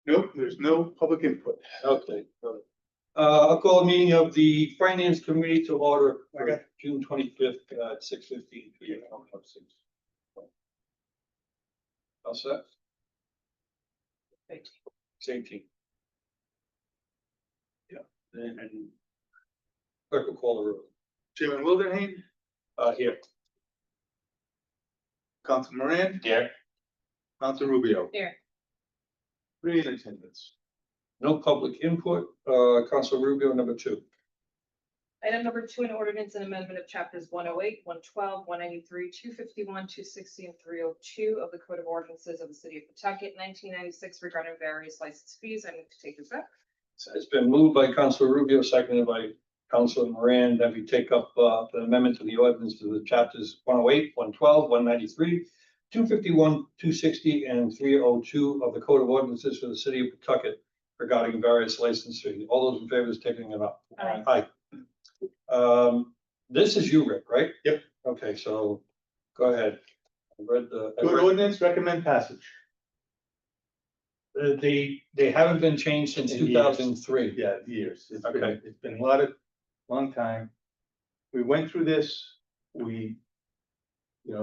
Nope, there's no public input. Okay. I'll call a meeting of the Finance Committee to order for June 25th at 6:15 p.m. All set? 18. Yeah, and clerk will call the roll. Chairman Wildenhain, Here. Council Moran, Here. Council Rubio. Here. 3 in attendance. No public input. Council Rubio, number 2. Item number 2, an ordinance and amendment of chapters 108, 112, 193, 251, 260, and 302 of the Code of Ordinances of the City of Pawtucket, 1996, regarding various license fees. I move to take this up. So it's been moved by Council Rubio, seconded by Council Moran, that we take up the amendment to the ordinance to the chapters 108, 112, 193, 251, 260, and 302 of the Code of Ordinances for the City of Pawtucket regarding various license fees. All those in favor is taking it up. Aye. This is you, Rick, right? Yep. Okay, so go ahead. I read the. Good ordinance, recommend passage. They haven't been changed since In years. 2003. Yeah, years. Okay. It's been long time. We went through this,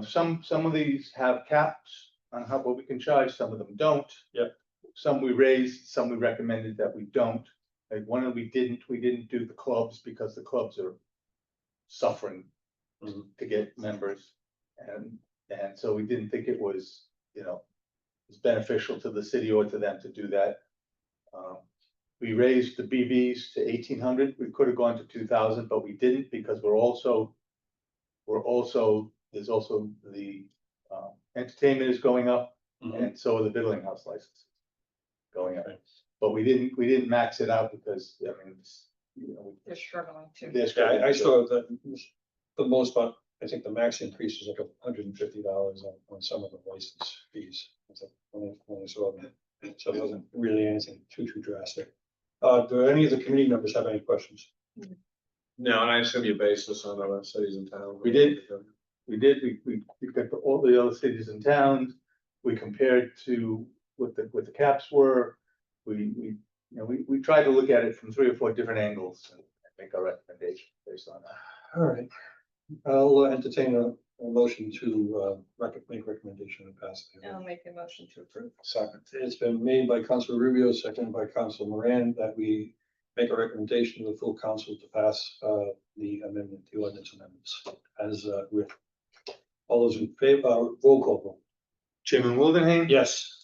some of these have caps on what we can charge, some of them don't. Yep. Some we raised, some we recommended that we don't. Like one of we didn't do the clubs because the clubs are suffering to get members. And so we didn't think it was, was beneficial to the city or to them to do that. We raised the BVs to 1,800. We could have gone to 2,000, but we didn't because there's also the entertainment is going up, and so are the Biddling House licenses going up. But we didn't max it out because They're struggling too. they're Yeah, struggling. I saw that for the most part, I think the max increase was like $150 on some of the license fees. When I saw that. So it wasn't really anything too drastic. Do any of the committee members have any questions? No, and I assume you base this on other cities in town. We did. We picked all the other cities and towns. We compared to what the caps were. We tried to look at it from 3 or 4 different angles and make our recommendation based on that. All right. I'll entertain a motion to make recommendation to pass. I'll make a motion to approve. Second. It's been made by Council Rubio, seconded by Council Moran, that we make a recommendation to the full council to pass the amendment, the ordinance amendments as written. All those in favor, roll call vote. Chairman Wildenhain. Yes.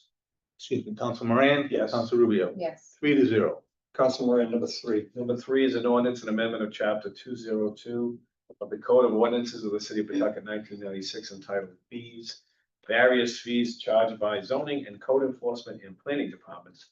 Excuse me, Council Moran. Yes. Council Rubio. Yes. 3-0. Council Moran, number 3. Number 3 is an ordinance and amendment of chapter 202 of the Code of Ordinances of the City of Pawtucket, 1996, entitled Fees, Various Fees Charged by Zoning and Code Enforcement and Planning Departments.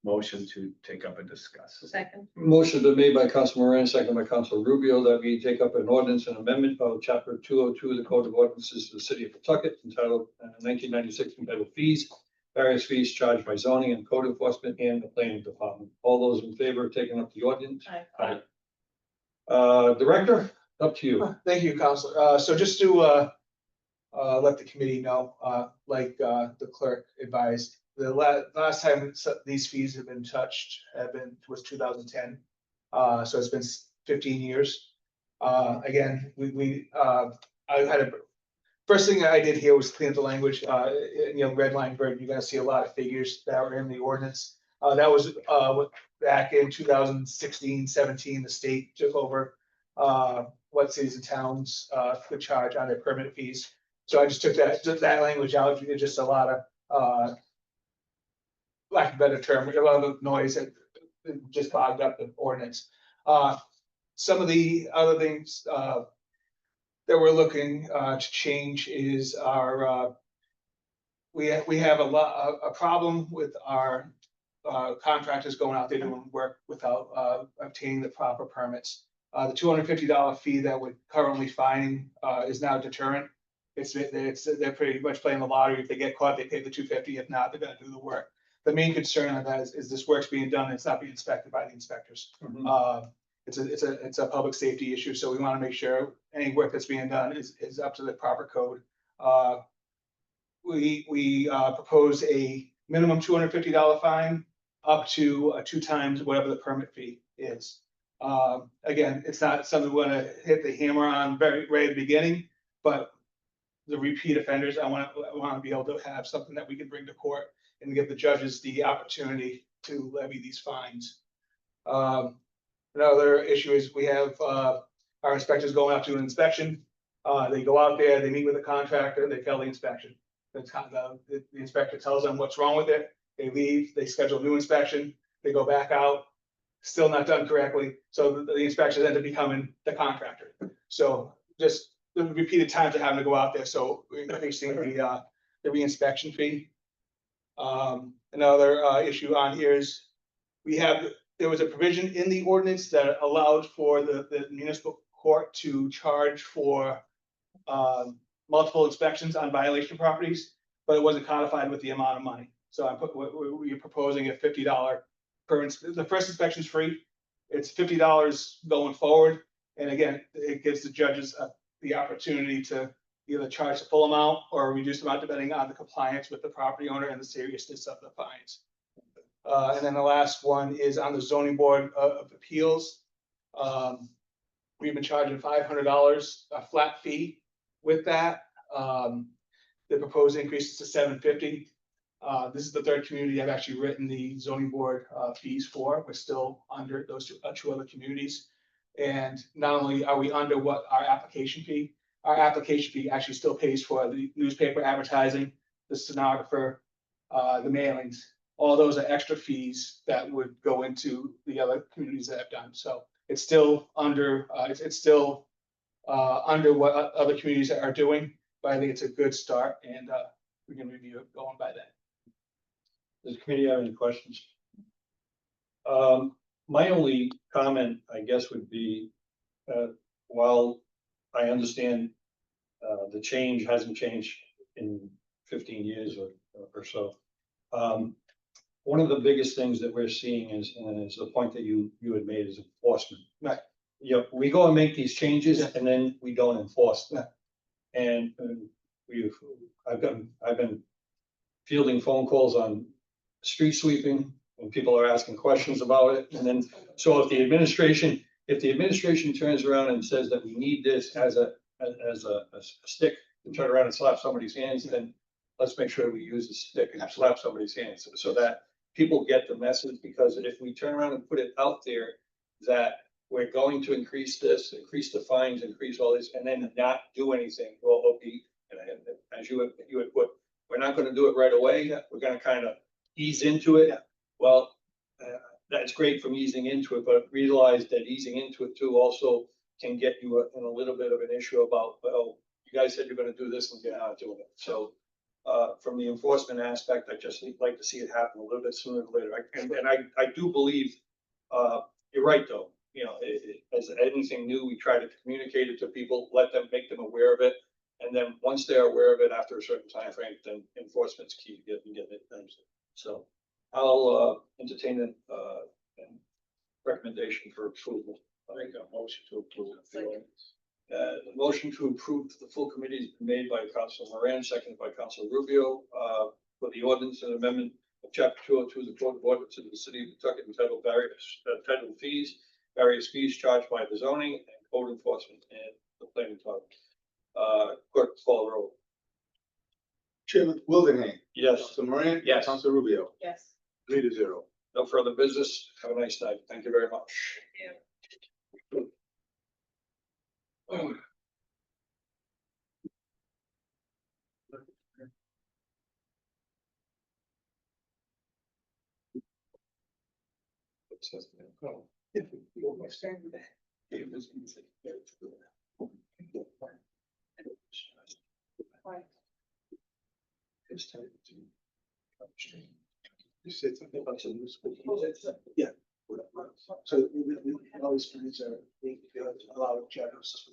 Motion to take up and discuss. Second. Motion been made by Council Moran, seconded by Council Rubio, that we take up an ordinance and amendment of chapter 202 of the Code of Ordinances of the City of Pawtucket, entitled 1996, entitled Fees, Various Fees Charged by Zoning and Code Enforcement and the Planning Department. All those in favor of taking up the ordinance? Aye. Director, up to you. Thank you, Counselor. So just to let the committee know, like the clerk advised, the last time these fees have been touched was 2010. So it's been 15 years. Again, I had first thing I did here was clean up the language. Red line bird, you're gonna see a lot of figures that were in the ordinance. That was back in 2016, 17, the state took over what cities and towns could charge on their permit fees. So I just took that language out. It's just a lot of lack of a better term, a lot of noise that just bogged up the ordinance. Some of the other things that we're looking to change is our we have a problem with our contractors going out there doing work without obtaining the proper permits. The $250 fee that we're currently fining is now deterrent. They're pretty much playing the lottery. If they get caught, they pay the $250. If not, they're going to do the work. The main concern on that is this work's being done and it's not being inspected by the inspectors. It's a public safety issue, so we want to make sure any work that's being done is up to the proper code. We propose a minimum $250 fine up to 2 times whatever the permit fee is. Again, it's not something we wanna hit the hammer on right at the beginning, but the repeat offenders, I wanna be able to have something that we can bring to court and give the judges the opportunity to levy these fines. Another issue is we have, our inspectors going out to an inspection. They go out there, they meet with the contractor, they fail the inspection. The inspector tells them what's wrong with it, they leave, they schedule a new inspection, they go back out, still not done correctly, so the inspectors end up becoming the contractor. So just the repeated times of having to go out there, so we're increasing the reinspection fee. Another issue on here is there was a provision in the ordinance that allowed for the municipal court to charge for multiple inspections on violation properties, but it wasn't codified with the amount of money. So we're proposing a $50 the first inspection is free. It's $50 going forward. And again, it gives the judges the opportunity to either charge the full amount or a reduced amount depending on the compliance with the property owner and the seriousness of the fines. And then the last one is on the zoning board of appeals. We've been charging $500 a flat fee with that. The proposed increase is to $750. This is the third community I've actually written the zoning board fees for. We're still under those two other communities. And not only are we under what our application fee actually still pays for the newspaper advertising, the stenographer, the mailings. All those are extra fees that would go into the other communities that I've done. So it's still under, it's still under what other communities are doing, but I think it's a good start and we can review it going by that. Does the committee have any questions? My only comment, I guess, would be, while I understand the change hasn't changed in 15 years or so. One of the biggest things that we're seeing is the point that you had made is enforcement. Right. You know, we go and make these changes and then we don't enforce them. And I've been fielding phone calls on street sweeping and people are asking questions about it. And then, so if the administration turns around and says that we need this as a stick to turn around and slap somebody's hands, then let's make sure we use the stick and slap somebody's hands so that people get the message. Because if we turn around and put it out there that we're going to increase this, increase the fines, increase all this, and then not do anything, well, okay, and as you had put, we're not going to do it right away. We're going to kind of ease into it. Well, that's great from easing into it, but realize that easing into it too also can get you in a little bit of an issue about, well, you guys said you're going to do this and you're not doing it. So from the enforcement aspect, I just like to see it happen a little bit sooner than later. And I do believe you're right, though. You know, as anything new, we try to communicate it to people, make them aware of it. And then once they're aware of it after a certain time frame, then enforcement's key to getting it done. So I'll entertain a recommendation for approval. I make a motion to approve. The motion to approve the full committee has been made by Council Moran, seconded by Council Rubio, for the ordinance and amendment of Chapter 202 of the Code of Ordinances of the City of Pawtucket entitled titled various fees charged by the zoning and code enforcement and the planning department. Clerk, call the roll. Chairman Wildenhain. Yes. Council Moran. Yes. Council Rubio. Yes. 3-0. No further business. Have a nice night. Thank you very much. You said something about the municipal. Yeah. So those fines are allowed judges to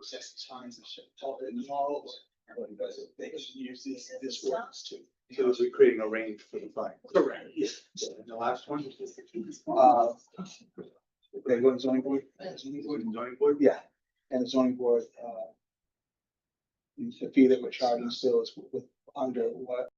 assess these fines and shit. Talk in the models. They can use this ordinance too. So we're creating a range for the fine. Correct, yes. And the last one? Okay, go to zoning board. Zoning board? Yeah, and the zoning board, the fee that we're charging still is under what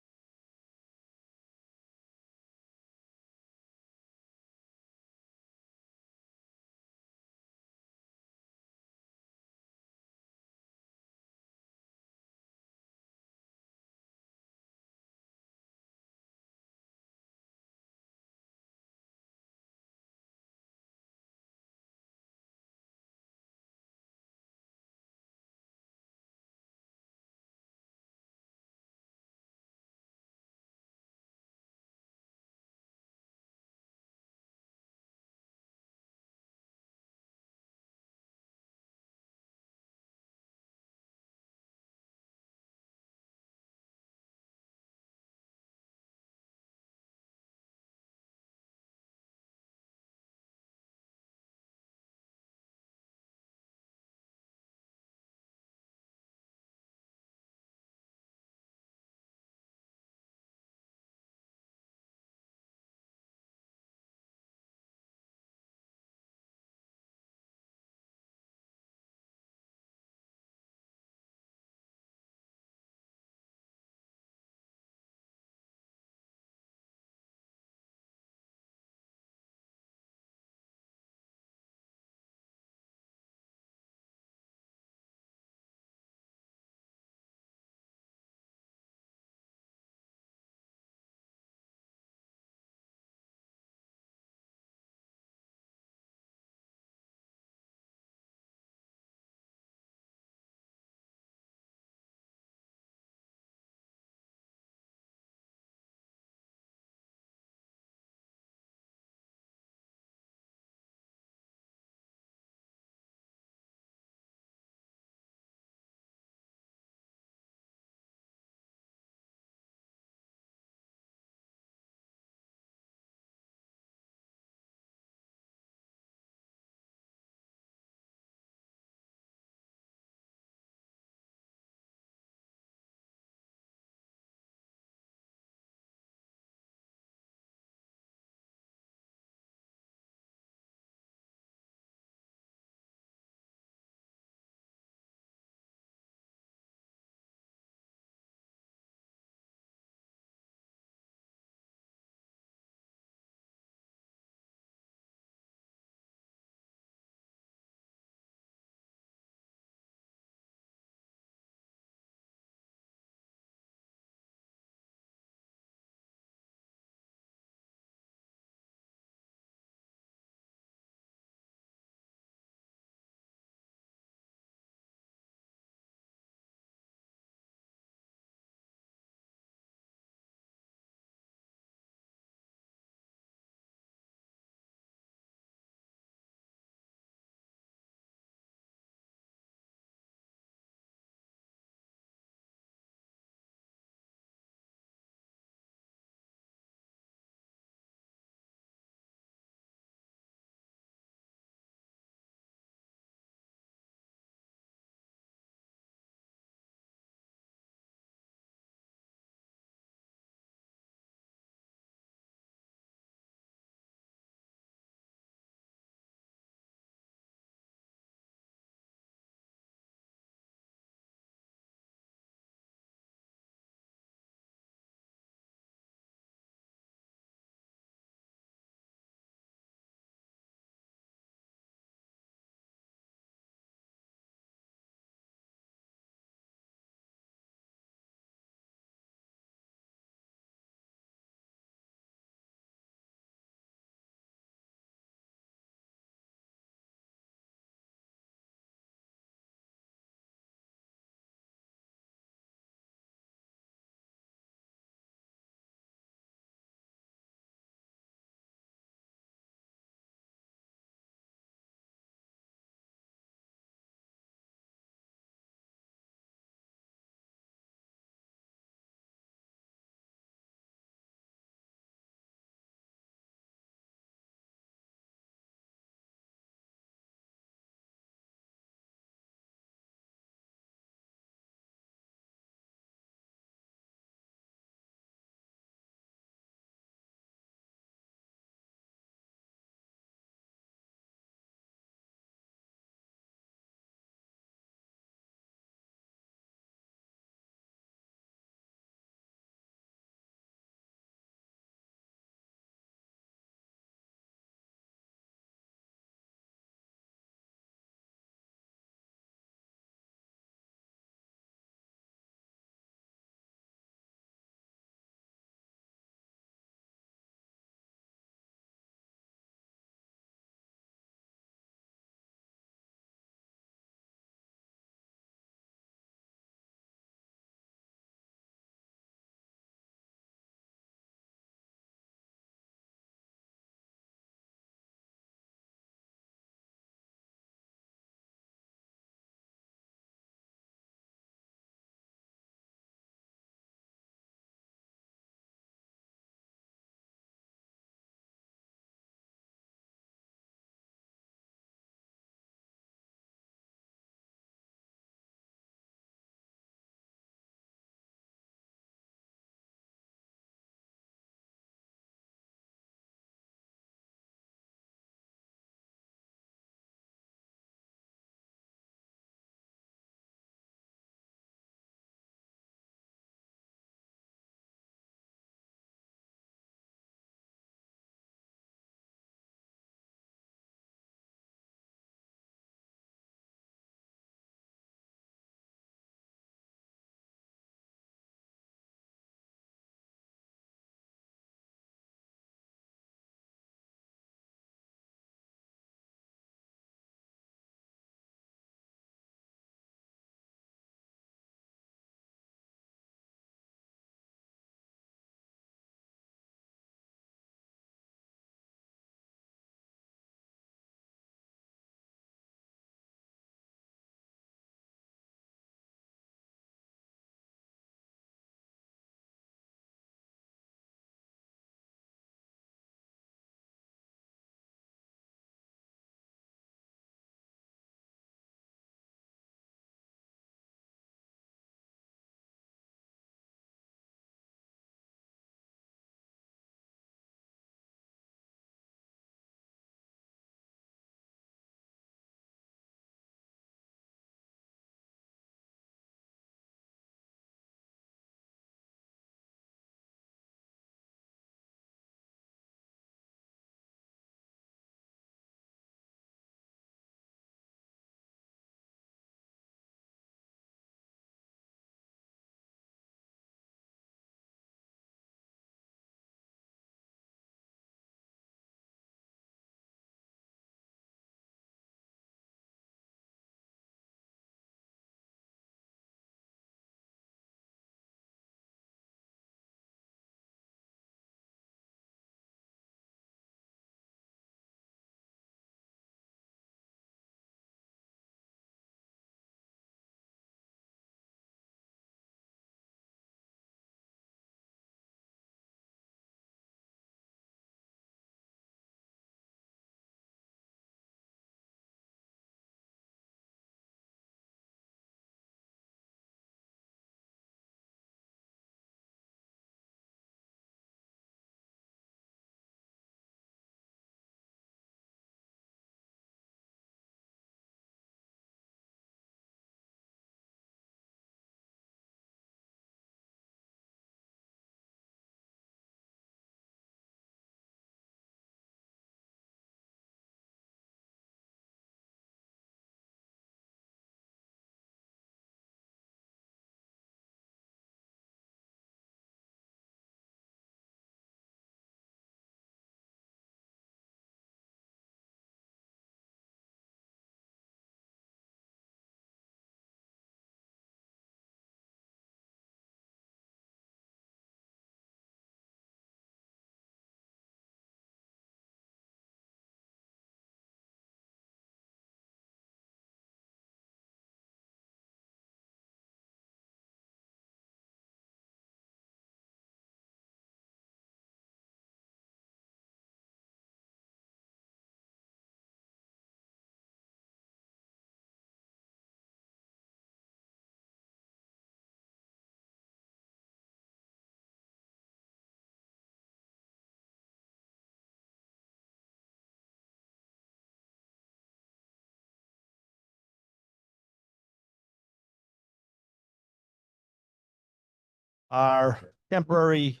our temporary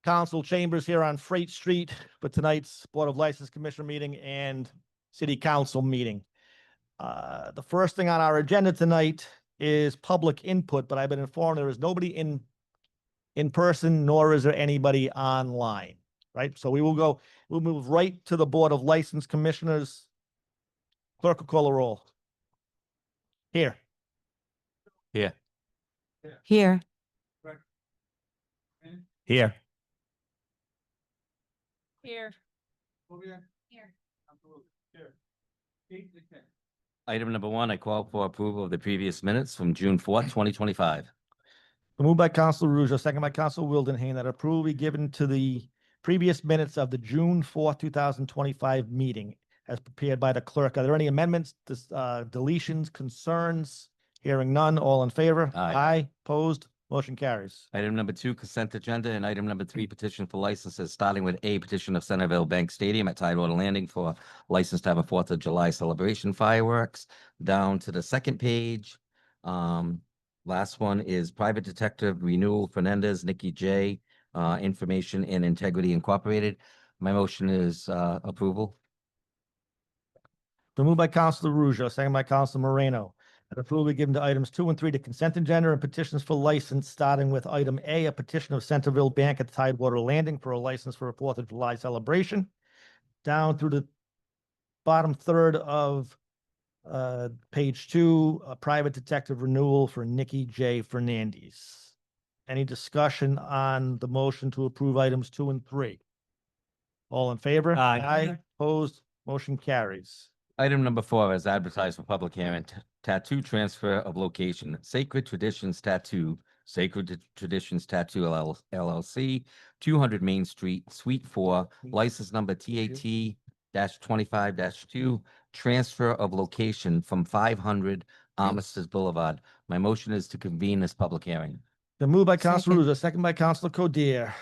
council chambers here on Freight Street for tonight's Board of License Commissioner meeting and City Council meeting. The first thing on our agenda tonight is public input, but I've been informed there is nobody in person, nor is there anybody online, right? So we'll move right to the Board of License Commissioners. Clerk will call the roll. Here. Here. Here. Here. Here. Item number one, I call for approval of the previous minutes from June 4th, 2025. Moved by Council Ruzo, second by Council Wildenhain, that approval be given to the previous minutes of the June 4th, 2025 meeting as prepared by the clerk. Are there any amendments, deletions, concerns? Hearing none, all in favor? Aye. Opposed? Motion carries. Item number two, consent agenda, and item number three, petition for licenses, starting with a petition of Centerville Bank Stadium at Tidewater Landing for license to have a 4th of July celebration fireworks. Down to the second page. Last one is private detective renewal Fernandez, Nikki J, Information and Integrity Incorporated. My motion is approval. Moved by Councilor Ruzo, second by Councilor Moreno. That approval be given to items 2 and 3 to consent agenda and petitions for license, starting with item A, a petition of Centerville Bank at Tidewater Landing for a license for a 4th of July celebration. Down through the bottom third of page 2, a private detective renewal for Nikki J. Fernandez. Any discussion on the motion to approve items 2 and 3? All in favor? Aye. Opposed? Motion carries. Item number 4 is advertised for public hearing. Tattoo transfer of location. Sacred Traditions Tattoo. Sacred Traditions Tattoo LLC, 200 Main Street, Suite 4, license number TAT-25-2, transfer of location from 500 Armistice Boulevard. My motion is to convene this public hearing. Been moved by Councilor Second. Ruzo, second by Councilor Codier,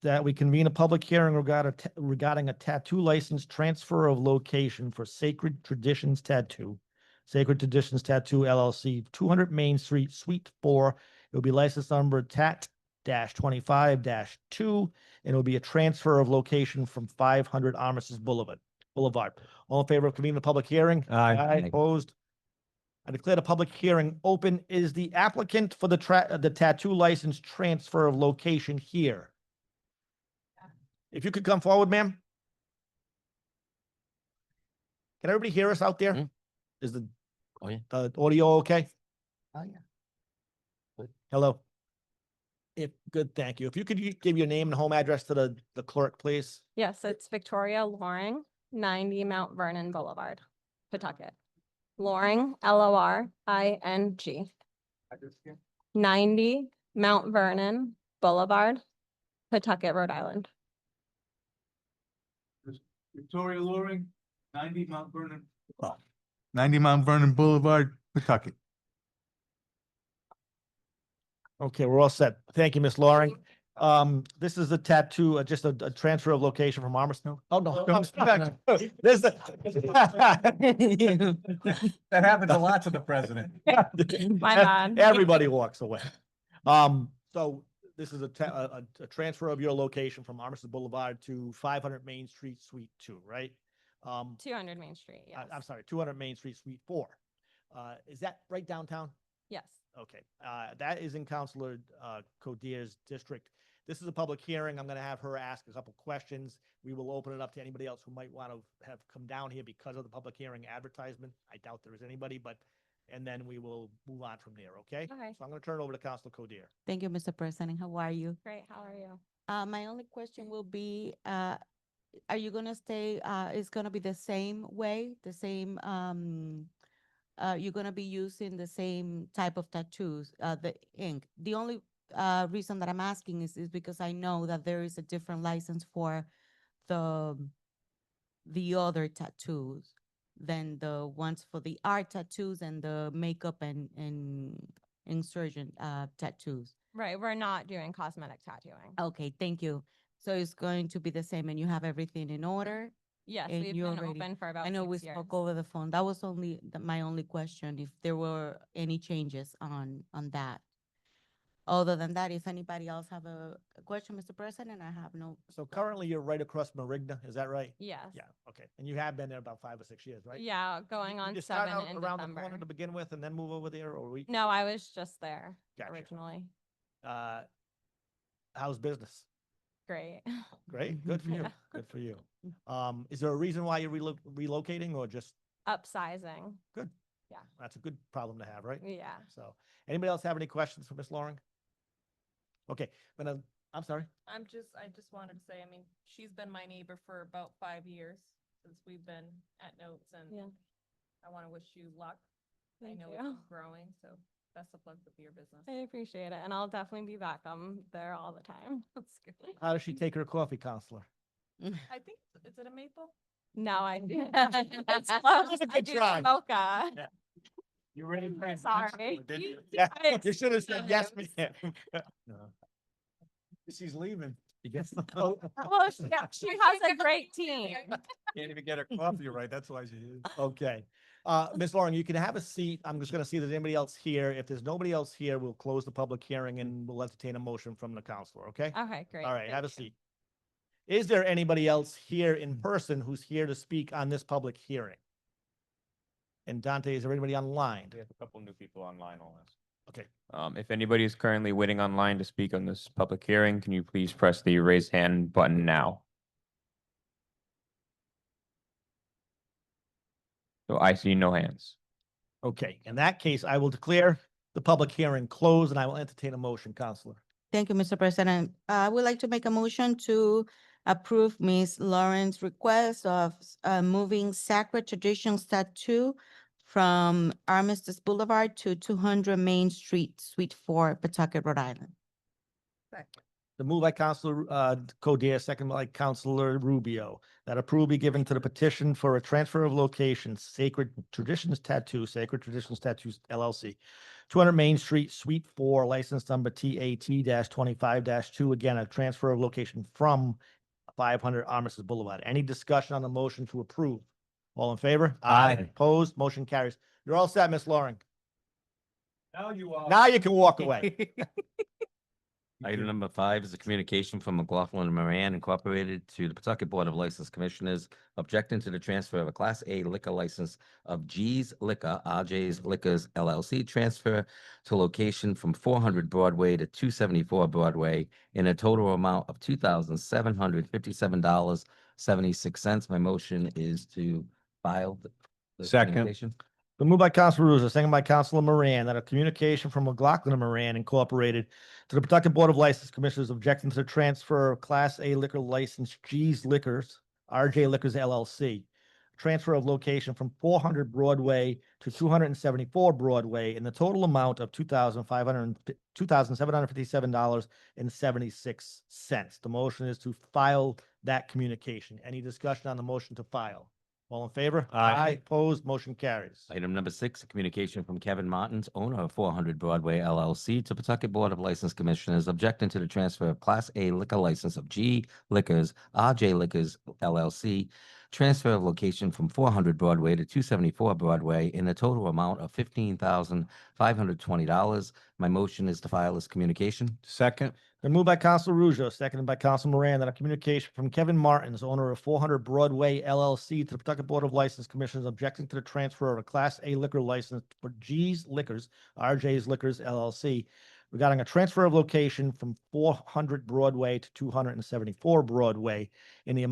that we convene a public hearing regarding a tattoo license transfer of location for Sacred Traditions Tattoo. Sacred Traditions Tattoo LLC, 200 Main Street, Suite 4. It will be license number TAT-25-2, and it will be a transfer of location from 500 Armistice Boulevard. All in favor of convening the public hearing? Aye. Opposed? I declare the public hearing open. Is the applicant for the tattoo license transfer of location here? If you could come forward, ma'am. Can everybody hear us out there? Hmm. Is the Oh, yeah. audio okay? Oh, yeah. Good. Hello. Good, thank you. If you could give your name and home address to the clerk, please. Yes, it's Victoria Loring, 90 Mount Vernon Boulevard, Pawtucket. Loring, Loring. 90 Mount Vernon Boulevard, Pawtucket, Rhode Island. Victoria Loring, 90 Mount Vernon Boulevard, Pawtucket. Okay, we're all set. Thank you, Miss Loring. This is a tattoo, just a transfer of location from Armistice. Oh, no. This is That happens a lot to the president. My bad. Everybody walks away. So this is a transfer of your location from Armistice Boulevard to 500 Main Street, Suite 2, right? 200 Main Street, yes. I'm sorry, 200 Main Street, Suite 4. Is that right downtown? Yes. Okay, that is in Councilor Codier's district. This is a public hearing. I'm going to have her ask a couple questions. We will open it up to anybody else who might want to have come down here because of the public hearing advertisement. I doubt there is anybody, and then we will move on from there, okay? Okay. So I'm going to turn it over to Councilor Codier. Thank you, Mr. President. How are you? Great, how are you? My only question will be, are you gonna stay, it's gonna be the same way, the same, you're gonna be using the same type of tattoos, the ink? The only reason that I'm asking is because I know that there is a different license for the other tattoos than the ones for the art tattoos and the makeup and insurgent tattoos. Right, we're not doing cosmetic tattooing. Okay, thank you. So it's going to be the same and you have everything in order? Yes, and we've you been already- open for about I know we 6 years. spoke over the phone. That was only my only question, if there were any changes on that. Other than that, if anybody else have a question, Mr. President, I have no. So currently you're right across Marigna, is that right? Yes. Yeah, okay. And you have been there about 5 or 6 years, right? Yeah, going You on just start 7 out in around the December. corner to begin with and then move over there, or we, No, I was just there Gotcha. originally. how's business? Great. Great, good for you, Yeah. good for you. Is there a reason why you're relocating or just, Upsizing. that's a good problem to have, right? Yeah. So, anybody else have any questions for Ms. Loring? Okay, I'm sorry. I just wanted to say, I mean, she's been my neighbor for about 5 years since we've been at Notes, and Yeah. I want to wish you luck. I Thank know you. it's growing, so best of luck with your business. I appreciate it. And I'll definitely be back. I'm there all the time. That's good. How does she take her coffee, counselor? I think, is it a maple? No, I it's close. That's a I good do try. mocha. You ready? Sorry. Yeah, I you should have said yes, explained. ma'am. She's leaving. She gets Well, she has a great team. Can't even get her coffee right, that's why she is. Okay. Ms. Loring, you can have a seat. I'm just gonna see if there's anybody else here. If there's nobody else here, we'll close the public hearing and we'll entertain a motion from the counselor, okay? Okay, great. All right, have a Thank you. seat. Is there anybody else here in person who's here to speak on this public hearing? And Dante, is there anybody online? We have a couple new people online on this. Okay. If anybody is currently waiting online to speak on this public hearing, can you please press the raise hand button now? So I see no hands. Okay, in that case, I will declare the public hearing closed and I will entertain a motion, Counselor. Thank you, Mr. President. I would like to make a motion to approve Ms. Lauren's request of moving Sacred Traditions Tattoo from Armistice Boulevard to 200 Main Street, Suite 4, Pawtucket, Rhode Island. The move by Counselor Codere, second by Counselor Rubio, that approval be given to the petition for a transfer of location, Sacred Traditions Tattoos LLC, 200 Main Street, Suite 4, license number TAT-25-2. Again, a transfer of location from 500 Armistice Boulevard. Any discussion on the motion to approve? All in favor? Aye. Opposed? Motion carries. You're all set, Ms. Loring. Now you are. Now you can walk away. Item number 5 is a communication from McLaughlin and Moran Incorporated to the Pawtucket Board of License Commissioners objecting to the transfer of a Class A liquor license of G's Liquor, RJ's Liquors LLC, transfer to location from 400 Broadway to 274 Broadway in a total amount of $2,757.76. My motion is to file the Second. communication. The move by Councilor Russo, second by Councilor Moran, that a communication from McLaughlin and Moran Incorporated to the Pawtucket Board of License Commissioners objecting to the transfer of Class A liquor license G's Liquors, RJ Liquors LLC. Transfer of location from 400 Broadway to 274 Broadway in the total amount of $2,757.76. The motion is to file that communication. Any discussion on the motion to file? All in favor? Aye. Opposed? Motion carries. Item number 6, a communication from Kevin Martins, owner of 400 Broadway LLC, to Pawtucket Board of License Commissioners objecting to the transfer of Class A liquor license of G Liquors, RJ Liquors LLC, transfer of location from 400 Broadway to 274 Broadway in a total amount of $15,520. My motion is to file this communication. Second. Been moved by Council Ruzo, seconded by Council Moran, that a communication from Kevin Martins, owner of 400 Broadway LLC, to the Pawtucket Board of License Commissioners objecting to the transfer of a Class A liquor license for G's Liquors, RJ's Liquors LLC, regarding a transfer of location from 400 Broadway to 274 Broadway in a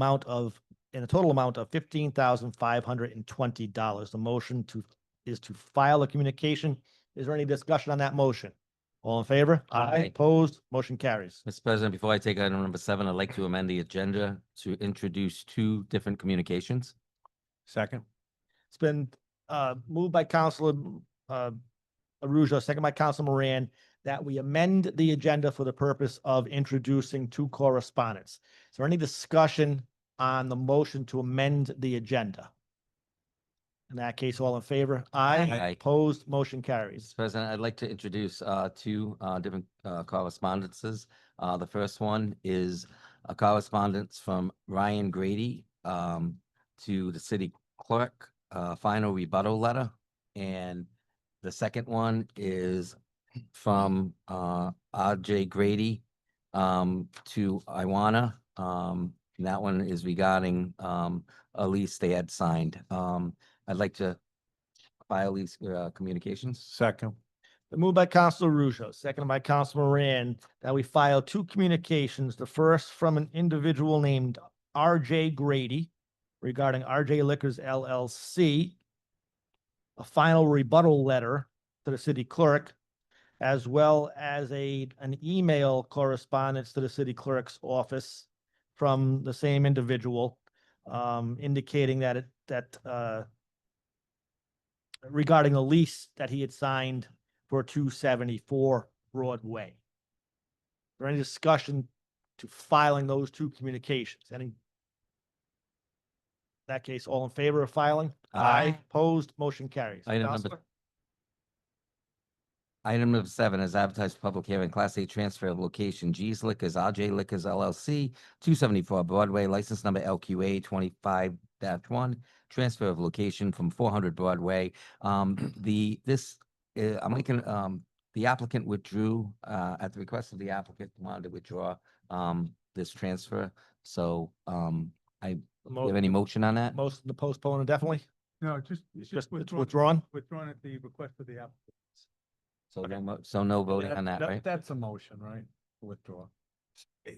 total amount of $15,520. The motion is to file a communication. Is there any discussion on that motion? All in favor? Aye. Opposed? Motion carries. Mr. President, before I take item number 7, I'd like to amend the agenda to introduce 2 different communications. Second. It's been moved by Councilor Arujo, second by Councilor Moran, that we amend the agenda for the purpose of introducing 2 correspondents. Is there any discussion on the motion to amend the agenda? In that case, all in favor? Aye. Opposed? Motion carries. Mr. President, I'd like to introduce 2 different correspondences. The first one is a correspondence from Ryan Grady to the city clerk, final rebuttal letter. And the second one is from RJ Grady to Iwana. And that one is regarding a lease they had signed. I'd like to file these communications. Second. Been moved by Council Russo, seconded by Council Moran, that we file two communications. The first from an individual named RJ Grady regarding RJ Liquors LLC, a final rebuttal letter to the city clerk, as well as an email correspondence to the city clerk's office from the same individual, indicating that regarding a lease that he had signed for 274 Broadway. Is there any discussion to filing those two communications? Any? In that case, all in favor of filing? Aye. Opposed, motion carries. Item Counselor? Item number 7 is advertised for public hearing, Class A transfer of location, G's Liquors, RJ Liquors LLC, 274 Broadway, license number LQA 25-1, transfer of location from 400 Broadway. I'm making, the applicant withdrew, at the request of the applicant, wanted to withdraw, this transfer. So, you have any motion on that? Most of the postpone indefinitely? No, it's Just it's withdrawn? Withdrawn at the request of the applicant. So no voting on that, right? That's a motion, right? Withdraw. I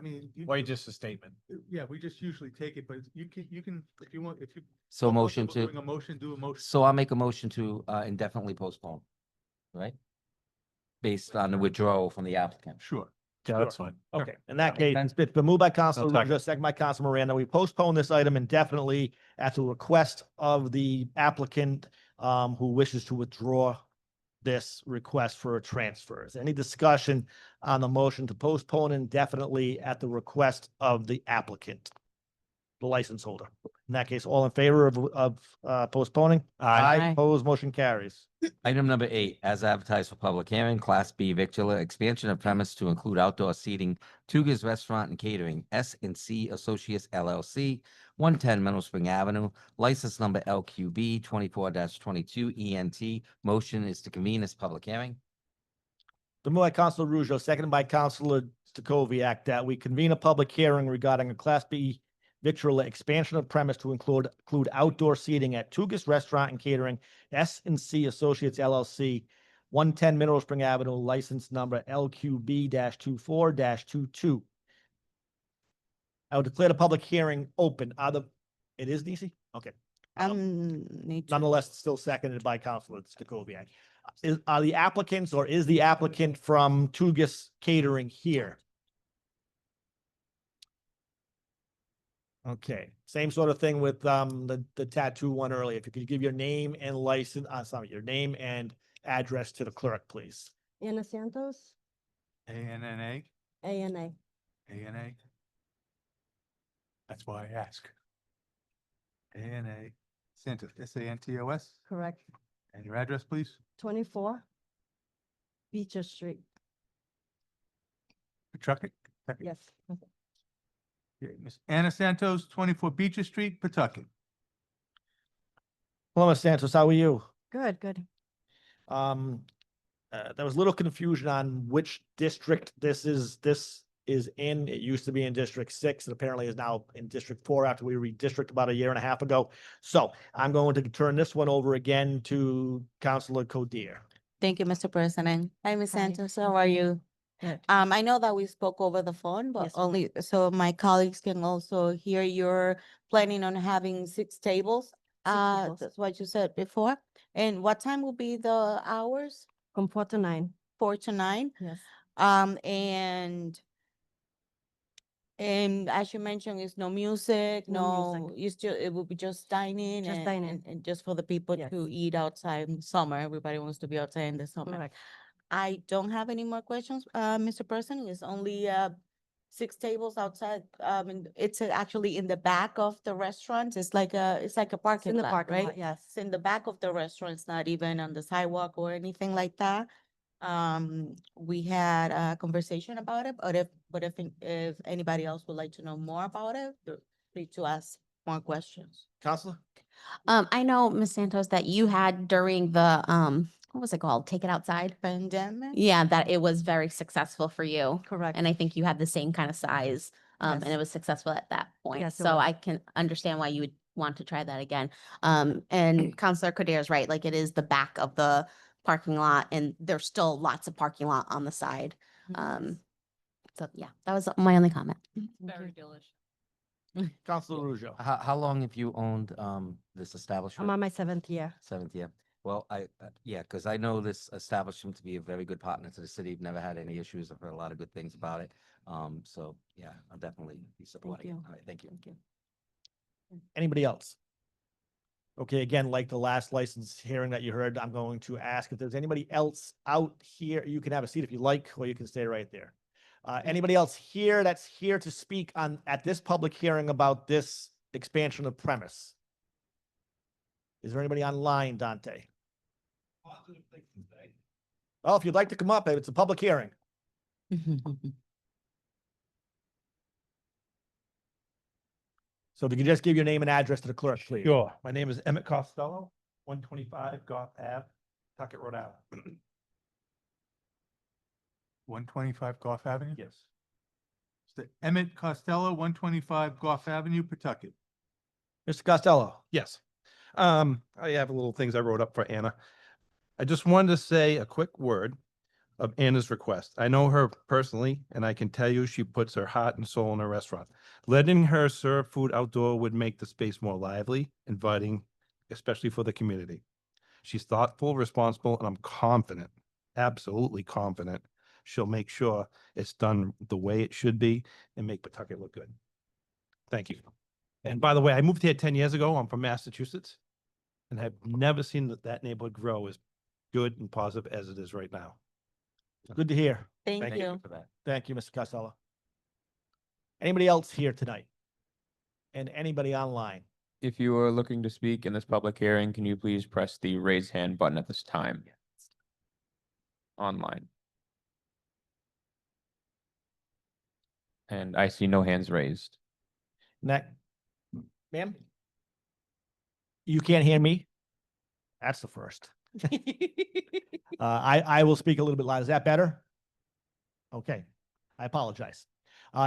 mean. Or just a statement? Yeah, we just usually take it, but you can, if you want, if you. So motion comfortable to, doing a motion, do a motion. so I'll make a motion to indefinitely postpone, right? Based on the withdrawal from the applicant. Sure. Yeah, that's fine. Okay, in that That case, makes it's been moved by Council second. Russo, second by Council Miranda. We postpone this item indefinitely at the request of the applicant who wishes to withdraw this request for a transfer. Is there any discussion on the motion to postpone indefinitely at the request of the applicant, the license holder? In that case, all in favor of postponing? Aye. Opposed, motion carries. Item number 8, as advertised for public hearing, Class B victular, expansion of premise to include outdoor seating, Tuga's Restaurant and Catering, S&C Associates LLC, 110 Middle Spring Avenue, license number LQB 24-22 ENT. Motion is to convene this public hearing. The move by Councilor Russo, seconded by Councilor Stacoviak, that we convene a public hearing regarding a Class B victualler expansion of premise to include outdoor seating at Tugas Restaurant and Catering, S&C Associates LLC, 110 Mineral Spring Avenue, license number LQB-24-22. I will declare the public hearing open. It is DC? Okay. Need to, Nonetheless, still seconded by Councilor Stacoviak. Are the applicants or is the applicant from Tugas Catering here? Okay, same sort of thing with the tattoo one earlier. If you could give your name and license, your name and address to the clerk, please. Anna Santos, ANNA, ANA. ANA. That's why I ask. ANA, Santos, SANTOS, Correct. and your address, please? 24 Beecher Street. Pawtucket? Yes. Okay, Miss Anna Santos, 24 Beecher Street, Pawtucket. Hello, Ms. Santos, how are you? Good, good. There was a little confusion on which district this is in. It used to be in District 6 and apparently is now in District 4 after we redistricted about 1.5 years ago. So I'm going to turn this one over again to Councilor Codier. thank you, Mr. President. Hi, Ms. Hi. Santos, how are you? Good. I know that we spoke over the phone, but Yes, ma'am. only so my colleagues can also hear you're planning on having 6 tables. tables. That's what you said before. And what time will be the hours? From 4 to 9. 4 to 9? Yes. And as you mentioned, it's no music, No no, music. you still, it will be just dining Just and, dining. and just for the people Yes. to eat outside in summer. Everybody wants to be outside in the summer. Correct. I don't have any more questions, Mr. President. It's only 6 tables outside. And it's actually in the back of the restaurant. It's like a It's parking in the lot, parking right? lot, yes. It's in the back of the restaurant. It's not even on the sidewalk or anything like that. We had a conversation about it, but if anybody else would like to know more about it, feel free to ask more questions. Councilor? I know, Ms. Santos, that you had during the what was it called? Take It Outside. Pandemic? Yeah, that it was very successful for you. Correct. And I think you had the same kind of size, and Yes. it was successful at that point. Yes, it So was. I can understand why you would want to try that again. And Counselor Kadir is right, like it is the back of the parking lot and there's still lots of parking lot on the side. So yeah, that was my only comment. Very delicious. Councilor Rujo. How long have you owned, this I'm establishment? on my 7th year. Seventh year. Well, yeah, because I know this establishment to be a very good partner to the city. I've never had any issues. I've heard a lot of good things about it. So yeah, I'll definitely be supporting it. you. All right, thank you. Thank you. Anybody else? Okay, again, like the last license hearing that you heard, I'm going to ask if there's anybody else out here. You can have a seat if you like, or you can stay right there. Anybody else here that's here to speak on, at this public hearing about this expansion of premise? Is there anybody online, Dante? Oh, if you'd like to come up, it's a public hearing. So if you could just give your name and address to the clerk, please. Sure. My name is Emmett Costello, 125 Goff Ave, Pawtucket, Rhode Island. 125 Goff Avenue? Yes. Mr. Emmett Costello, 125 Goff Avenue, Pawtucket. Mr. Costello. Yes. I have a little things I wrote up for Anna. I just wanted to say a quick word of Anna's request. I know her personally, and I can tell you she puts her heart and soul in her restaurant. Letting her serve food outdoor would make the space more lively, inviting, especially for the community. She's thoughtful, responsible, and I'm confident, absolutely confident, she'll make sure it's done the way it should be and make Pawtucket look good. Thank you. And by the way, I moved here 10 years ago. I'm from Massachusetts and have never seen that neighborhood grow as good and positive as it is right now. Good to hear. Thank you. For that. Thank you, Mr. Costello. Anybody else here tonight? And anybody online? If you are looking to speak in this public hearing, can you please press the raise hand button at this time? Online. And I see no hands raised. Next, ma'am? You can't hear me? That's the first. I will speak a little bit louder. Is that better? Okay, I apologize.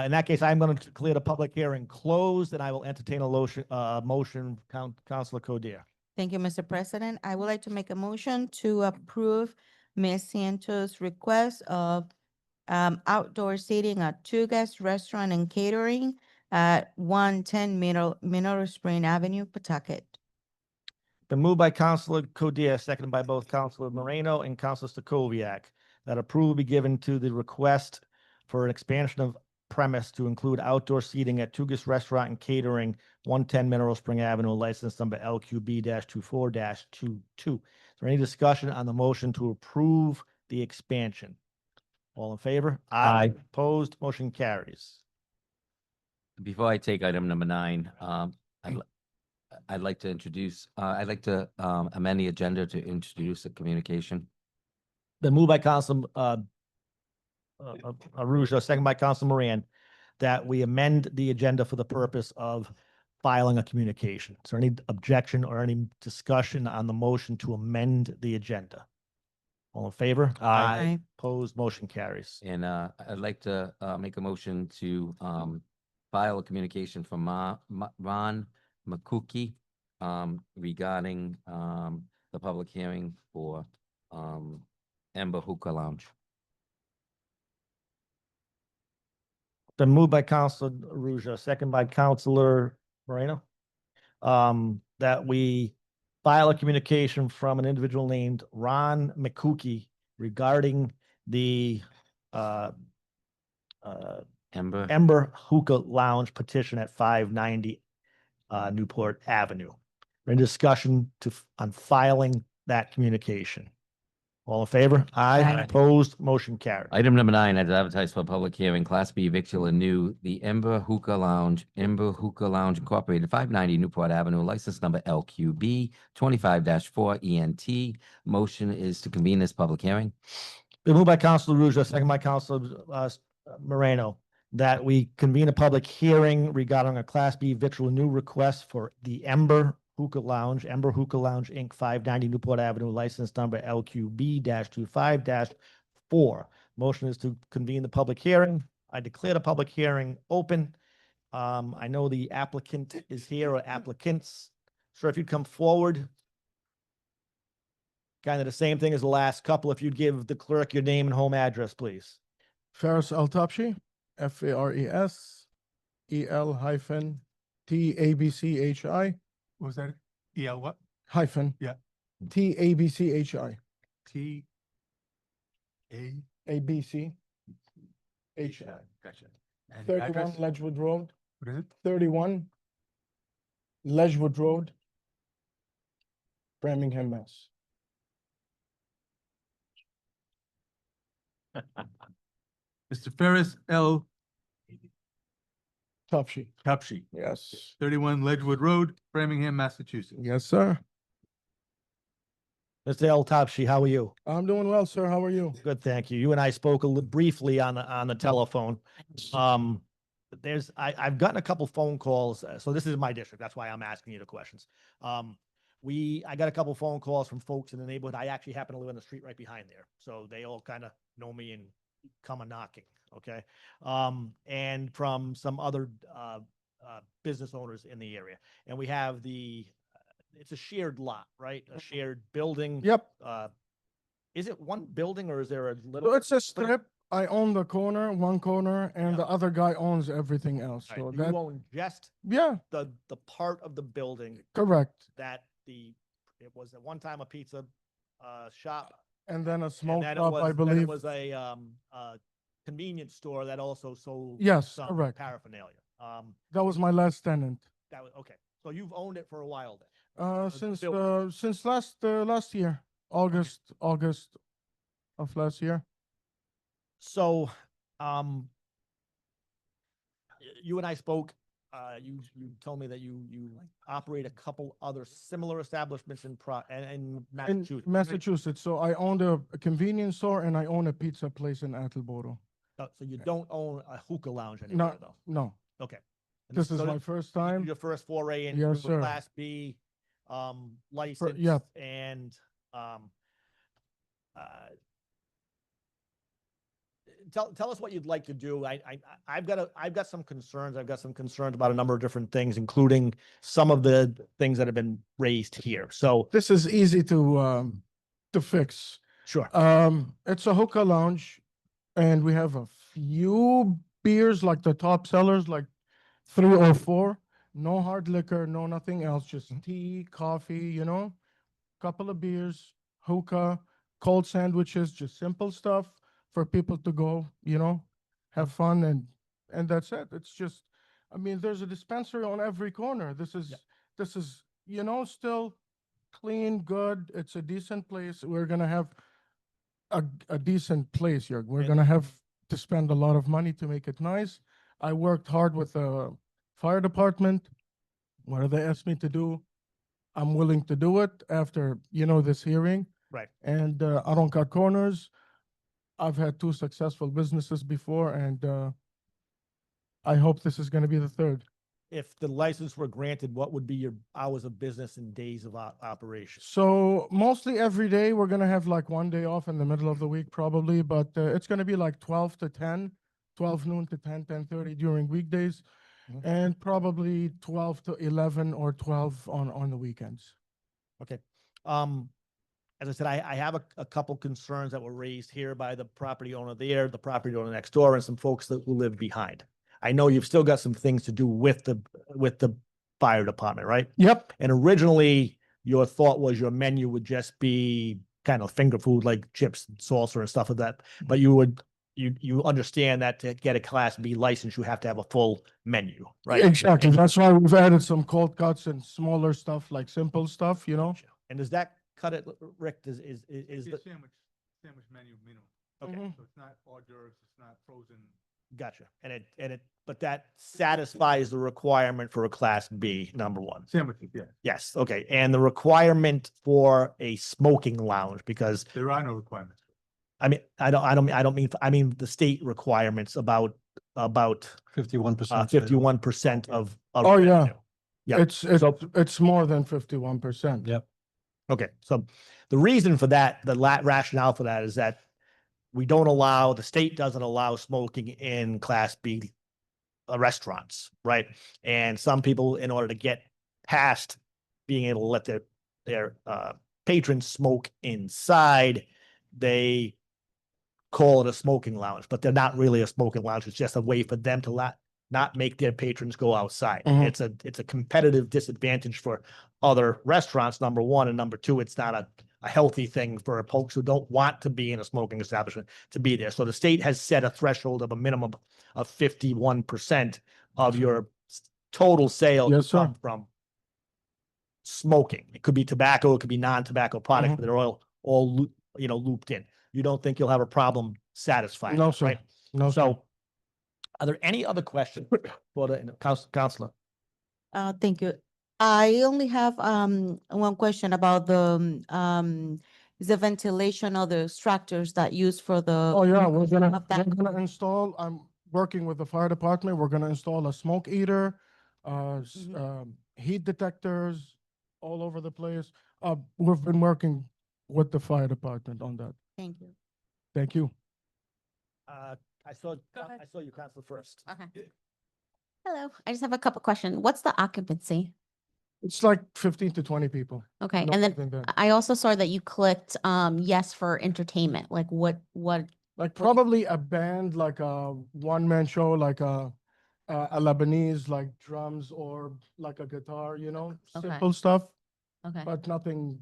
In that case, I'm going to declare the public hearing closed and I will entertain a motion, Councilor Codier. Thank you, Mr. President. I would like to make a motion to approve Ms. Santos' request of outdoor seating at Two Guest Restaurant and Catering at 110 Mineral Spring Avenue, Pawtucket. Been moved by Councilor Codier, seconded by both Councilor Moreno and Councilor Stakoviak, that approval be given to the request for an expansion of premise to include outdoor seating at Tugas Restaurant and Catering, 110 Mineral Spring Avenue, license number LQB-24-22. Is there any discussion on the motion to approve the expansion? All in favor? Aye. Opposed? Motion carries. Before I take item number 9, I'd like to amend the agenda to introduce a communication. Been moved by Council Arujo, second by Council Moran, that we amend the agenda for the purpose of filing a communication. Is there any objection or any discussion on the motion to amend the agenda? All in favor? Aye. Opposed? Motion carries. And I'd like to make a motion to file a communication from Ron McCookie regarding the public hearing for Ember Hookah Lounge. Been moved by Councilor Arujo, second by Councilor Moreno, that we file a communication from an individual named Ron McCookie regarding the Ember Hookah Lounge petition at 590 Newport Avenue. We're in discussion on filing that communication. All in favor? Aye. Aye. Opposed? Motion carried. Item number 9, as advertised for a public hearing, Class B victual and new, the Ember Hookah Lounge Incorporated, 590 Newport Avenue, license number LQB 25-4 ENT. Motion is to convene this public hearing. Been moved by Councilor Arujo, second by Councilor Moreno, that we convene a public hearing regarding a Class B victual new request for the Ember Hookah Lounge, Ember Hookah Lounge, Inc., 590 Newport Avenue, license number LQB-25-4. Motion is to convene the public hearing. I declare the public hearing open. I know the applicant is here, or applicants. Sir, if you'd come forward. Kind of the same thing as the last couple. If you'd give the clerk your name and home address, please. Faris Altapshi, FARES, hyphen TABCHI, What was that? EL what? hyphen. Yeah. TABCHI, T A. ABCHI. Gotcha. And 31 address? Ledgewood Road, What is it? 31 Ledgewood Road, Framingham, Mass. Mr. Ferris L. Topsy. Topsy, Yes. 31 Ledgewood Road, Framingham, Massachusetts. Yes, sir. Mr. El Topshi, how are you? I'm doing well, sir. How are you? Good, thank you. You and I spoke briefly on the telephone. I've gotten a couple phone calls, so this is my district. That's why I'm asking you the questions. I got a couple phone calls from folks in the neighborhood. I actually happen to live on the street right behind there, so they all kind of know me and come a knocking. Okay, and from some other business owners in the area, and we have it's a shared lot, right? A shared building. Yep. Is it one building or is there a So little? it's a strip. I own the corner, one corner, and Yeah. the other guy owns everything else. All So right, that, you own just yeah, the part of the building correct. that it was at one time a pizza shop. And then a And smoke then shop, I then it believe. was a convenience store that also sold. Yes, some correct. paraphernalia. That was my last tenant. That was, okay. So you've owned it for a while then. Since last year, August of last year. So, you and I spoke, you told me that you operate a couple other similar establishments in In Massachusetts. Massachusetts. So I owned a convenience store and I own a pizza place in Attleboro. So you don't own a hookah lounge anymore, No, though? no. Okay. And This is so my first time. your first foray Yes, into a sir. Class B, license. yep. And, tell us what you'd like to do. I've got some concerns. I've got some concerns about a number of different things, including some of the things that have been raised here. So, This is easy to fix. sure. It's a hookah lounge and we have a few beers, like the top sellers, like 3 or 4. No hard liquor, no nothing else, just tea, coffee, couple of beers, hookah, cold sandwiches, just simple stuff for people to go, have fun and that's it. It's just, there's a dispensary on every corner. This is, still clean, good. It's a decent place. We're gonna have a decent place here. We're And- gonna have to spend a lot of money to make it nice. I worked hard with the fire department. Whatever they asked me to do, I'm willing to do it after, this hearing. Right. And I don't cut corners. I've had 2 successful businesses before and I hope this is gonna be the third. If the license were granted, what would be your hours of business and days of operation? So mostly every day, we're gonna have like 1 day off in the middle of the week probably, but it's gonna be like 12 to 10, 12 noon to 10, 10:30 during weekdays. Mhm. And probably 12 to 11 or 12 on the weekends. Okay. As I said, I have a couple concerns that were raised here by the property owner there, the property owner next door, and some folks who live behind. I know you've still got some things to do with the fire department, right? Yep, And originally, your thought was your menu would just be kind of finger food like chips, and salsa and stuff like that. But you understand that to get a Class B license, you have to have a full menu, right? exactly. That's why we've added some cold cuts and smaller stuff, like simple stuff, And does that cut it, Rick, is It's the, a sandwich menu minimum. okay, Mhm. So it's not hors d'oeuvres, it's not frozen. gotcha. But that satisfies the requirement for a Class B, number one. Sandwiches, yeah. Yes, okay. And the requirement for a smoking lounge, because There are no requirements. I mean the state requirements about 51%. 51% of. Oh, yeah. revenue. Yeah. It's more than 51%. Yep. Okay, so the reason for that, the rationale for that is that we don't allow, the state doesn't allow smoking in Class B restaurants, right? And some people, in order to get past being able to let their patrons smoke inside, they call it a smoking lounge, but they're not really a smoking lounge. It's just a way for them to not make their patrons go outside. Mhm. It's a competitive disadvantage for other restaurants, number one, and number two, it's not a healthy thing for folks who don't want to be in a smoking establishment to be there. So the state has set a threshold of a minimum of 51% of your total sales Yes, sir. come from smoking. It could be tobacco, it could be non-tobacco products, but they're all looped in. You don't think you'll have a problem satisfying No, that, sir. right? No, sir. So are there any other questions for the counselor? Thank you. I only have one question about the ventilation or the structures that used for the. Oh, yeah, we're gonna, of that. install, I'm working with the fire department, we're gonna install a smoke eater, heat detectors all over the place. We've been working with the fire department on that. Thank you. Thank you. I saw you, Counselor, first. Okay. Hello, I just have a couple questions. What's the occupancy? It's like 15 to 20 people. Okay, No and more then than that. I also saw that you clicked yes for entertainment. Like what? Like probably a band, like a one-man show, like a Lebanese, like drums or like a guitar, Okay. simple stuff, Okay. but nothing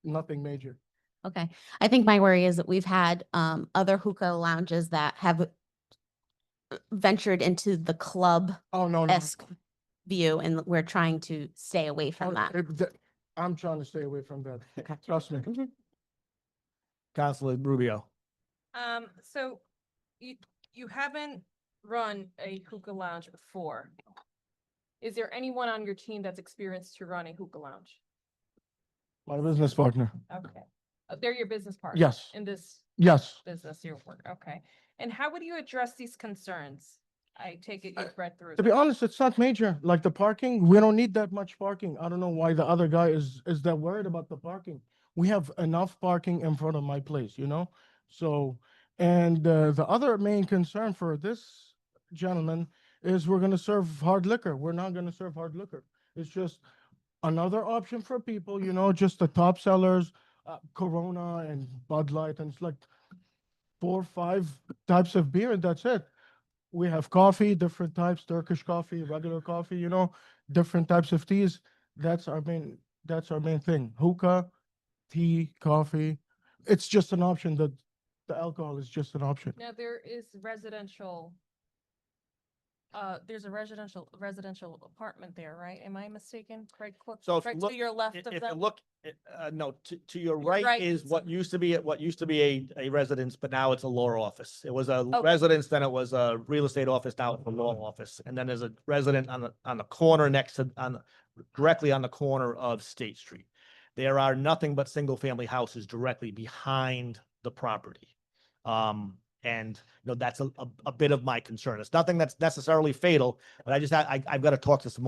major. Okay. I think my worry is that we've had other hookah lounges that have ventured into the club Oh, no, no. esque view, and we're trying to stay away from that. I'm trying to stay away from that. Okay. Trust me. Counselor Rubio. So you haven't run a hookah lounge before. Is there anyone on your team that's experienced to run a hookah lounge? My business partner. Okay. They're your business partner? Yes. In this Yes. business you work, okay. And how would you address these concerns? I take it you've read through. To be honest, it's not major. Like the parking, we don't need that much parking. I don't know why the other guy is that worried about the parking. We have enough parking in front of my place, So, and the other main concern for this gentleman is we're gonna serve hard liquor. We're not gonna serve hard liquor. It's just another option for people, just the top sellers, Corona and Bud Light, and it's like 4 or 5 types of beer, and that's it. We have coffee, different types, Turkish coffee, regular coffee, different types of teas. That's our main thing. Hookah, tea, coffee. It's just an option. The alcohol is just an option. Now, there's a residential apartment there, right? Am I mistaken? So if you Right look, to your left of if you them? look, no, to your Right, right is it's what used to be a residence, but now it's a law office. It was a Okay. residence, then it was a real estate office, now it's a law office. And then there's a resident on the corner directly on the corner of State Street. There are nothing but single-family houses directly behind the property. And that's a bit of my concern. It's nothing that's necessarily fatal, but I've got to talk to some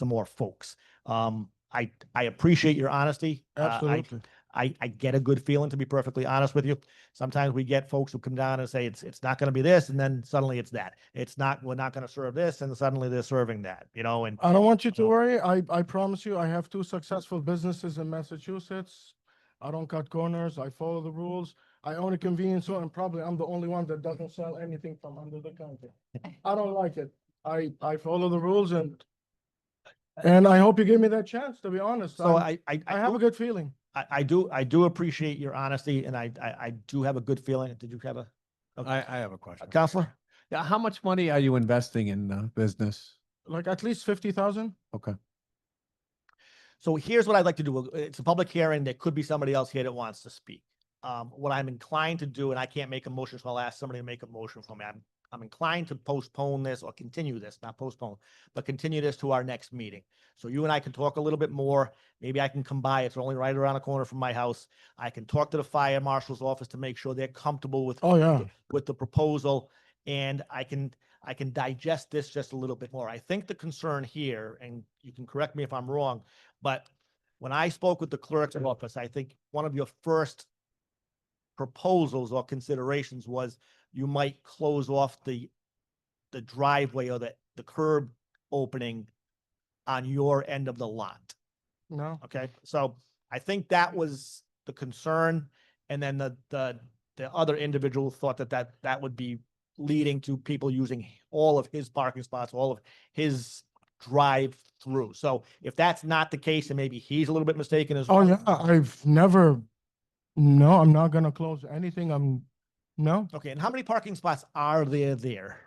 more folks. I appreciate your honesty. Absolutely. I get a good feeling, to be perfectly honest with you. Sometimes we get folks who come down and say it's not going to be this, and then suddenly it's that. We're not going to serve this, and suddenly they're serving that, and I don't want you to worry. I promise you, I have 2 successful businesses in Massachusetts. I don't cut corners. I follow the rules. I own a convenience store, and probably I'm the only one that doesn't sell anything from under the counter. I don't like it. I follow the rules, and I hope you give me that chance, to be honest. so I have a good feeling. I do appreciate your honesty, and I do have a good feeling. Did you have a I have a question. counselor? Yeah, how much money are you investing in business? Like at least 50,000. Okay. So here's what I'd like to do. It's a public hearing. There could be somebody else here that wants to speak. What I'm inclined to do, and I can't make a motion, so I'll ask somebody to make a motion for me. I'm inclined to postpone this or continue this, not postpone, but continue this to our next meeting. So you and I can talk a little bit more. Maybe I can come by. It's only right around the corner from my house. I can talk to the fire marshal's office to make sure they're comfortable with Oh, yeah. with the proposal. and I can digest this just a little bit more. I think the concern here, and you can correct me if I'm wrong, but when I spoke with the clerk's office, I think one of your first proposals or considerations was you might close off the driveway or the curb opening on your end of the lot. No, Okay, so I think that was the concern. And then the other individual thought that would be leading to people using all of his parking spots, all of his drive through. So if that's not the case, then maybe he's a little bit mistaken as oh well. yeah, I've never, no, I'm not gonna close anything. No, Okay, and how many parking spots are there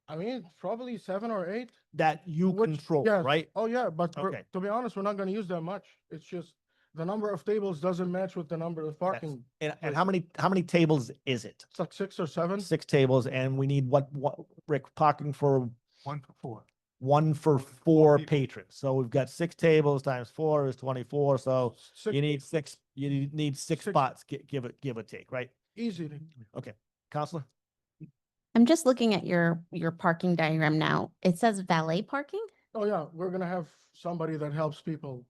I mean, probably 7 or 8. that you Which- control, yes. right? Oh, yeah, but Okay. to be honest, we're not gonna use that much. It's just the number of tables doesn't match with the number of parking. And how many tables is it? It's like 6 or 7. 6 tables, and we need what, Rick, parking for 1 for 4. 1 for For 4 people. patrons. So we've got 6 tables times 4 is 24. So Six- you need 6, you need 6 Six. spots, give or take, right? Easy. Counselor? I'm just looking at your parking diagram now. It says valet parking? Oh, yeah, we're gonna have somebody that helps people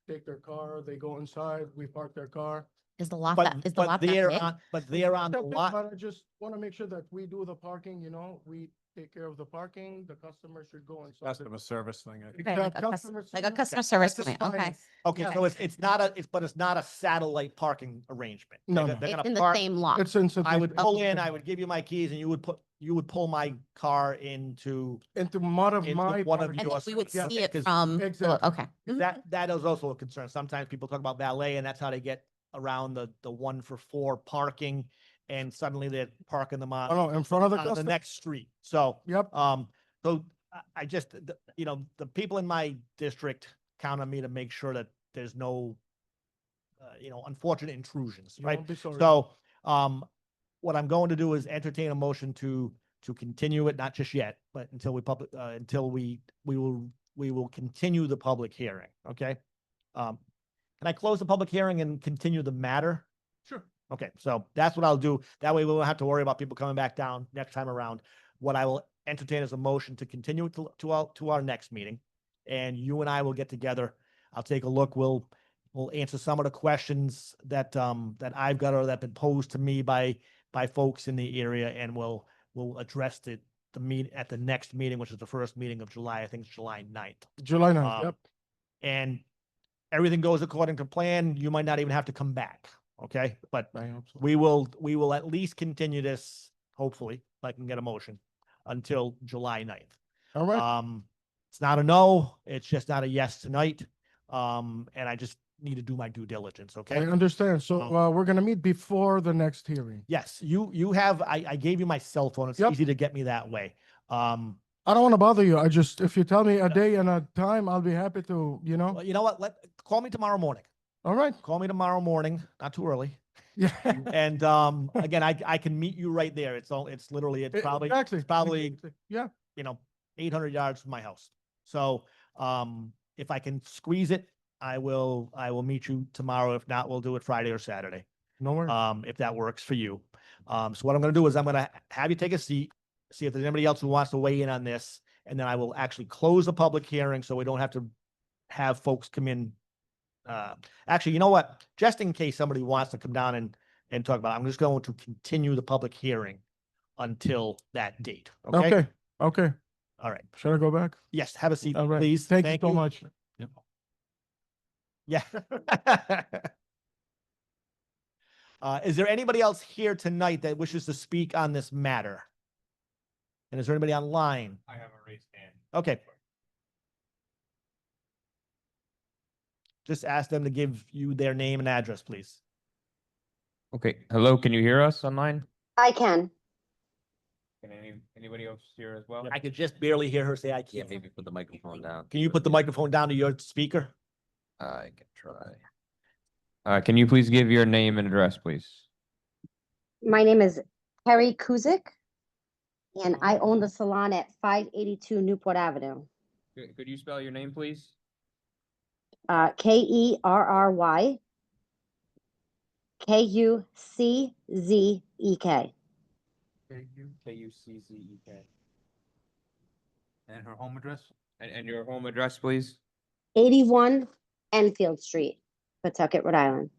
take their car, they go inside, we park their car. Is the lot But, that, is the but lot that they're big? on, but they're on the But lot. I just wanna make sure that we do the parking, we take care of the parking, the customer should go inside. Customer service thing. Right, like a Exact customer, like a service. customer service That's just point, okay. fine. Okay, Yeah. so it's not it's not a satellite parking arrangement. No, They're no. they're It's gonna in the park. same lot. It's in. I would pull in, I would give you my keys, and you would pull my car into Into one of into my. one of parking And yours. we would Yeah. see it 'Cause from, Exactly. okay. Mhm. that is also a concern. Sometimes people talk about valet, and that's how they get around the 1 for 4 parking, and suddenly they're parking them Oh, no, in front of the on the customer. next street. So, Yep. so I just, the people in my district count on me to make sure that there's no, unfortunate intrusions, You right? won't be sorry. So, what I'm going to do is entertain a motion to continue it, not just yet, but until we will continue the public hearing, okay? Can I close the public hearing and continue the matter? Sure. Okay, so that's what I'll do. That way we won't have to worry about people coming back down next time around. What I will entertain is a motion to continue it to our next meeting. And you and I will get together. I'll take a look. We'll answer some of the questions that I've got or that have been posed to me by folks in the area, and we'll address the at the next meeting, which is the first meeting of July. I think it's July 9th. July 9th, yep. And everything goes according to plan, you might not even have to come back, okay? But I hope so. we will at least continue this, hopefully, if I can get a motion, until July 9th. All right. It's not a no, it's just not a yes tonight. And I just need to do my due diligence, I okay? understand. So, we're gonna meet before the next hearing. Yes, you have, I gave you my cell phone. It's Yep. easy to get me that way. I don't wanna bother you. If you tell me a day and a time, I'll be happy to, Well, you know what? Call me tomorrow morning. All right. Call me tomorrow morning, not too early. Yeah. And again, I can meet you right there. It's literally, it's probably, Exactly. it's probably, Exactly. Yeah. 800 yards from my house. So, if I can squeeze it, I will meet you tomorrow. If not, we'll do it Friday or Saturday. No worries. If that works for you. So what I'm gonna do is I'm gonna have you take a seat, see if there's anybody else who wants to weigh in on this, and then I will actually close the public hearing so we don't have to have folks come in. Actually, you know what? Just in case somebody wants to come down and talk about it, I'm just going to continue the public hearing until that date. Okay? Okay. Okay. All right. Should I go back? Yes, have a seat, All right. please. Thank you so much. Yeah. Is there anybody else here tonight that wishes to speak on this matter? And is there anybody online? I have a raised hand. Okay. Just ask them to give you their name and address, please. Okay, hello, can you hear us online? I can. Can anybody else hear as well? I could just barely hear her say I Yeah, can't. maybe put the microphone down. Can you put the microphone down to your speaker? I can try. Can you please give your name and address, please? My name is Terry Kuzik, and I own the salon at 582 Newport Avenue. Could you spell your name, please? Kerry Kuczek. K-U-C-C-E-K. And her home address? And your home address, please? 81 Enfield Street, Pawtucket, Rhode Island.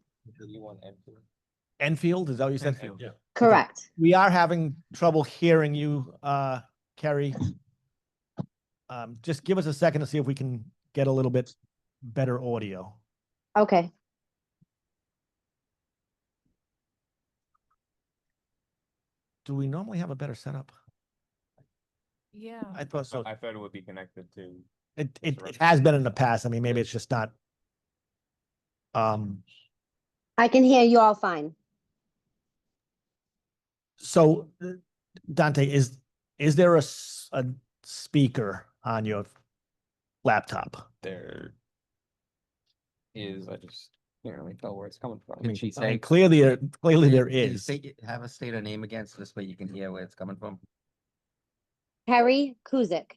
Enfield, is that what you said? Enfield. Yeah. Correct. We are having trouble hearing you, Kerry. Just give us a second to see if we can get a little bit better audio. Okay. Do we normally have a better setup? Yeah. I thought so. I thought it would be connected to. It has been in the past. I mean, maybe it's just not. I can hear you all fine. So Dante, is there a speaker on your laptop? There is, I just can't really tell where it's coming from. Can she I mean, say? clearly there Can you is. have a state her name again, so this way you can hear where it's coming from? Harry Kuzik.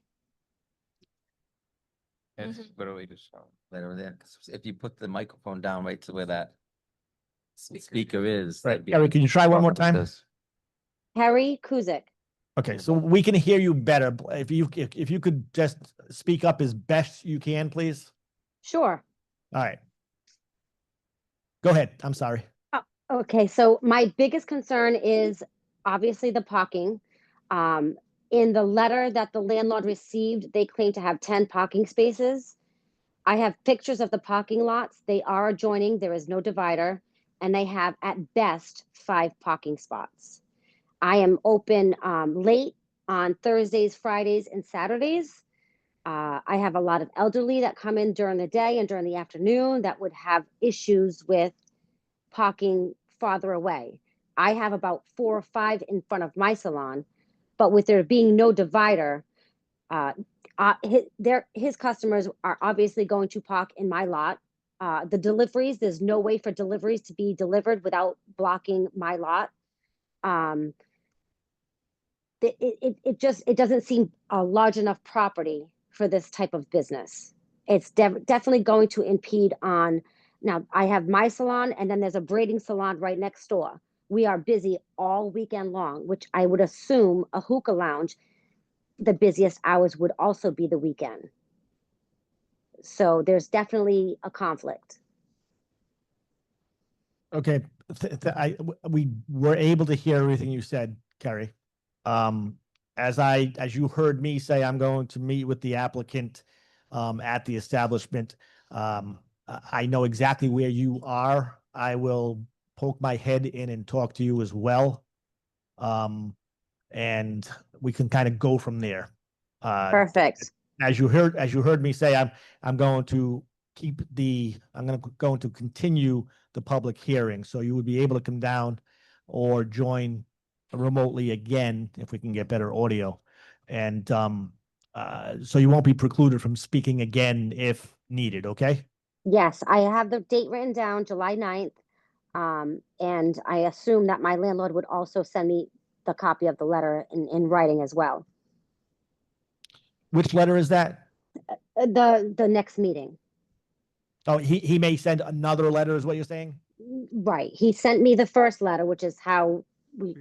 It's literally just. Right over there. 'Cause if you put the microphone down right to where that speaker is. Right, that'd be- Eric, can you try one more time? This. Harry Kuzik. Okay, so we can hear you better. If you could just speak up as best you can, please. Sure. All right. Go ahead. I'm sorry. Okay, so my biggest concern is obviously the parking. In the letter that the landlord received, they claim to have 10 parking spaces. I have pictures of the parking lots. They are adjoining. There is no divider, and they have at best 5 parking spots. I am open late on Thursdays, Fridays, and Saturdays. I have a lot of elderly that come in during the day and during the afternoon that would have issues with parking farther away. I have about 4 or 5 in front of my salon, but with there being no divider, his customers are obviously going to park in my lot. The deliveries, there's no way for deliveries to be delivered without blocking my lot. It doesn't seem a large enough property for this type of business. It's definitely going to impede on. Now, I have my salon, and then there's a braiding salon right next door. We are busy all weekend long, which I would assume a hookah lounge, the busiest hours would also be the weekend. So there's definitely a conflict. Okay, we were able to hear everything you said, Kerry. As you heard me say, I'm going to meet with the applicant at the establishment. I know exactly where you are. I will poke my head in and talk to you as well. And we can kind of go from there. Perfect. As you heard me say, I'm going to continue the public hearing. So you would be able to come down or join remotely again if we can get better audio. And so you won't be precluded from speaking again if needed, okay? Yes, I have the date written down, July 9th. And I assume that my landlord would also send me the copy of the letter in writing as well. Which letter is that? The next meeting. Oh, he may send another letter is what you're saying? Right. He sent me the first letter, which is how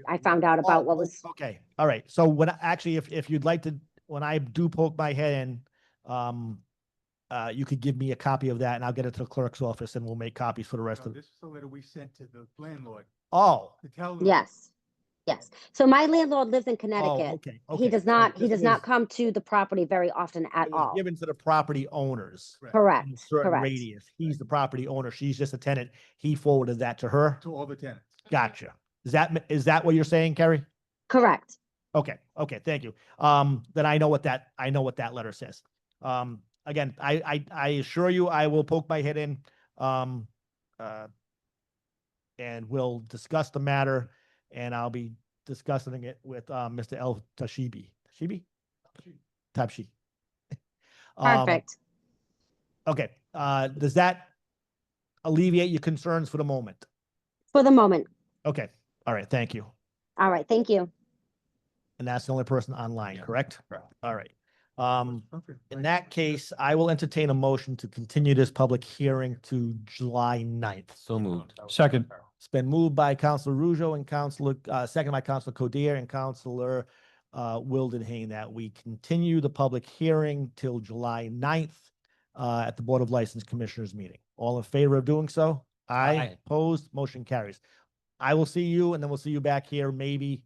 I found out about what was. Okay. All right. So if you'd like to, when I do poke my head in, you could give me a copy of that and I'll get it to the clerk's office and we'll make copies for the rest of This is the letter we sent to the landlord Oh, to tell them. Yes. Yes. So my landlord lives in oh, Connecticut. okay. He does So not this was- come to the property very often at it was all. given to the property owners. Correct. In a certain Correct. radius. He's the property owner. She's just a tenant. He forwarded that to her. To all the tenants. Gotcha. Is that what you're saying, Kerry? Correct. Okay. Okay. Thank you. Then I know what that letter says. Again, I assure you, I will poke my head in, and we'll discuss the matter, and I'll be discussing it with Mr. El Tashibi. Tabshi. Perfect. Okay. Does that alleviate your concerns for the moment? For the moment. Okay. All right. Thank you. All right. Thank you. And that's the only person online, correct? Correct. All right. In that case, I will entertain a motion to continue this public hearing to July 9th. So moved. Second. It's been moved by Counselor Rougeau and second by Counselor Codier and Counselor Wildenhain that we continue the public hearing till July 9th at the Board of License Commissioners meeting. All in favor of doing so? Aye. Opposed? Motion carries. I will see you, and then we'll see you back here maybe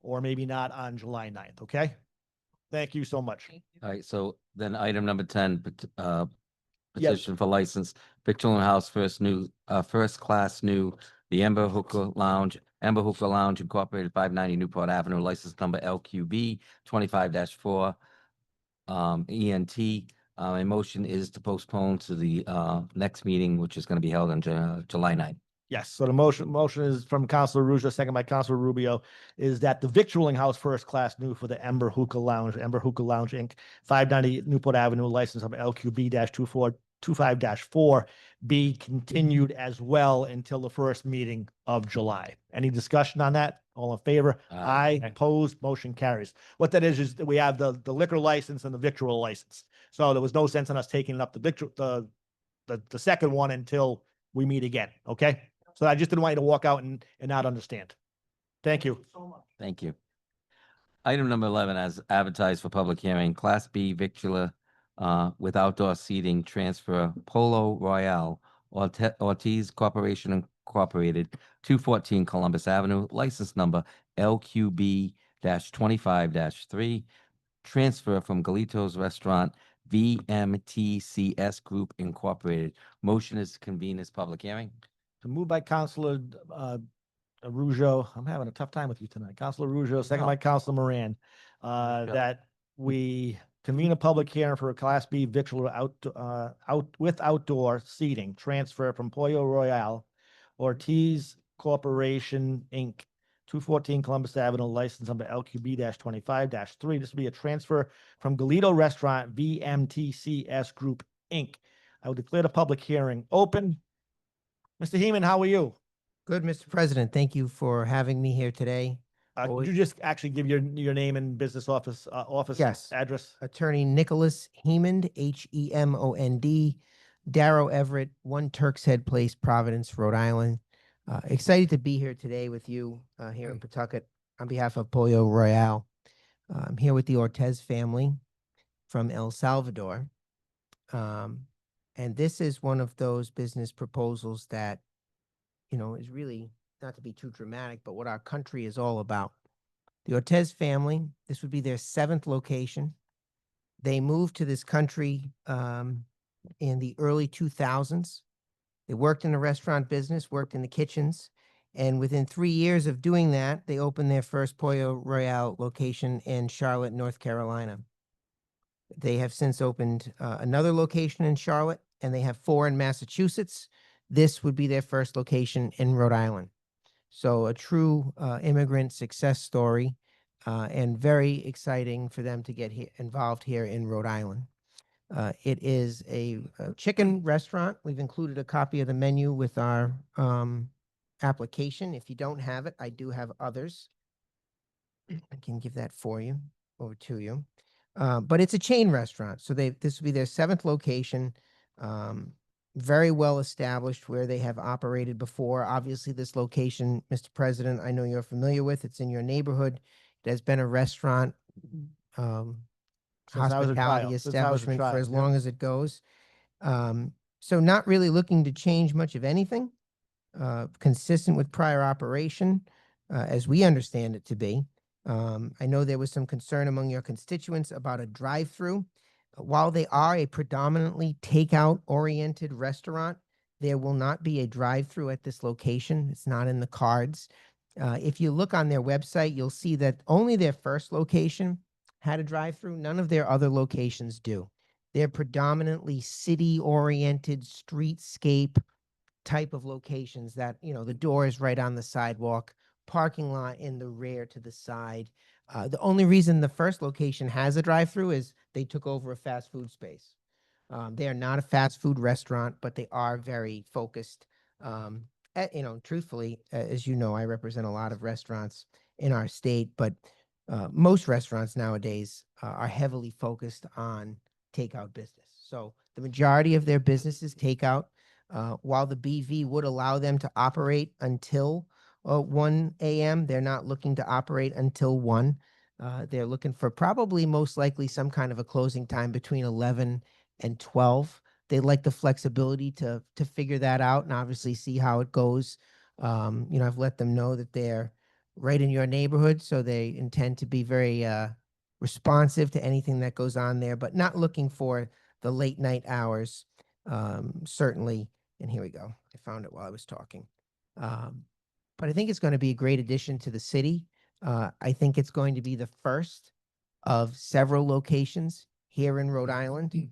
or maybe not on July 9th, okay? Thank you so much. All right, so then item number 10, Yes. petition for license, Victual House first class new, the Ember Hookah Lounge Incorporated, 590 Newport Avenue, license number LQB 25-4, ENT. A motion is to postpone to the next meeting, which is going to be held on July 9th. Yes, so the motion is from Counselor Rougeau, second by Counselor Rubio, is that the victualling house first class new for the Ember Hookah Lounge Inc., 590 Newport Avenue, license number LQB-25-4, be continued as well until the first meeting of July. Any discussion on that? All in favor? Aye. Opposed? Motion carries. What that is that we have the liquor license and the victual license. So there was no sense in us taking up the second one until we meet again, okay? So I just didn't want you to walk out and not understand. Thank you. Thank you. Item number 11, as advertised for public hearing, Class B victular with outdoor seating transfer, Polo Royale, Ortiz Corporation Incorporated, 214 Columbus Avenue, license number LQB-25-3, transfer from Galito's Restaurant, VMTCS Group Incorporated. Motion is to convene this public hearing. So moved by Counselor Rougeau. I'm having a tough time with you tonight. Counselor Rougeau, second by Counselor Moran, that we convene a public hearing for a Class B victular with outdoor seating transfer from Pollo Royale, Ortiz Corporation, Inc., 214 Columbus Avenue, license number LQB-25-3. This will be a transfer from Galito Restaurant, VMTCS Group, Inc. I will declare the public hearing open. Mr. Heeman, how are you? Good, Mr. President. Thank you for having me here today. Could you just actually give your name and business office Yes. address? Attorney Nicholas Hemond, Hemond, Darrow Everett, 1 Turk's Head Place, Providence, Rhode Island. Excited to be here today with you here in Pawtucket on behalf of Pollo Royale. I'm here with the Ortiz family from El Salvador. And this is one of those business proposals that, you know, is really, not to be too dramatic, but what our country is all about. The Ortiz family, this would be their 7th location. They moved to this country in the early 2000s. They worked in the restaurant business, worked in the kitchens, and within 3 years of doing that, they opened their first Pollo Royale location in Charlotte, North Carolina. They have since opened another location in Charlotte, and they have 4 in Massachusetts. This would be their first location in Rhode Island. So a true immigrant success story, and very exciting for them to get involved here in Rhode Island. It is a chicken restaurant. We've included a copy of the menu with our application. If you don't have it, I do have others. I can give that for you, over to you. But it's a chain restaurant. So this will be their 7th location, very well established where they have operated before. Obviously, this location, Mr. President, I know you're familiar with. It's in your neighborhood. It has been a restaurant, hospitality establishment for as long as it goes. So not really looking to change much of anything, consistent with prior operation, as we understand it to be. I know there was some concern among your constituents about a drive-through. While they are a predominantly takeout-oriented restaurant, there will not be a drive-through at this location. It's not in the cards. If you look on their website, you'll see that only their first location had a drive-through. None of their other locations do. They're predominantly city-oriented, streetscape type of locations that, you know, the door is right on the sidewalk, parking lot in the rear to the side. The only reason the first location has a drive-through is they took over a fast food space. They are not a fast food restaurant, but they are very focused. You know, truthfully, as you know, I represent a lot of restaurants in our state, but most restaurants nowadays are heavily focused on takeout business. So the majority of their business is takeout. While the BV would allow them to operate until 1 AM, they're not looking to operate until 1. They're looking for probably most likely some kind of a closing time between 11 and 12. They like the flexibility to figure that out and obviously see how it goes. I've let them know that they're right in your neighborhood, so they intend to be very responsive to anything that goes on there, but not looking for the late night hours, certainly. And here we go. I found it while I was talking. But I think it's going to be a great addition to the city. I think it's going to be the first of several locations here in Rhode Island.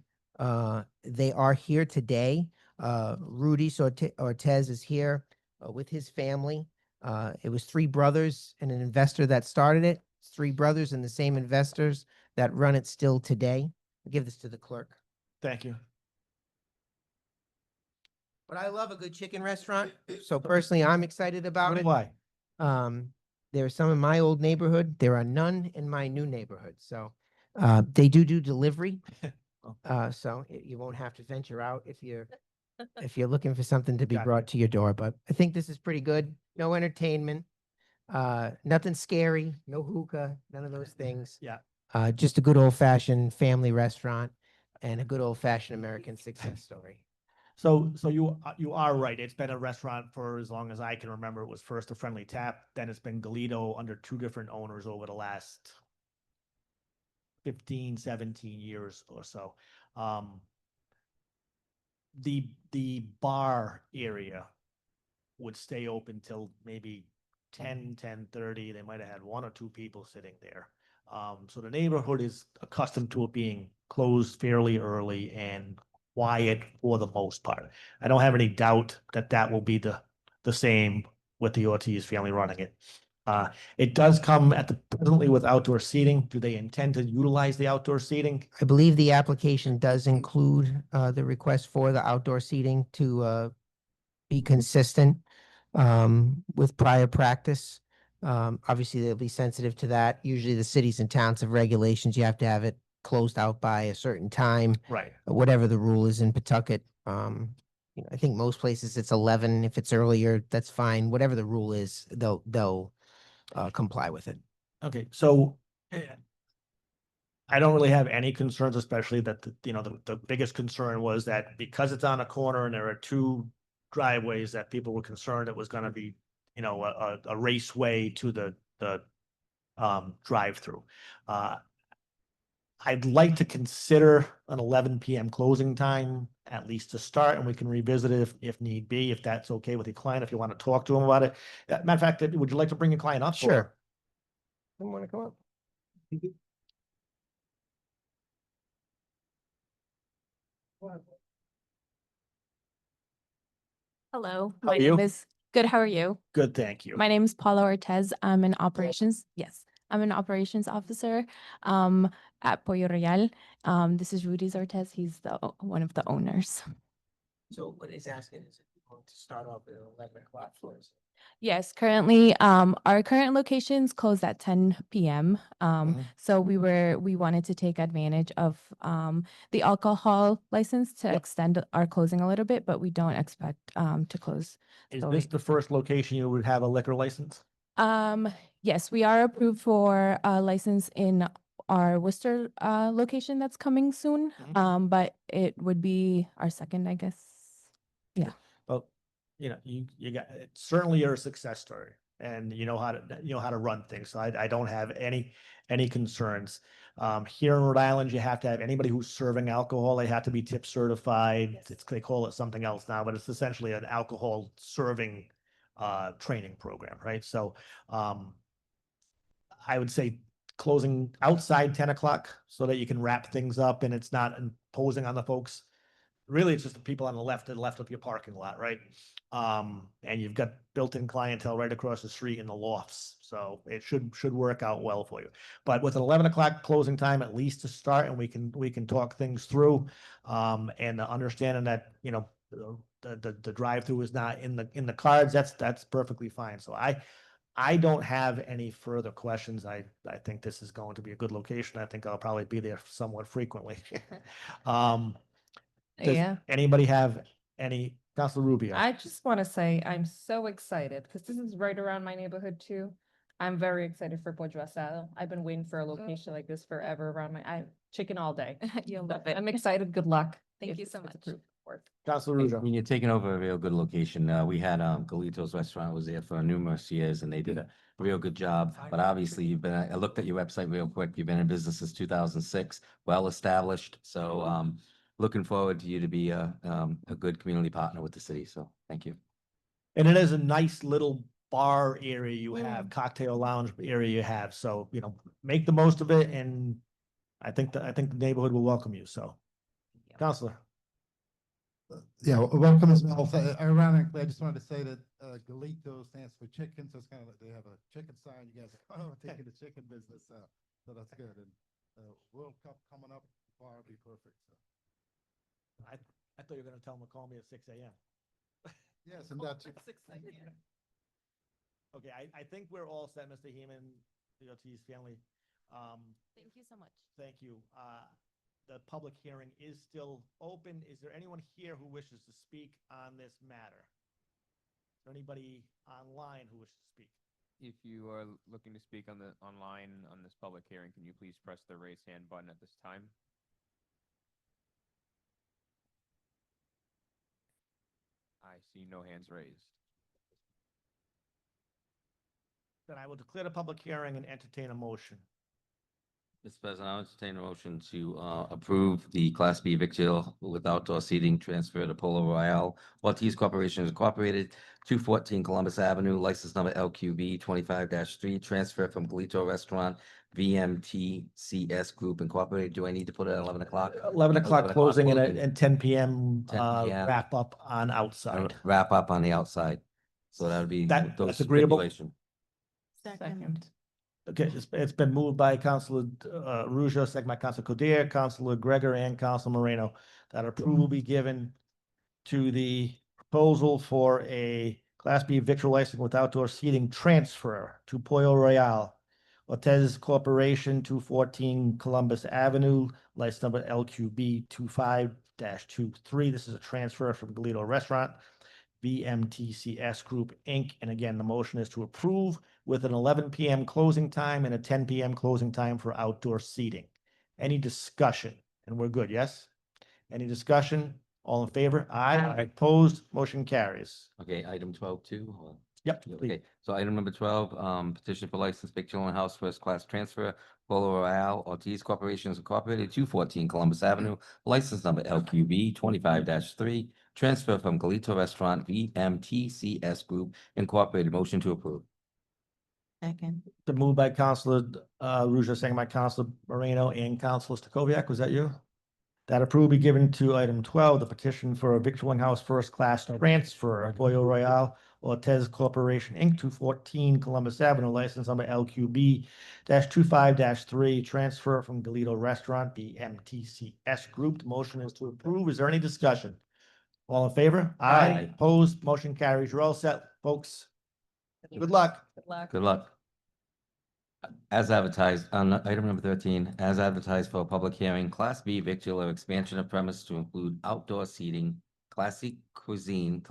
They are here today. Rudy Ortez is here with his family. It was 3 brothers and an investor that started it. It's 3 brothers and the same investors that run it still today. I'll give this to the clerk. Thank you. But I love a good chicken restaurant. So personally, I'm excited about it. Why? There are some in my old neighborhood. There are none in my new neighborhood. So they do delivery. So you won't have to venture out if you're looking for something to be Got it. brought to your door. But I think this is pretty good. No entertainment, nothing scary, no hookah, none of those things. Yeah. Just a good old fashioned family restaurant and a good old fashioned American success story. So you are right. It's been a restaurant for as long as I can remember. It was first a Friendly Tap, then it's been Galito under 2 different owners over the last 15, 17 years or so. The bar area would stay open till maybe 10:30. They might have had 1 or 2 people sitting there. So the neighborhood is accustomed to it being closed fairly early and quiet for the most part. I don't have any doubt that that will be the same with the Ortiz family running it. It does come presently with outdoor seating. Do they intend to utilize the outdoor seating? I believe the application does include the request for the outdoor seating to be consistent with prior practice. Obviously, they'll be sensitive to that. Usually the cities and towns have regulations. You have to have it closed out by a certain time, Right. whatever the rule is in Pawtucket. I think most places it's 11. If it's earlier, that's fine. Whatever the rule is, they'll comply with it. Okay, so I don't really have any concerns, especially that, the biggest concern was that because it's on a corner and there are 2 driveways that people were concerned it was going to be, a raceway to the drive-through. I'd like to consider an 11 PM closing time, at least to start, and we can revisit it if need be, if that's okay with your client, if you want to talk to him about it. Matter of fact, would you like to bring your client up? Sure. Someone want to come up? Hello, How my are name you? is good. How are you? Good, thank you. My name is Paula Ortez. I'm an operations. Yes, I'm an operations officer at Pollo Royal. This is Rudy's Ortez. He's one of the owners. So what he's asking is if you want to start off at 11 o'clock first. Yes, currently, our current locations close at 10 p.m. So we wanted to take advantage of the alcohol license to extend our closing a little bit, but we don't expect to close. Is so this the first location you would have a liquor license? Yes, we are approved for a license in our Worcester location that's coming soon. But it would be our second, I guess. Yeah. Well, you got, certainly you're a success story and you know how to run things. So I don't have any concerns. Here in Rhode Island, you have to have anybody who's serving alcohol. They have to be tip certified. They call it something else now, but it's essentially an alcohol serving training program, right? So I would say closing outside 10 o'clock so that you can wrap things up and it's not imposing on the folks. Really, it's just the people on the left of your parking lot, right? And you've got built-in clientele right across the street in the lofts. So it should work out well for you. But with an 11 o'clock closing time, at least to start, and we can talk things through. And the understanding that, the drive-through is not in the cards, that's perfectly fine. So I don't have any further questions. I think this is going to be a good location. I think I'll probably be there somewhat frequently. Does Yeah. anybody have Any, Council Rubio? I just want to say I'm so excited because this is right around my neighborhood too. I'm very excited for Pollo Asado. I've been waiting for a location like this forever around chicken all day. You'll love it. I'm excited. Good luck. Thank if you so it's much. approved. Work. Council Hey, Ruzo? when you're taking over a real good location, we had Galito's Restaurant was there for numerous years and they did a real good job. But obviously you've been, I looked at your website real quick. You've been in business since 2006, well established. So looking forward to you to be a good community partner with the city. So thank you. And it is a nice little bar area you have, cocktail lounge area you have. So, make the most of it. And I think the neighborhood will welcome you. So, Counselor. Yeah, welcome as well. Ironically, I just wanted to say that Galito stands for chicken, so it's kind of like they have a chicken sign. You guys are taking the chicken business, so that's good. And World Cup coming up, bar will be perfect. So. I thought you were going to tell them to call me at 6 a.m. Yes, and that's 6 a.m. Okay, I think we're all set, Mr. Heeman, the Ortiz family. Thank you so much. Thank you. The public hearing is still open. Is there anyone here who wishes to speak on this matter? Is there anybody online who wishes to speak? If you are looking to speak on the online on this public hearing, can you please press the raise hand button at this time? I see no hands raised. Then I will declare the public hearing and entertain a motion. Mr. President, I'll entertain a motion to approve the Class B victual with outdoor seating transfer to Polo Royale Ortiz Corporation Incorporated, 214 Columbus Avenue, license number LQB 25-3, transfer from Galito Restaurant, VMTCS Group Incorporated. Do I need to put it at 11 o'clock? 11 o'clock closing closing. and 10 p.m. 10 p.m. Wrap up on outside. Wrap up on the outside. So that would be That's agreeable. stipulation. Second. Okay, it's been moved by Councilor Rujo, second by Councilor Codere, Councilor Gregor, and Councilor Moreno that approval be given to the proposal for a Class B victual license with outdoor seating transfer to Pollo Royale Ortiz Corporation, 214 Columbus Avenue, license number LQB 25-23. This is a transfer from Galito Restaurant, VMTCS Group, Inc. And again, the motion is to approve with an 11 p.m. closing time and a 10 p.m. closing time for outdoor seating. Any discussion? And we're good, yes? Any discussion? All in favor? Aye. Opposed? Motion carries. Okay, item 12 too. or- Yep. Okay, so item number 12, petition for license, victualling house first class transfer, Polo Royale Ortiz Corporation Incorporated, 214 Columbus Avenue, license number LQB 25-3, transfer from Galito Restaurant, VMTCS Group Incorporated. Motion to approve. Second. The move by Councilor Rujo, second by Councilor Moreno and Councilor Stacoviak. Was that you? That approval be given to item 12, the petition for a victualling house first class transfer of Pollo Royale Ortiz Corporation, Inc., 214 Columbus Avenue, license number LQB-25-3, transfer from Galito Restaurant, BMTCS Group. The motion is to approve. Is there any discussion? All in favor? Aye. Opposed? Motion carries. You're all set, folks. Good luck. Good luck. Good luck. As advertised on item number 13, as advertised for a public hearing, Class B victualler expansion of premise to include outdoor seating, Classic Cuisine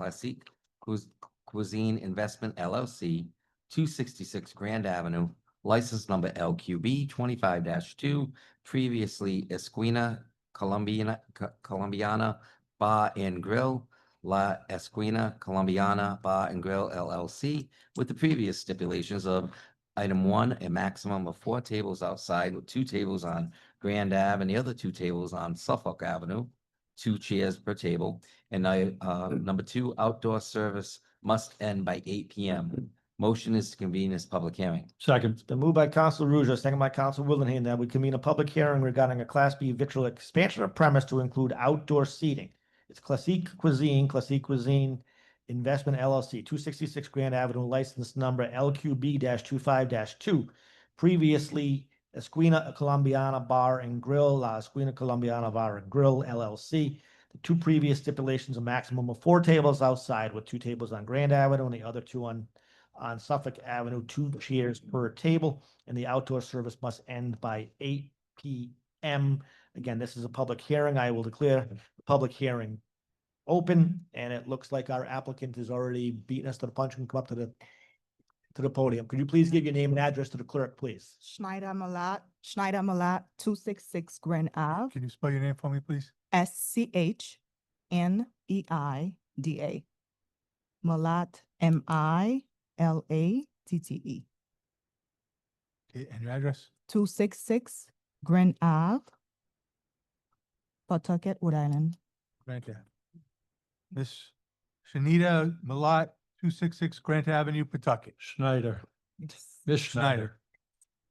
Investment LLC, 266 Grand Avenue, license number LQB 25-2, previously Esquina Colombiana Bar and Grill, La Esquina Colombiana Bar and Grill LLC, with the previous stipulations of item 1, a maximum of 4 tables outside with 2 tables on Grand Ave and the other 2 tables on Suffolk Avenue, 2 chairs per table. And number 2, outdoor service must end by 8 p.m. Motion is to convene this public hearing. Second. It's been moved by Councilor Rujo, second by Councilor Wildenhain, that we convene a public hearing regarding a Class B victual expansion of premise to include outdoor seating. It's Classic Cuisine Investment LLC, 266 Grand Avenue, license number LQB-25-2. Previously, Esquina Colombiana Bar and Grill, La Esquina Colombiana Bar and Grill LLC. The 2 previous stipulations, a maximum of 4 tables outside with 2 tables on Grand Avenue and the other 2 on Suffolk Avenue, 2 chairs per table, and the outdoor service must end by 8 p.m. Again, this is a public hearing. I will declare the public hearing open, and it looks like our applicant is already beating us to the punch and come up to the podium. Could you please give your name and address to the clerk, please? Schneider Malat, 266 Grand Ave, Can you spell your name for me, please? SCHNEIDA. Malat, MILATTE. Okay, and your address? 266 Grand Ave, Pawtucket, Rhode Island. Grant Ave. Miss Shanita Malat, 266 Grant Avenue, Pawtucket. Schneider, Yes. Ms. Schneider.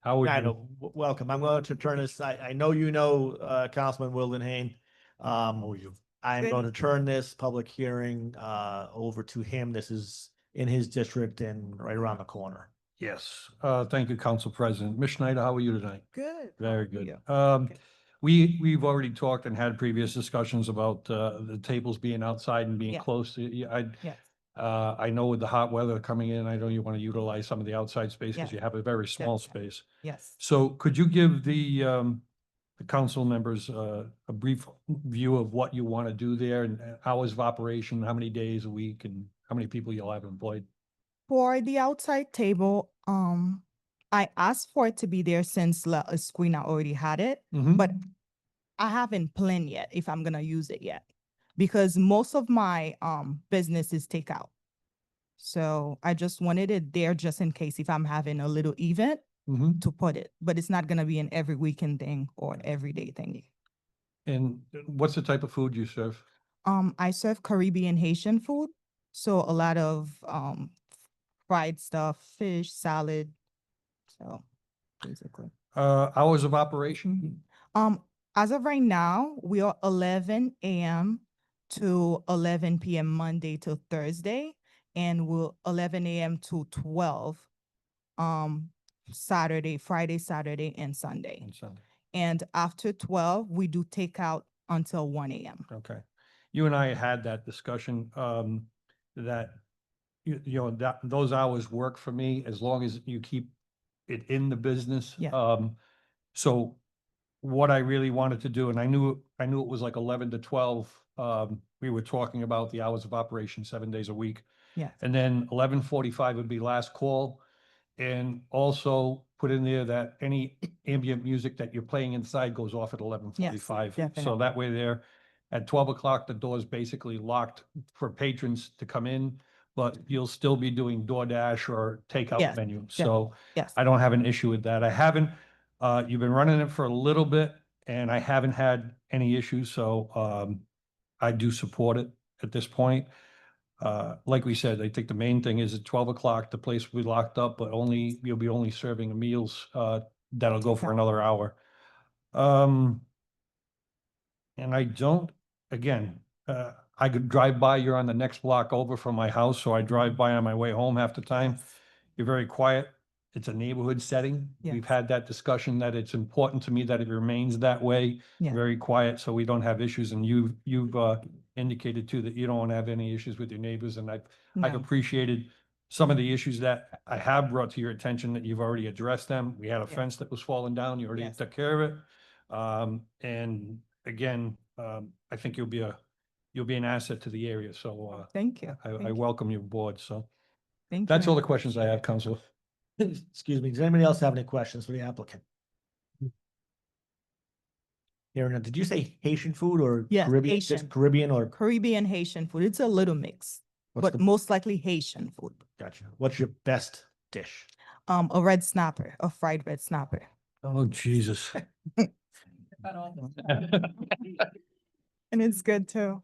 How would Schneider, you? welcome. I'm going to turn this, I know you know, Councilman Wildenhain. I'm Good. going to turn this public hearing, over to him. This is in his district and right around the corner. Yes, thank you, Council President. Ms. Schneider, how are you tonight? Good. Very good. Okay. We've already talked and had previous discussions about, the tables being outside and being Yeah. close to, Yes. I know with the hot weather coming in, I know you want to utilize some of the outside space because Yeah. you have a very small Definitely. space. Yes. So could you give the council members, a brief view of what you want to do there and hours of operation, how many days a week and how many people you'll have employed? For the outside table, I asked for it to be there since Screen I already had it, Mhm. but I haven't planned yet if I'm gonna use it yet. Because most of my business is takeout. So I just wanted it there just in case if I'm having a little event Mhm. to put it, but it's not gonna be an every weekend thing or everyday thing. And what's the type of food you serve? I serve Caribbean Haitian food, so a lot of fried stuff, fish, salad. So basically. Hours of operation? As of right now, we are 11 a.m. to 11 p.m. Monday to Thursday, and we'll 11 a.m. to 12 Friday, Saturday, and Sunday. On Sunday. And after 12, we do takeout until 1 a.m. Okay. You and I had that discussion, that, you know, that, those hours work for me as long as you keep it in the business. Yeah. So what I really wanted to do, and I knew it was like 11 to 12, we were talking about the hours of operation 7 days a week. Yes. And then 11:45 would be last call. And also put in there that any ambient music that you're playing inside goes off at 11:45. So definitely. that way there, at 12 o'clock, the door is basically locked for patrons to come in, but you'll still be doing DoorDash or takeout Yes, menu. So Yes. I don't have an issue with that. I haven't, you've been running it for a little bit and I haven't had any issues. So, I do support it at this point. Like we said, I think the main thing is at 12 o'clock, the place will be locked up, but you'll be only serving meals, that'll go for another hour. And I don't, again, I could drive by, you're on the next block over from my house, so I drive by on my way home half the time. Yes. You're very quiet. It's a neighborhood setting. We've Yes. had that discussion that it's important to me that it remains that way. Yeah. Very quiet, so we don't have issues. And you've indicated too that you don't want to have any issues with your neighbors. And I've No. appreciated some of the issues that I have brought to your attention that you've already addressed them. We had a Yeah. fence that was falling down. You already Yes. took care of it. And again, I think you'll be an asset to the area. So Thank you. I welcome you aboard. So Thank you. that's all the questions I have, Councilor. Excuse me, does anybody else have any questions for the applicant? Aaron, did you say Haitian food or Yes, Caribbean, Haitian. just Caribbean or? Caribbean Haitian food. It's a little mix, What's but the- most likely Haitian food. Gotcha. What's your best dish? A red snapper, a fried red snapper. Oh, Jesus. And it's good too.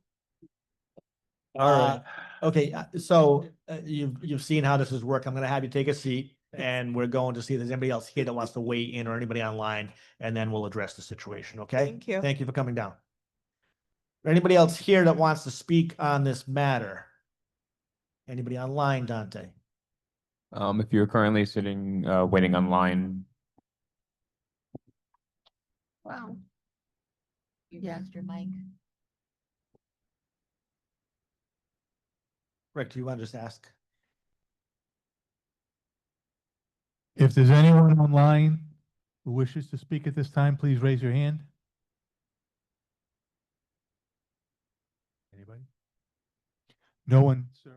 All right. Okay, so you've seen how this is work. I'm gonna have you take a seat and we're going to see if there's anybody else here that wants to weigh in or anybody online, and then we'll address the situation, okay? Thank you. Thank you for coming down. Anybody else here that wants to speak on this matter? Anybody online, Dante? If you're currently sitting, waiting online, Wow. You lost your mic. Rick, do you want to just ask? If there's anyone online who wishes to speak at this time, please raise your hand. Anybody? No one, sir.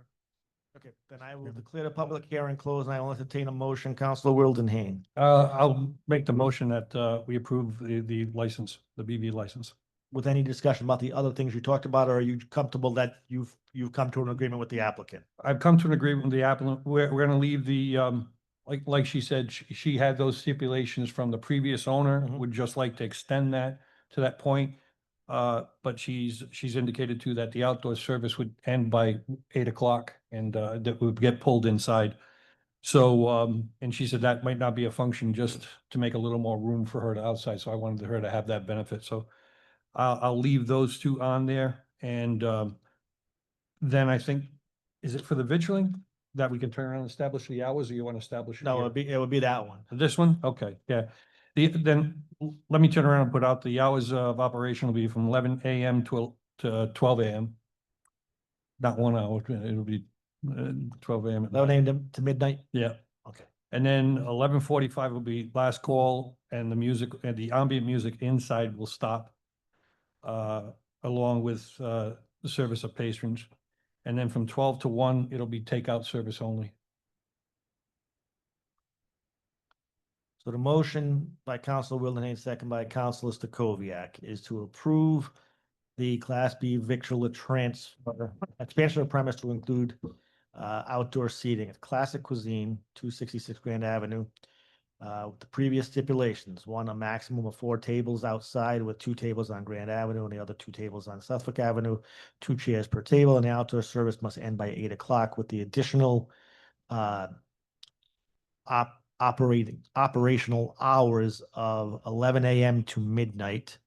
Okay, then I will declare the public hearing closed and I will entertain a motion. Counselor Wildenhain. I'll make the motion that, we approve the license, the BV license. With any discussion about the other things you talked about, or are you comfortable that you've come to an agreement with the applicant? I've come to an agreement with the applicant. We're gonna leave the, like she said, she had those stipulations from the previous owner, Mhm. would just like to extend that to that point. But she's indicated too that the outdoor service would end by 8 o'clock and, that would get pulled inside. So, and she said that might not be a function just to make a little more room for her to outside. So I wanted her to have that benefit. So I'll leave those two on there and, then I think, is it for the vigiling that we can turn around and establish the hours, or you want to establish? it No, here? it would be that one. This one? Okay, yeah. Then let me turn around and put out the hours of operation will be from 11 a.m. to 12 a.m. Not 1 hour, it'll be 12 a.m. at 11 night. a.m. to midnight? Yeah. Okay. And then 11:45 will be last call, and the music and the ambient music inside will stop. Along with the service of patrons. And then from 12 to 1, it'll be takeout service only. So the motion by Council Wildenhain, second by Councilor Stakoviak, is to approve the Class B victular transfer, expansion of premise to include outdoor seating at Classic Cuisine, 266 Grand Avenue. With the previous stipulations, one, a maximum of 4 tables outside with 2 tables on Grand Avenue and the other 2 tables on Suffolk Avenue, 2 chairs per table, and the outdoor service must end by 8 o'clock with the additional operational hours of 11 a.m. to midnight,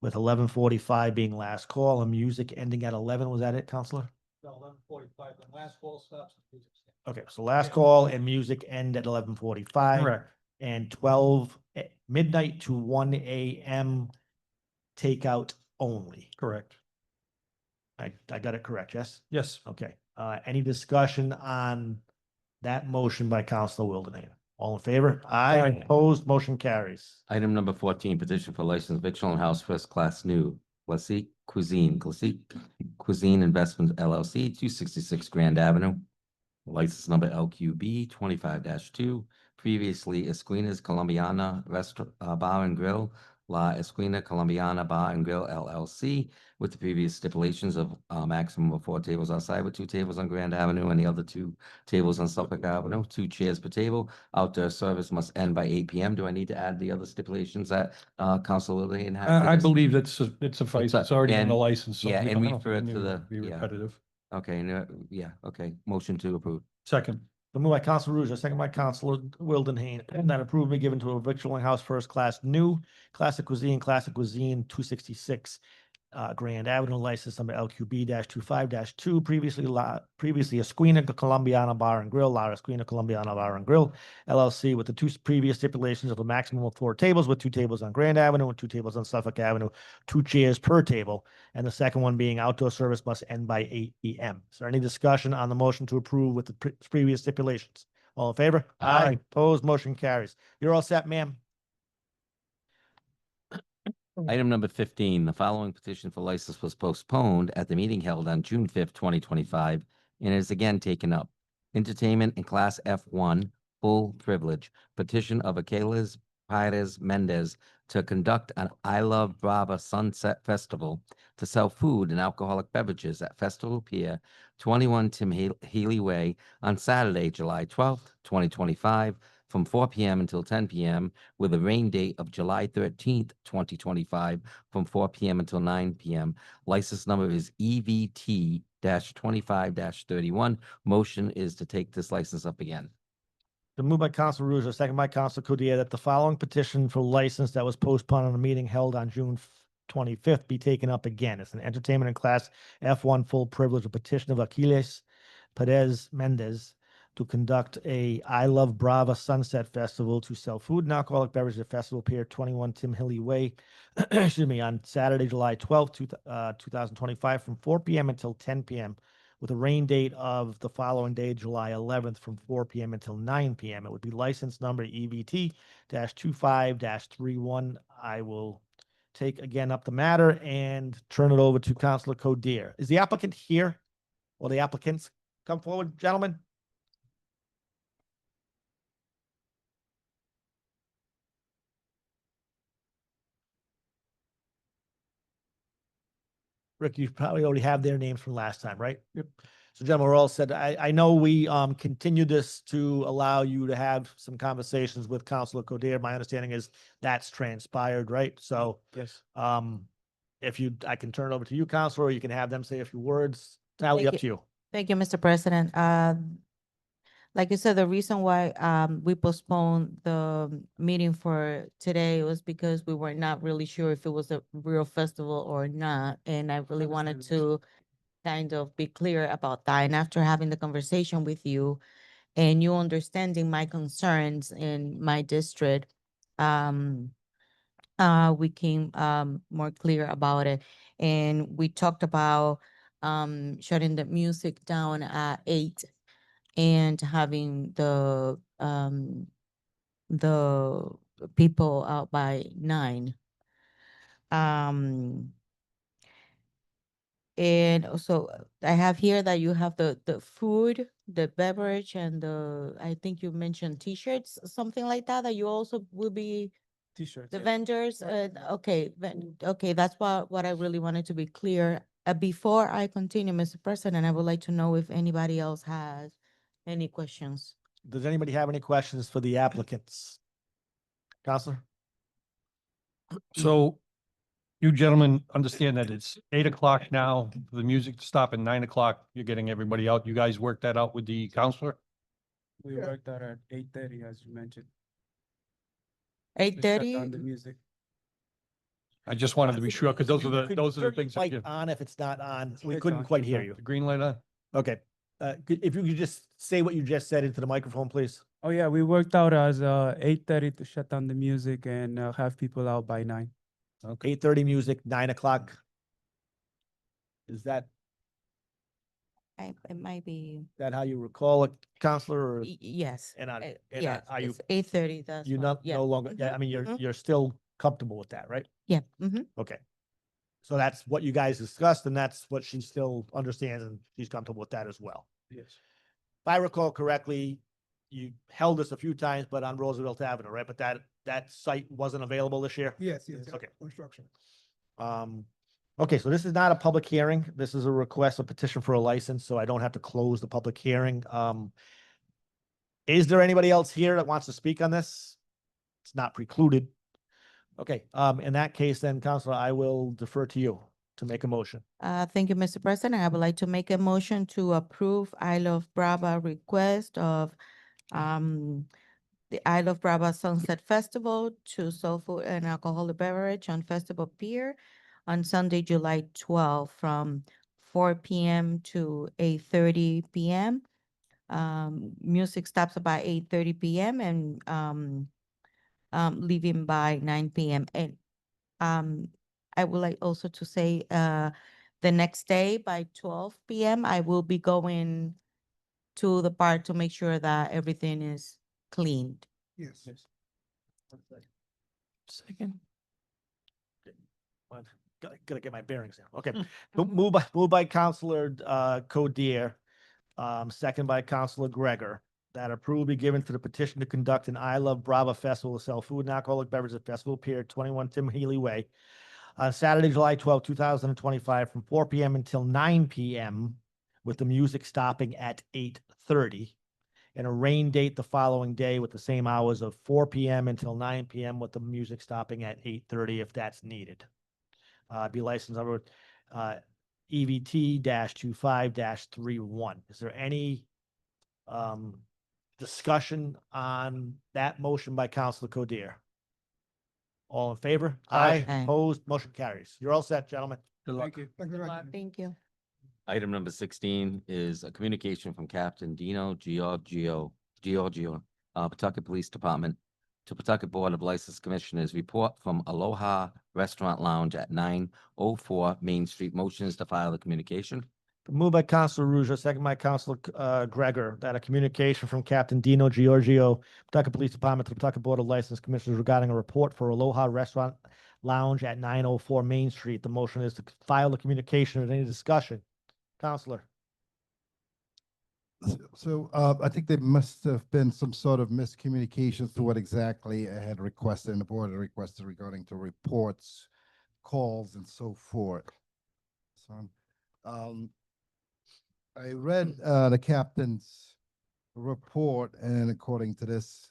with 11:45 being last call and music ending at 11. Was that it, Counselor? 11:45, the last call stops. Okay, so last call and music end at 11:45. Correct. And 12 midnight to 1 a.m. takeout only. Correct. I got it correct, yes? Yes. Okay, any discussion on that motion by Councilor Wildenhain? All in favor? Aye. Opposed, motion carries. Item number 14, petition for license victual and house first class new. Classic Cuisine Investment LLC, 266 Grand Avenue. License number LQB 25-2. Previously Esquinas Colombiana Bar and Grill, La Esquina Colombiana Bar and Grill LLC, with the previous stipulations of a maximum of 4 tables outside with 2 tables on Grand Avenue and the other 2 tables on Suffolk Avenue, 2 chairs per table. Outdoor service must end by 8 p.m. Do I need to add the other stipulations that Council Lillian had? I believe that's it suffices. It's already in the And- license. So yeah, I and don't refer need to the- Be yeah. repetitive. Okay, no, yeah, okay. Motion to approve. Second. The move by Councilor Ruzo, second by Councilor Wildenhain, and that approval be given to a victualling house first class new Classic Cuisine 266 Grand Avenue, license number LQB 25-2, previously Esquina Colombiana Bar and Grill, La Esquina Colombiana Bar and Grill, LLC, with the 2 previous stipulations of a maximum of 4 tables, with 2 tables on Grand Avenue and 2 tables on Suffolk Avenue, 2 chairs per table, and the second one being outdoor service must end by 8 p.m. Is there any discussion on the motion to approve with the previous stipulations? All in favor? Aye. Opposed, motion carries. You're all set, ma'am. Item number 15, the following petition for license was postponed at the meeting held on June 5th, 2025, and is again taken up. Entertainment in Class F1, full privilege, petition of Aquiles Pires Mendez to conduct an I Love Brava Sunset Festival to sell food and alcoholic beverages at Festival Pier, 21 Tim Healy Way on Saturday, July 12th, 2025, from 4 p.m. until 10 p.m. with a rain date of July 13th, 2025, from 4 p.m. until 9 p.m. License number is EVT-25-31. Motion is to take this license up again. The move by Council Ruzo, second by Council Codier, that the following petition for license that was postponed on a meeting held on June 25th be taken up again. It's an entertainment in Class F1 full privilege, a petition of Aquiles Perez Mendez to conduct a I Love Brava Sunset Festival to sell food and alcoholic beverages at Festival Pier, 21 Tim Hilly Way, excuse me, on Saturday, July 12th, 2025, from 4 p.m. until 10 p.m. with a rain date of the following day, July 11th, from 4 p.m. until 9 p.m. It would be license number EVT-25-31. I will take again up the matter and turn it over to Councilor Codier. Is the applicant here? Will the applicants come forward, gentlemen? Rick, you probably already have their names from last time, right? Yep. So gentlemen, we're all set. I know we continue this to allow you to have some conversations with Councilor Coder. My understanding is that's transpired, right? So Yes. if you, I can turn it over to you, Councilor, or you can have them say a few words. Tally up to you. Thank you, Mr. President. Like you said, the reason why we postponed the meeting for today was because we were not really sure if it was a real festival or not. And I really wanted to kind of be clear about that. And after having the conversation with you and you understanding my concerns in my district, we came more clear about it. And we talked about shutting the music down at 8 and having the people out by 9. And also I have here that you have the food, the beverage, and I think you mentioned t-shirts, something like that, that you also will be T-shirts. the vendors. Okay, okay, that's what I really wanted to be clear. Before I continue, Mr. President, I would like to know if anybody else has any questions. Does anybody have any questions for the applicants? Counselor? So you gentlemen understand that it's 8 o'clock now, for the music to stop at 9 o'clock. You're getting everybody out. You guys worked that out with the counselor? We worked out at 8:30, as you mentioned. 8:30? On the music. I just wanted to be sure, because those are the things. that Light you- on if it's not on. We It's couldn't on, quite it's hear on. you. The green light on? Okay. If you could just say what you just said into the microphone, please. Oh, yeah, we worked out as 8:30 to shut down the music and have people out by 9. Okay. 8:30 music, 9 o'clock. Is that It might be, how you recall it, Counselor? Or yes. and on, and Yes, are you it's 8:30, that's you fine. not Yeah. no longer? Yeah, Mhm, I mean mhm. you're still comfortable with that, right? Yeah. Mhm. Okay. So that's what you guys discussed, and that's what she still understands, and she's comfortable with that as well. Yes. If I recall correctly, you held this a few times, but on Roosevelt Avenue, right? But that site wasn't available this year? Yes, yes. Okay. Construction. Okay, so this is not a public hearing. This is a request, a petition for a license, so I don't have to close the public hearing. Is there anybody else here that wants to speak on this? It's not precluded. Okay, in that case, then, Counselor, I will defer to you to make a motion. Thank you, Mr. President. I would like to make a motion to approve Isle of Brava request of the Isle of Brava Sunset Festival to sell food and alcoholic beverage on Festival Pier on Sunday, July 12th from 4 p.m. to 8:30 p.m. Music stops about 8:30 p.m. and leaving by 9 p.m. And I would like also to say the next day by 12 p.m. I will be going to the park to make sure that everything is cleaned. Yes. Second. Gotta get my bearings now. Okay. Move by Counselor Coder, second by Counselor Gregor, that approval be given to the petition to conduct an I Love Brava Festival to sell food and alcoholic beverages at Festival Pier, 21 Tim Healy Way, on Saturday, July 12, 2025, from 4 p.m. until 9 p.m., with the music stopping at 8:30. And a rain date the following day with the same hours of 4 p.m. until 9 p.m. with the music stopping at 8:30 if that's needed. Be licensed number EVT-25-31. Is there any discussion on that motion by Councilor Coder? All in favor? Aye. Aye. Opposed? Motion carries. You're all set, gentlemen. Good luck. Thank you. Thank you very much. Thank you. Item number 16 is a communication from Captain Dino Giorgio, Pawtucket Police Department, to Pawtucket Board of License Commissioners, report from Aloha Restaurant Lounge at 904 Main Street. Motion is to file the communication. Moved by Councilor Ruja, second by Councilor Gregor, that a communication from Captain Dino Giorgio, Pawtucket Police Department, to the Pawtucket Board of License Commissioners regarding a report for Aloha Restaurant Lounge at 904 Main Street. The motion is to file the communication. Is there any discussion? Counselor? So I think there must have been some sort of miscommunication to what exactly I had requested and the board had requested regarding to reports, calls and so forth. So, I read the captain's report, and according to this,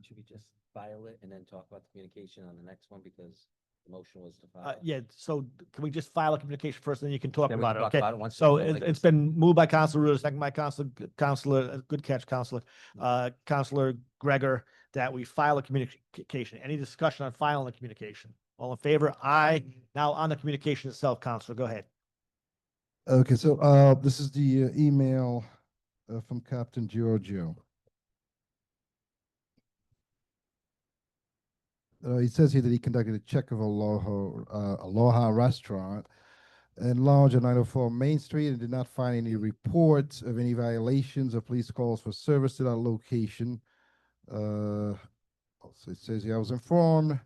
Should we just file it and then talk about the communication on the next one because the motion was to file? Yeah, so can we just file a communication first, then you can talk Then we about can it, talk okay? about it once So it's it's been moved by Counselor Rivers, second by Counselor, good catch, Counselor, Counselor Gregor, that we file a communication. Any discussion on filing the communication? All in favor? Aye. Now on the communication itself, Counselor, go ahead. okay, so this is the email from Captain Giorgio. He says here that he conducted a check of Aloha Restaurant and Lounge on 904 Main Street and did not find any reports of any violations or police calls for service to that location. So it says here, I was informed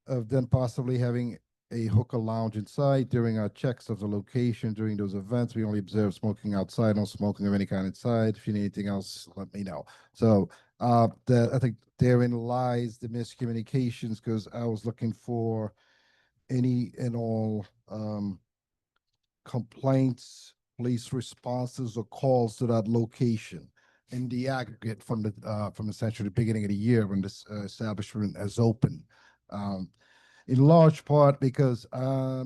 of them possibly having a hookah lounge inside. During our checks of the location during those events, we only observed smoking outside, no smoking of any kind inside. If you need anything else, let me know. So I think therein lies the miscommunications, because I was looking for any and all complaints, police responses, or calls to that location in the aggregate from essentially the beginning of the year when this establishment has opened. In large part because I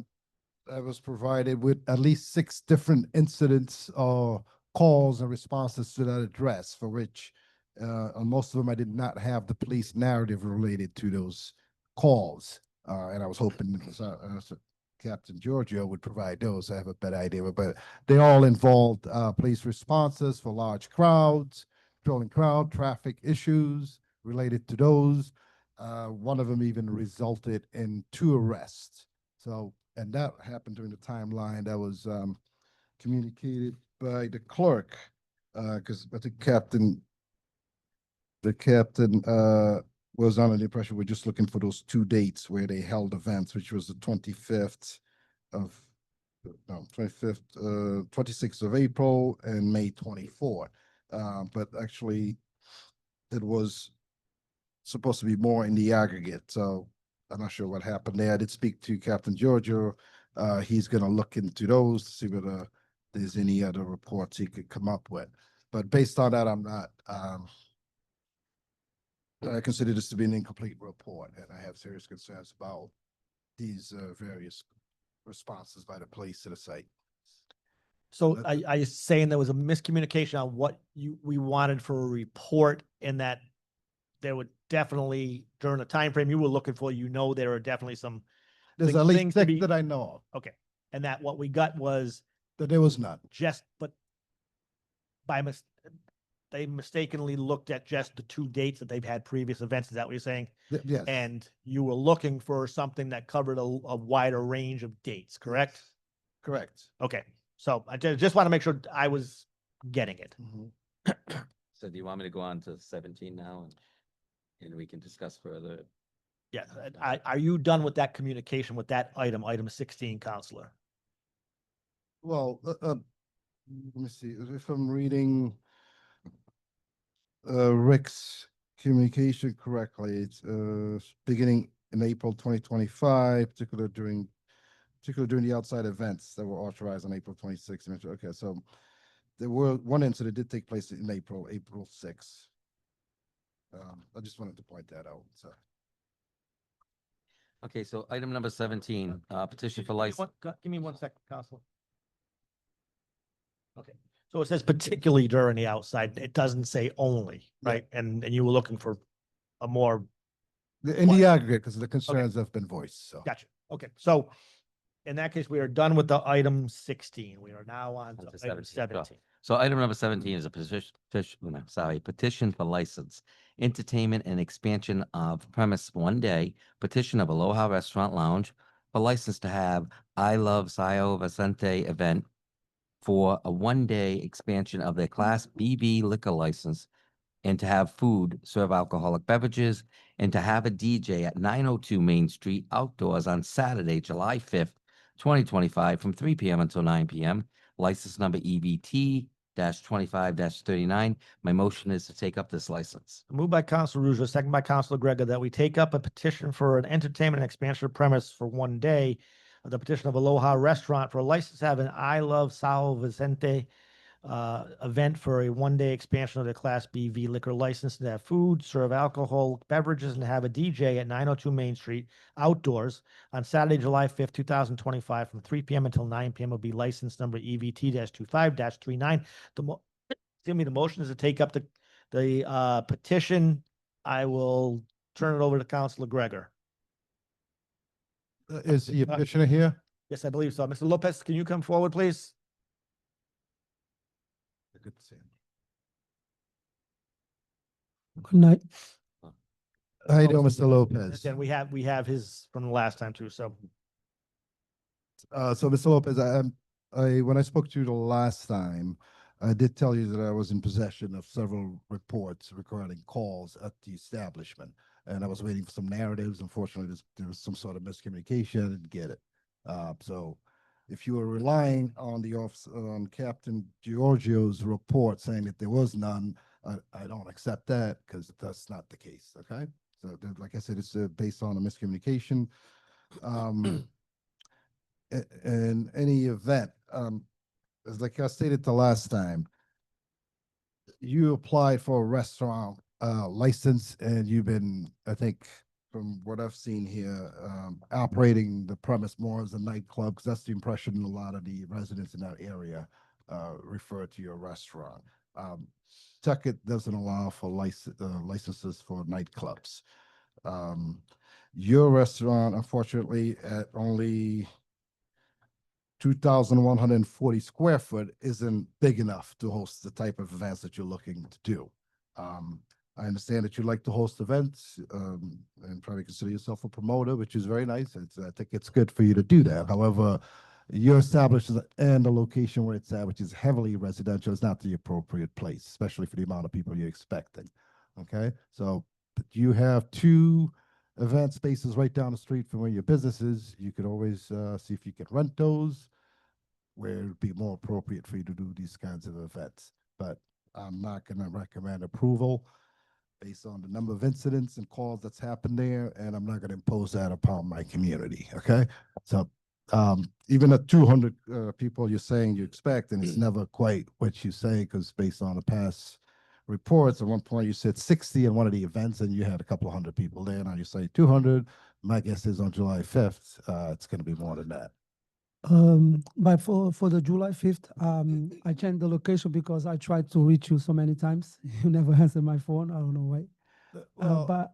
was provided with at least 6 different incidents or calls and responses to that address, for which on most of them I did not have the police narrative related to those calls. And I was hoping Captain Giorgio would provide those. I have a better idea, but they all involved police responses for large crowds, controlling crowd, traffic issues related to those. One of them even resulted in 2 arrests. So, and that happened during the timeline that was communicated by the clerk, because I think the captain was under the impression we're just looking for those 2 dates where they held events, which was the 25th of, no, 25th, 26th of April and May 24th. But actually, it was supposed to be more in the aggregate, so I'm not sure what happened there. I did speak to Captain Giorgio. He's gonna look into those to see whether there's any other reports he could come up with. But based on that, I'm not, I consider this to be an incomplete report, and I have serious concerns about these various responses by the police to the site. So are you saying there was a miscommunication on what we wanted for a report, and that there would definitely, during the time frame you were looking for, there are definitely some There's at least 6 that I know of. okay, and that what we got was That there was none. but they mistakenly looked at just the 2 dates that they've had previous events. Is that what you're saying? Yes. And you were looking for something that covered a wider range of dates, correct? Correct. Okay, so I just want to make sure I was getting it. So do you want me to go on to 17 now and we can discuss further? Yeah, are you done with that communication with that item 16, Counselor? Well, let me see, if I'm reading Rick's communication correctly, it's beginning in April 2025, particularly during the outside events that were authorized on April 26th. Okay, so there were one incident did take place in April 6th. I just wanted to point that out. So. Okay, so item number 17, petition for license. Give me 1 second, Counselor. Okay, so it says particularly during the outside. It doesn't say only, right? And you were looking for a more. In the aggregate, because the concerns have been voiced, so. Gotcha. Okay, so in that case, we are done with the item 16. We are now on to item 17. So item number 17 is a petition for license, entertainment and expansion of premise 1 day, petition of Aloha Restaurant Lounge for license to have I Love Sayo Vicente event for a 1 day expansion of their Class BB liquor license and to have food, serve alcoholic beverages, and to have a DJ at 902 Main Street outdoors on Saturday, July 5th, 2025, from 3 p.m. until 9 p.m. License number EBT-25-39. My motion is to take up this license. Moved by Council Ruzo, second by Council Gregor, that we take up a petition for an entertainment and expansion of premise for one day. The petition of Aloha Restaurant for a license to have an I Love Sal Vicente event for a one-day expansion of the Class BV liquor license to have food, serve alcohol, beverages, and have a DJ at 902 Main Street outdoors on Saturday, July 5th, 2025, from 3 p.m. until 9 p.m. will be license number EVT-25-39. Excuse me, the motion is to take up the petition. I will turn it over to Councilor Gregor. Is the petitioner here? Yes, I believe so. Mr. Lopez, can you come forward, please? Good to see him. Good night. How you doing, Mr. Lopez? And we have his from the last time too, so. So Mr. Lopez, when I spoke to you the last time, I did tell you that I was in possession of several reports regarding calls at the establishment, and I was waiting for some narratives. Unfortunately, there was some sort of miscommunication. I didn't get it. So if you are relying on on Captain Giorgio's report saying that there was none, I don't accept that because that's not the case. Okay. So like I said, it's based on a miscommunication. In any event, as like I stated the last time, you applied for a restaurant license, and you've been, I think, from what I've seen here, operating the premise more as a nightclub, because that's the impression a lot of the residents in that area refer to your restaurant. Pawtucket doesn't allow for licenses for nightclubs. Your restaurant, unfortunately, at only 2,140 square foot isn't big enough to host the type of events that you're looking to do. I understand that you like to host events and probably consider yourself a promoter, which is very nice. I think it's good for you to do that. However, your establishment and the location where it's at, which is heavily residential, is not the appropriate place, especially for the amount of people you're expecting. Okay, so you have two event spaces right down the street from where your business is. You could always see if you can rent those, where it'd be more appropriate for you to do these kinds of events. But I'm not going to recommend approval based on the number of incidents and calls that's happened there, and I'm not going to impose that upon my community. Okay, so even at 200 people you're saying you expect, and it's never quite what you say, because based on the past reports, at one point you said 60 in one of the events, and you had a couple of hundred people there. Now you say 200. My guess is on July 5th, it's going to be more than that. But for the July 5th, I changed the location because I tried to reach you so many times. You never answer my phone. I don't know why. But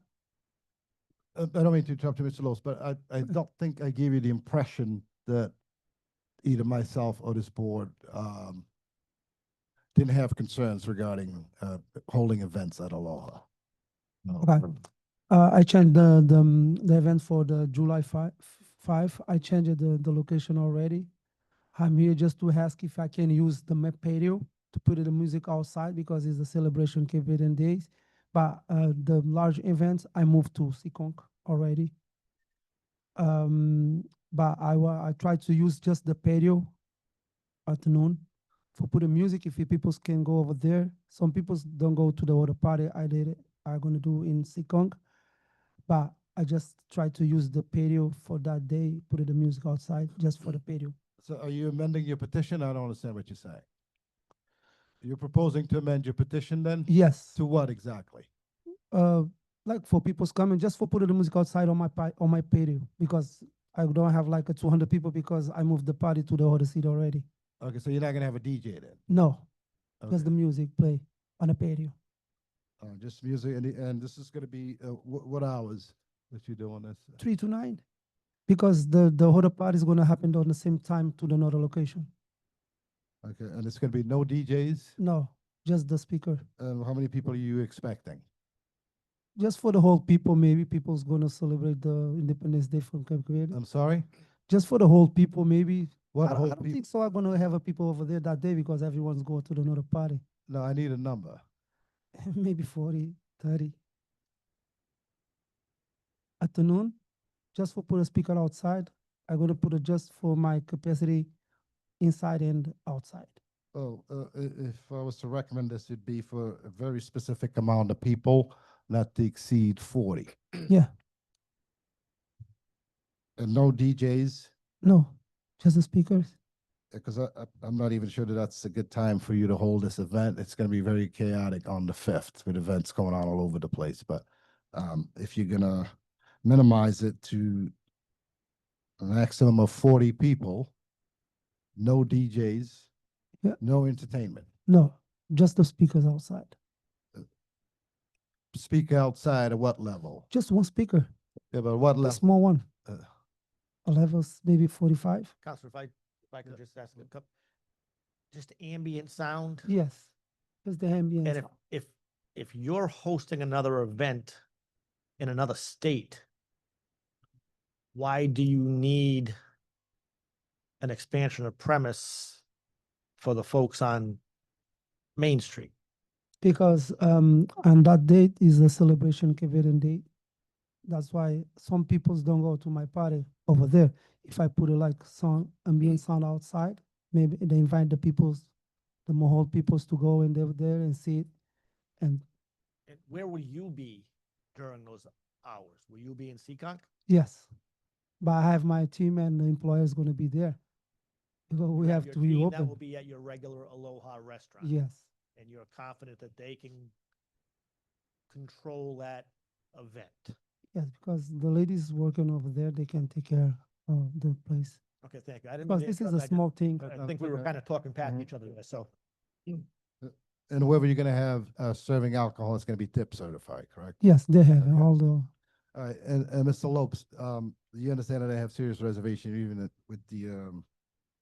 I don't mean to interrupt you, Mr. Lopes, but I don't think I gave you the impression that either myself or this board didn't have concerns regarding holding events at Aloha. okay, I changed the event for the July 5. I changed the location already. I'm here just to ask if I can use the patio to put the music outside because it's a celebration Cape Verdean days. But the large events, I moved to Seekonk already. But I tried to use just the patio at noon for put the music. If people can go over there, some people don't go to the other party I'm gonna do in Seekonk. But I just tried to use the patio for that day, put the music outside just for the patio. So are you amending your petition? I don't understand what you're saying. You're proposing to amend your petition then? Yes. To what exactly? Like for people's coming, just for putting the music outside on my patio, because I don't have like a 200 people because I moved the party to the other seat already. Okay, so you're not gonna have a DJ then? No, Okay. just the music play on a patio. Just music, and this is gonna be what hours that you're doing this? 3 to 9, because the other party is gonna happen on the same time to another location. Okay, and it's gonna be no DJs? No, just the speaker. How many people are you expecting? Just for the whole people, maybe people's gonna celebrate the Independence Day from Cape Verde. I'm sorry? Just for the whole people, maybe. What I whole don't peop- think so. I'm gonna have a people over there that day because everyone's going to another party. No, I need a number. maybe 40, 30. Afternoon, just for put a speaker outside. I'm gonna put it just for my capacity inside and outside. Oh, if I was to recommend this, it'd be for a very specific amount of people, not to exceed 40. Yeah, And no DJs, no, just the speakers. because I'm not even sure that that's a good time for you to hold this event. It's gonna be very chaotic on the 5th with events going on all over the place. But if you're gonna minimize it to a maximum of 40 people, no DJs, Yeah. no entertainment. No, just the speakers outside. Speak outside at what level? Just one speaker, Yeah, but what a level? small one. Uh, A level's maybe 45. Counselor, if I could just ask a couple, just ambient sound. Yes, just the ambience. And if you're hosting another event in another state, why do you need an expansion of premise for the folks on Main Street? Because on that date is a celebration Kevin date. That's why some peoples don't go to my party over there. If I put it like sound, ambient sound outside, maybe they invite the peoples, the Mohol peoples to go and they're there and see it. And And where will you be during those hours? Will you be in Seekonk? yes, but I have my team and the employers gonna be there. Because we have Your to be team that will open. be at your regular Aloha restaurant. Yes, And you're confident that they can control that event. yes, because the ladies working over there, they can take care of the place. Okay, thank you. I didn't. Because mean to this is interrupt. a I just- small thing. I think we were kind of talking past each other there, so. And whoever you're gonna have serving alcohol is gonna be tip certified, correct? Yes, they have all the, All right, and Mr. Lopes, you understand that I have serious reservation even with the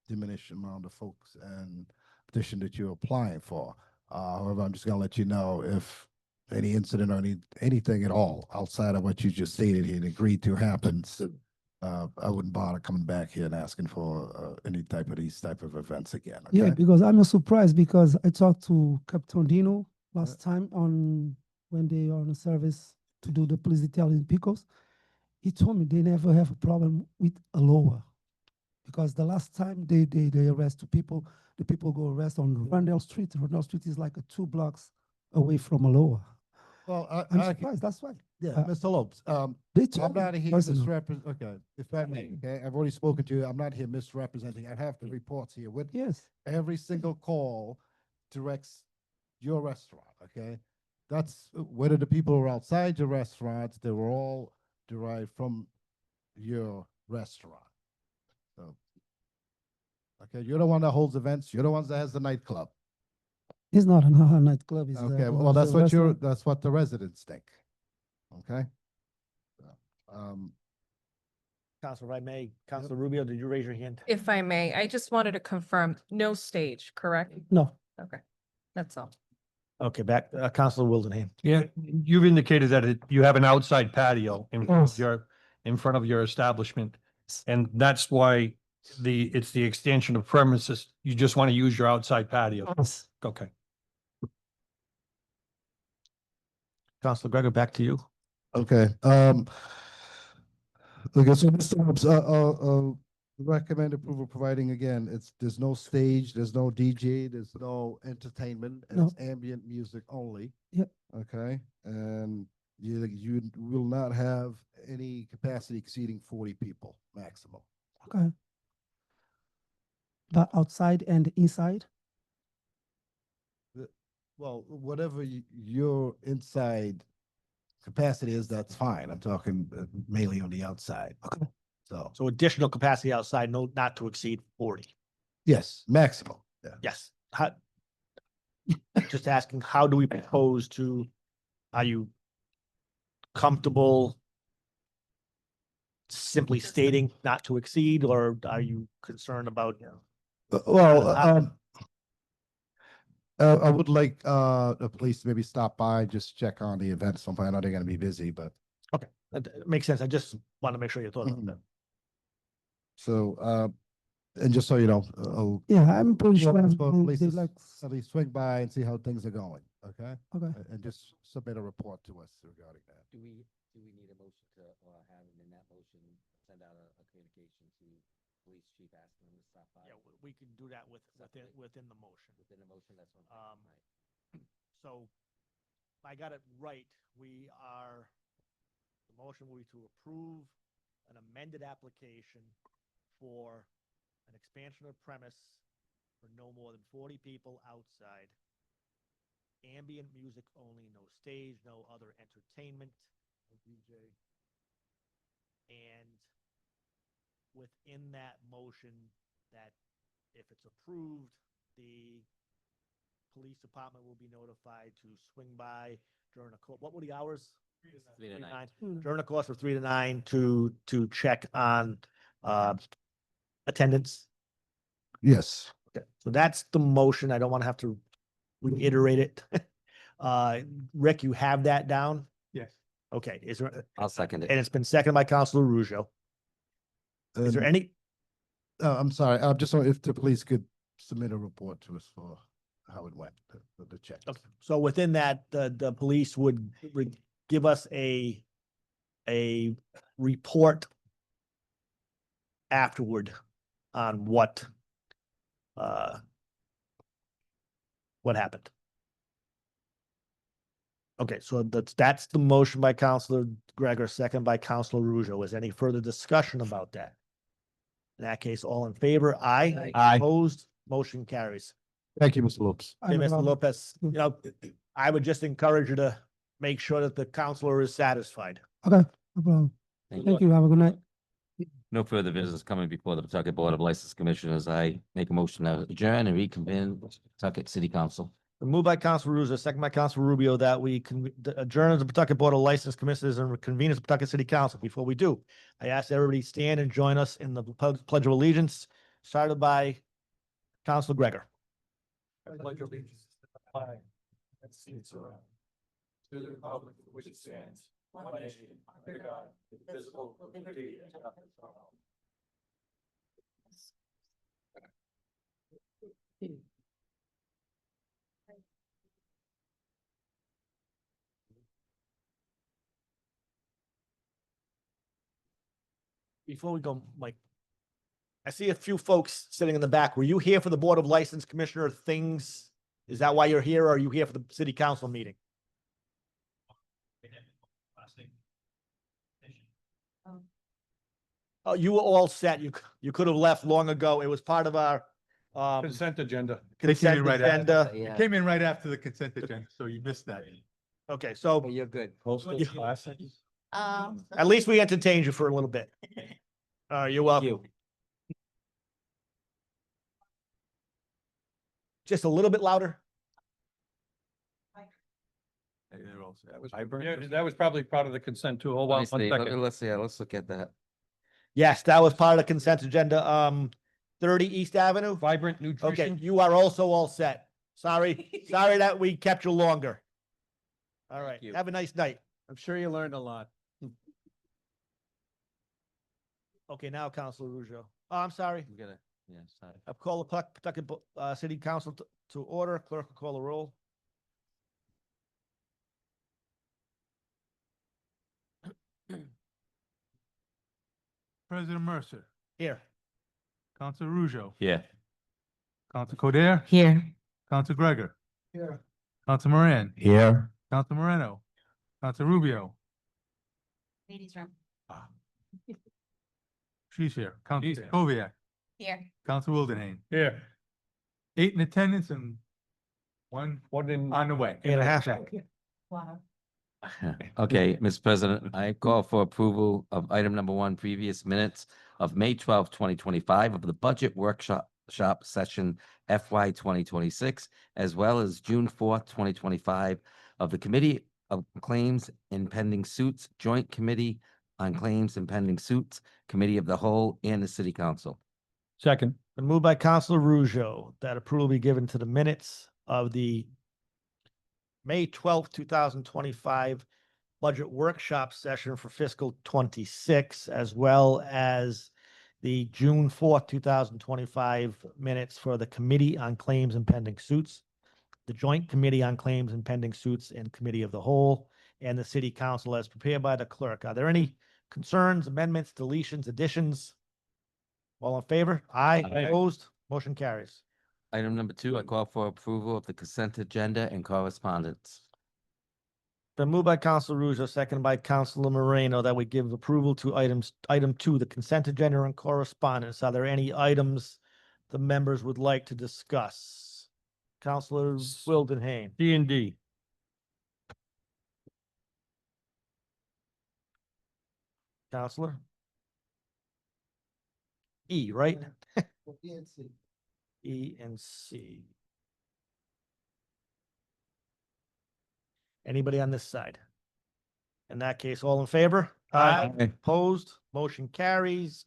diminished amount of folks and petition that you're applying for. However, I'm just gonna let you know if any incident or anything at all outside of what you just stated here and agreed to happens, I wouldn't bother coming back here and asking for any type of these type of events again, yeah, okay? because I'm surprised because I talked to Captain Dino last time on when they are on a service to do the police detail in Picos. He told me they never have a problem with Aloha. Because the last time they arrest two people, the people go arrest on Randall Street. Randall Street is like 2 blocks away from Aloha. Well, I'm surprised, that's why. Yeah, Mr. Lopes, They I'm told me not here personally. misrepresent, okay, if I may, okay, I've already spoken to you, I'm not here misrepresenting, I have the reports here with Yes, every single call directs your restaurant, okay? That's whether the people were outside your restaurant, they were all derived from your restaurant. So, okay, you're the one that holds events, you're the ones that has the nightclub. it's not an Aloha nightclub. It's Okay, a- well, it's a restaurant. that's what the residents think. Okay? Counselor, if I may, Counselor Rubio, did you raise your hand? If I may, I just wanted to confirm, no stage, correct? No, Okay, that's all. Okay, back, Counselor Wildenhain. Yeah, you've indicated that you have an outside patio in front Yes. of in front of your establishment. And that's why it's the extension of premises. You just want to use your outside patio. yes. Okay. Counselor Gregor, back to you. Okay, okay, so Mr. Hobbs, recommend approval providing again, there's no stage, there's no DJ, there's no entertainment, and it's ambient music only. Yep. Okay, and you will not have any capacity exceeding 40 people maximum. Okay. But outside and inside? Well, whatever your inside capacity is, that's fine. I'm talking mainly on the outside. Okay. So additional capacity outside, not to exceed 40. Yes, maximum. Yeah. Yes. Just asking, how do we propose to, are you comfortable simply stating not to exceed, or are you concerned about, I would like the police to maybe stop by, just check on the event sometime. I know they're gonna be busy, but okay, that makes sense. I just want to make sure you thought about that. so And just so you know, Yeah, I'm pretty sure. at least they like, at least swing by and see how things are going, okay? okay. And just submit a report to us regarding that. Do we need a motion to, or have in that motion, send out a communication to police chief asking them to stop by? Yeah, we can do that within the motion. Within the motion, that's one. So if I got it right, the motion will be to approve an amended application for an expansion of premise for no more than 40 people outside. Ambient music only, no stage, no other entertainment. No DJ. And within that motion, that if it's approved, the police department will be notified to swing by during what were the hours? 3 to 9. During the course of 3 to 9 to check on attendance. Yes. Okay, so that's the motion. I don't want to have to reiterate it. Rick, you have that down? Yes. Okay, I'll second it. and it's been seconded by Councilor Ruggio. Is there any? I'm sorry, just so if the police could submit a report to us for how it went, the check. Okay. So within that, the police would give us a report afterward on what happened. Okay, so that's the motion by Councilor Gregor, second by Councilor Ruggio. Is any further discussion about that? In that case, all in favor? Aye. Aye. Opposed? Motion carries. Thank you, Mr. Lopes. Okay, Mr. Lopez, I would just encourage you to make sure that the counselor is satisfied. Okay, no problem. Thank you. Have a good night. No further business coming before the Pawtucket Board of License Commissioners. I make a motion to adjourn and reconvene Pawtucket City Council. Moved by Councilor Russo, second by Councilor Rubio, that we adjourn the Pawtucket Board of License Commissioners and convene as Pawtucket City Council. Before we do, I ask everybody stand and join us in the Pledge of Allegiance, started by Councilor Gregor. Pledge allegiance to the flag that stands around, to the republic for which it stands, one nation, under God, indivisible, with liberty and justice for all. Before we go, Mike, I see a few folks sitting in the back. Were you here for the Board of License Commissioner things? Is that why you're here, or are you here for the City Council meeting? Oh, you were all set. You could have left long ago. It was part of our Consent agenda. consent agenda. Yeah. Came in right after the consent agenda, so you missed that. Okay, so You're good. at least we entertained you for a little bit. You're welcome. Just a little bit louder. Yeah, that was probably part of the consent too. Hold on one second. Let's look at that. Yes, that was part of the consent agenda. 30 East Avenue. Vibrant Okay, nutrition. you are also all set. Sorry that we kept you longer. All right, you. have a nice night. I'm sure you learned a lot. Okay, now Councilor Ruggio. Oh, I'm sorry. We gotta, yeah, sorry. I've called the Pawtucket City Council to order. Clerk will call the roll. President Mercer, Here. Council Ruggio, Yeah. Council Codere, Here. Council Gregor, Here. Council Moran, Here. Council Moreno, Council Rubio. Ladies room. She's here. Council She's here. Koviak, Here. Council Wildenhain. Here. 8 in attendance and one in. on the way. 8.5. Wow. Okay, Mr. President, I call for approval of item number 1, previous minutes of May 12th, 2025 of the budget workshop session FY 2026, as well as June 4th, 2025 of the Committee of Claims and Pending Suits, Joint Committee on Claims and Pending Suits, Committee of the Whole, and the City Council. Second. Been moved by Councilor Ruggio that approval be given to the minutes of the May 12th, 2025 budget workshop session for fiscal 26, as well as the June 4th, 2025 minutes for the Committee on Claims and Pending Suits, the Joint Committee on Claims and Pending Suits and Committee of the Whole, and the City Council as prepared by the clerk. Are there any concerns, amendments, deletions, additions? All in favor? Aye. Aye. Opposed? Motion carries. Item number 2, I call for approval of the consent agenda and correspondence. Been moved by Council Ruzo, seconded by Councilor Moreno, that we give approval to item 2, the consent agenda and correspondence. Are there any items the members would like to discuss? Councilor Wildenhain. D&D. Counselor? E, right? E and C. Anybody on this side? In that case, all in favor? Aye. Opposed? Motion carries.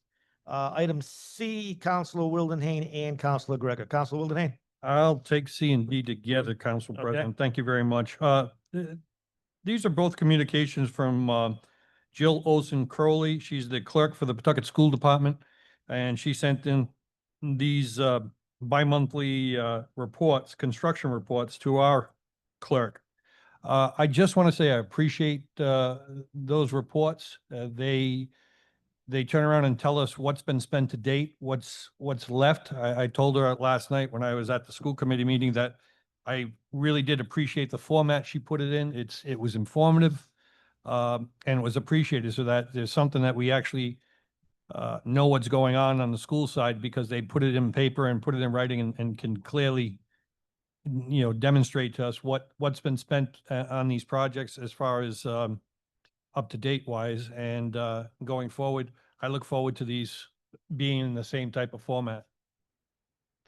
Item C, Councilor Wildenhain and Councilor Gregor. Councilor Wildenhain? I'll take C and D together, Council Okay. President. Thank you very much. These are both communications from Jill Olson Crowley. She's the clerk for the Pawtucket School Department, and she sent in these bi-monthly reports, construction reports, to our clerk. I just want to say I appreciate those reports. They turn around and tell us what's been spent to date, what's left. I told her last night when I was at the school committee meeting that I really did appreciate the format she put it in. It was informative, and it was appreciated, so that there's something that we actually know what's going on the school side, because they put it in paper and put it in writing and can clearly, demonstrate to us what's been spent on these projects as far as up to date wise, and going forward, I look forward to these being in the same type of format.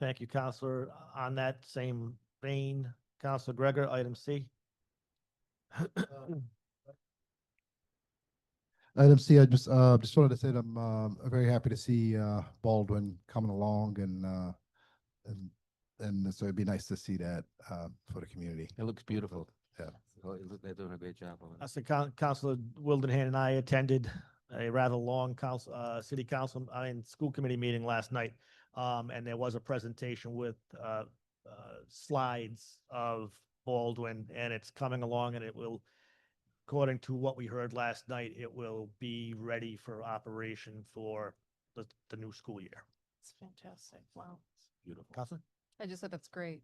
Thank you, Councilor. On that same vein, Councilor Gregor, item C. Item C, I just wanted to say that I'm very happy to see Baldwin coming along, and so it'd be nice to see that for the community. It looks beautiful. Yeah. They're doing a great job of it. I said Councilor Wildenhain and I attended a rather long city council, school committee meeting last night. And there was a presentation with slides of Baldwin, and it's coming along, and it will, according to what we heard last night, it will be ready for operation for the new school year. It's fantastic. Wow. Beautiful. Councilor? I just said that's great.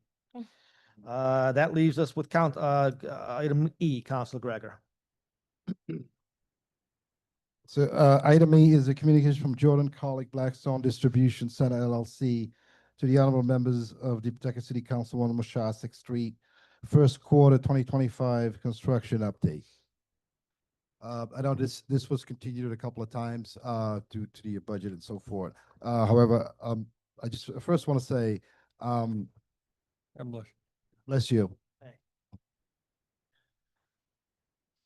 That leaves us with item E, Councilor Gregor. So item E is a communication from Jordan Colleague Blackstone Distribution Center LLC to the honorable members of the Pawtucket City Council, 1 Moshasek Street, first quarter 2025 construction update. I know this was continued a couple of times due to the budget and so forth. However, I just first want to say, bless you. Hey.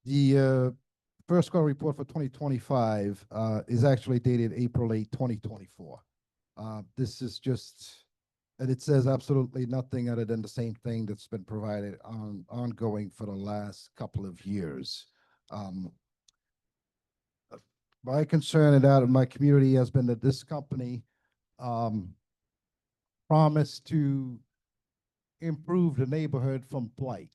The first quarter report for 2025 is actually dated April 8, 2024. This is just, and it says absolutely nothing other than the same thing that's been provided ongoing for the last couple of years. My concern and that of my community has been that this company promised to improve the neighborhood from blight.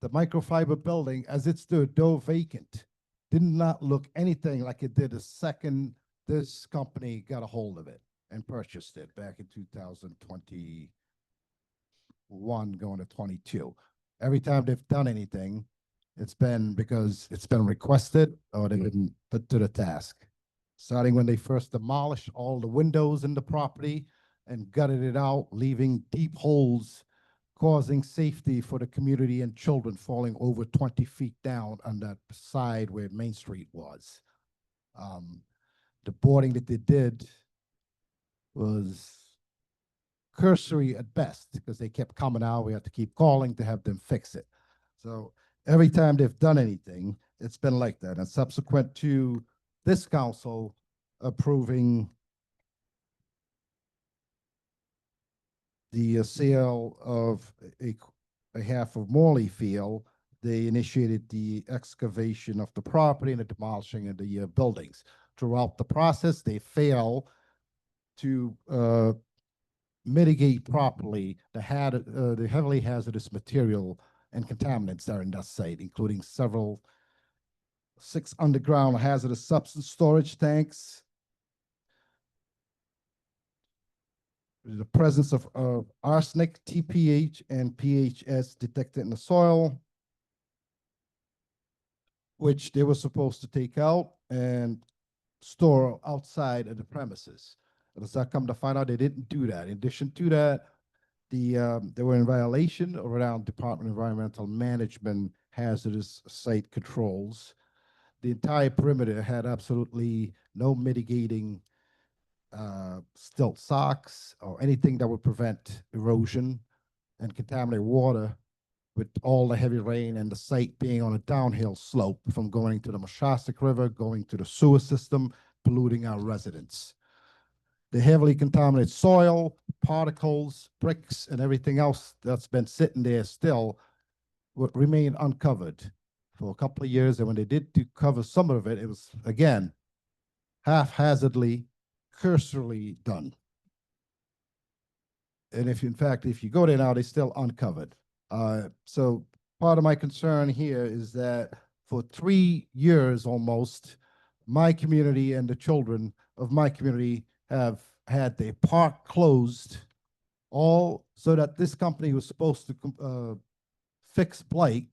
The microfiber building, as it stood, though vacant, did not look anything like it did the second this company got a hold of it and purchased it back in 2021 going to 22. Every time they've done anything, it's been because it's been requested or they've been put to the task. Starting when they first demolished all the windows in the property and gutted it out, leaving deep holes, causing safety for the community and children falling over 20 feet down on that side where Main Street was. The boarding that they did was cursory at best because they kept coming out. We had to keep calling to have them fix it. So every time they've done anything, it's been like that. And subsequent to this council approving the sale of a half of Morley Field, they initiated the excavation of the property and the demolishing of the buildings. Throughout the process, they failed to mitigate properly the heavily hazardous material and contaminants that are in that site, including 6 underground hazardous substance storage tanks, the presence of arsenic, TPH, and PHS detected in the soil, which they were supposed to take out and store outside of the premises. And as I come to find out, they didn't do that. In addition to that, they were in violation around Department of Environmental Management hazardous site controls. The entire perimeter had absolutely no mitigating stilt socks or anything that would prevent erosion and contaminate water, with all the heavy rain and the site being on a downhill slope from going to the Moshastic River, going to the sewer system, polluting our residents. The heavily contaminated soil, particles, bricks, and everything else that's been sitting there still would remain uncovered for a couple of years. And when they did cover some of it, it was, again, haphazardly, cursorily done. And if you go there now, they're still uncovered. So part of my concern here is that for 3 years almost, my community and the children of my community have had their park closed, all so that this company was supposed to fix blight,